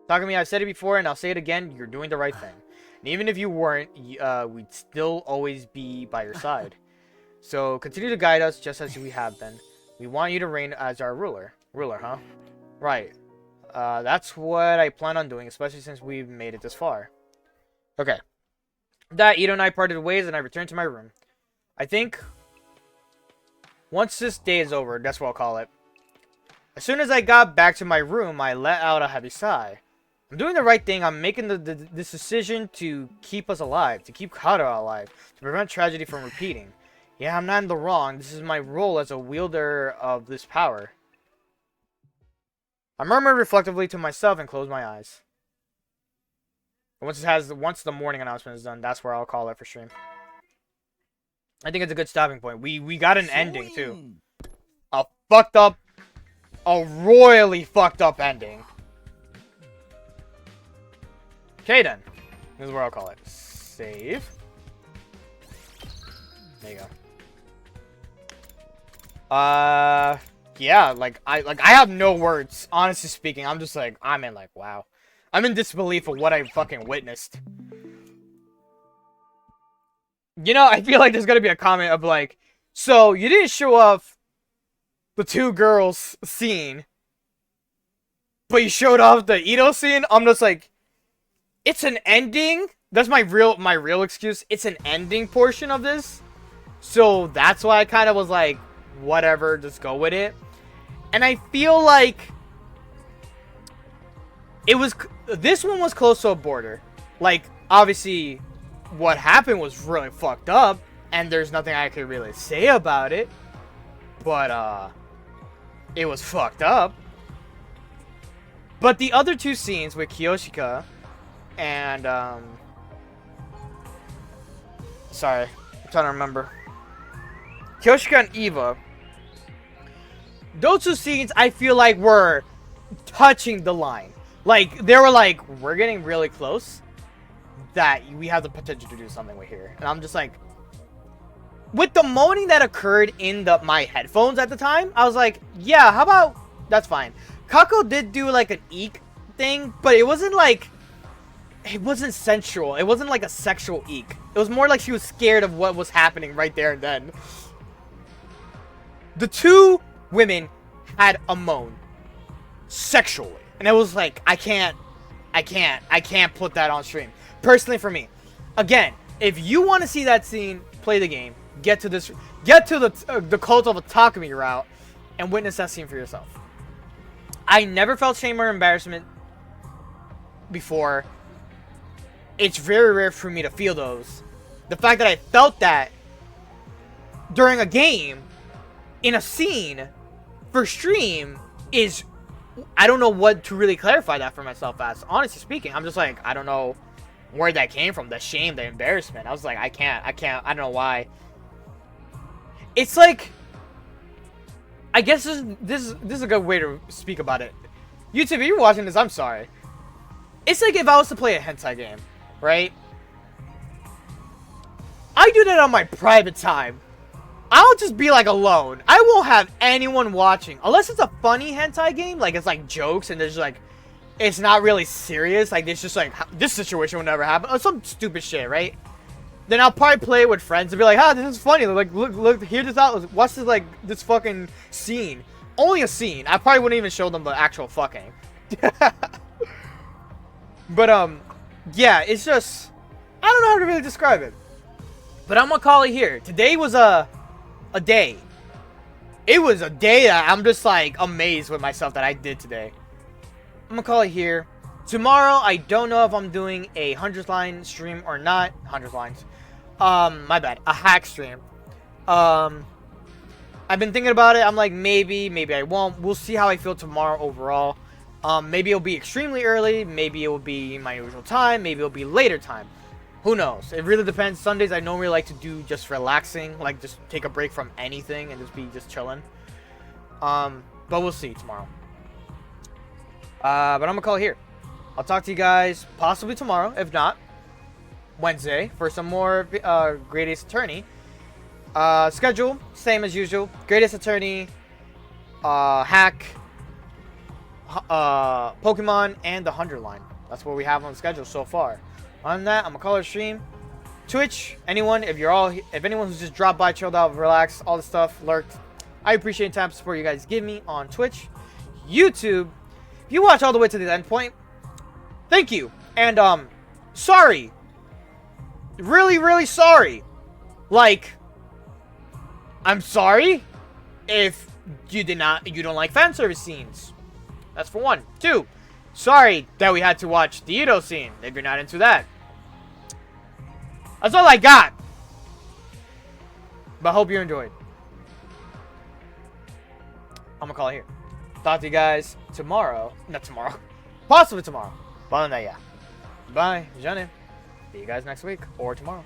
Takumi, I've said it before and I'll say it again, you're doing the right thing. And even if you weren't, we'd still always be by your side. So continue to guide us just as we have been. We want you to reign as our ruler. Ruler, huh? Right. That's what I plan on doing, especially since we've made it this far. Okay. That, Ito and I parted ways and I returned to my room. I think once this day is over, that's what I'll call it. As soon as I got back to my room, I let out a heavy sigh. I'm doing the right thing. I'm making this decision to keep us alive, to keep Kara alive, to prevent tragedy from repeating. Yeah, I'm not in the wrong. This is my role as a wielder of this power. I murmured reflectively to myself and closed my eyes. Once the morning announcement is done, that's where I'll call it for stream. I think it's a good stopping point. We got an ending too. A royally fucked up ending. Okay then. This is where I'll call it. Save. There you go. Yeah, I have no words. Honestly speaking, I'm just like, wow. I'm in disbelief of what I fucking witnessed. You know, I feel like there's gonna be a comment of like, so you didn't show off the two girls scene, but you showed off the Ito scene. I'm just like, it's an ending. That's my real excuse. It's an ending portion of this, so that's why I kind of was like, whatever, just go with it. And I feel like this one was close to a border. Like, obviously, what happened was really fucked up, and there's nothing I could really say about it. But, it was fucked up. But the other two scenes with Kiyoshika and, sorry, I'm trying to remember. Kiyoshika and Eva. Those two scenes, I feel like, were touching the line. Like, they were like, we're getting really close, that we have the potential to do something with here. And I'm just like, with the moaning that occurred in my headphones at the time, I was like, yeah, how about, that's fine. Kako did do like an eek thing, but it wasn't like, it wasn't sensual. It wasn't like a sexual eek. It was more like she was scared of what was happening right there and then. The two women had a moan sexually. And it was like, I can't put that on stream. Personally for me. Again, if you want to see that scene, play the game. get to the cult of Takumi route and witness that scene for yourself. I never felt shame or embarrassment before. It's very rare for me to feel those. The fact that I felt that during a game, in a scene, for stream, is... I don't know what to really clarify that for myself as. Honestly speaking, I'm just like, I don't know where that came from. The shame, the embarrassment. I was like, I can't. I don't know why. It's like... I guess this is a good way to speak about it. YouTube, if you're watching this, I'm sorry. It's like if I was to play a hentai game, right? I do that on my private time. I'll just be like alone. I won't have anyone watching. Unless it's a funny hentai game, like it's like jokes and there's like, it's not really serious. Like it's just like, this situation will never happen. Or some stupid shit, right? Then I'll probably play it with friends and be like, ah, this is funny. Like, look, hear this out. Watch this, like, this fucking scene. Only a scene. I probably wouldn't even show them the actual fucking. But, yeah, it's just, I don't know how to really describe it. But I'm gonna call it here. Today was a day. It was a day that I'm just, like, amazed with myself that I did today. I'm gonna call it here. Tomorrow, I don't know if I'm doing a 100 line stream or not. 100 lines. My bad. A hack stream. I've been thinking about it. I'm like, maybe I won't. We'll see how I feel tomorrow overall. Maybe it'll be extremely early. Maybe it will be my usual time. Maybe it'll be later time. Who knows? It really depends. Sundays, I normally like to do just relaxing. Like, just take a break from anything and just be just chilling. But we'll see tomorrow. But I'm gonna call it here. I'll talk to you guys possibly tomorrow. If not, Wednesday for some more Great Ace Attorney. Schedule, same as usual. Great Ace Attorney, Hack, Pokemon, and the 100 line. That's what we have on the schedule so far. On that, I'm gonna call it a stream. Twitch, anyone, if anyone who's just dropped by, chilled out, relaxed, all the stuff, lurked, I appreciate the time and support you guys give me on Twitch. YouTube, if you watch all the way to the end point, thank you. And, sorry. Really, really sorry. Like, I'm sorry if you don't like fan service scenes. That's for one. Two, sorry that we had to watch the Ito scene, if you're not into that. That's all I got. But I hope you enjoyed. I'm gonna call it here. Talk to you guys tomorrow. Not tomorrow. Possibly tomorrow. But other than that, yeah. Bye. Jane. See you guys next week or tomorrow.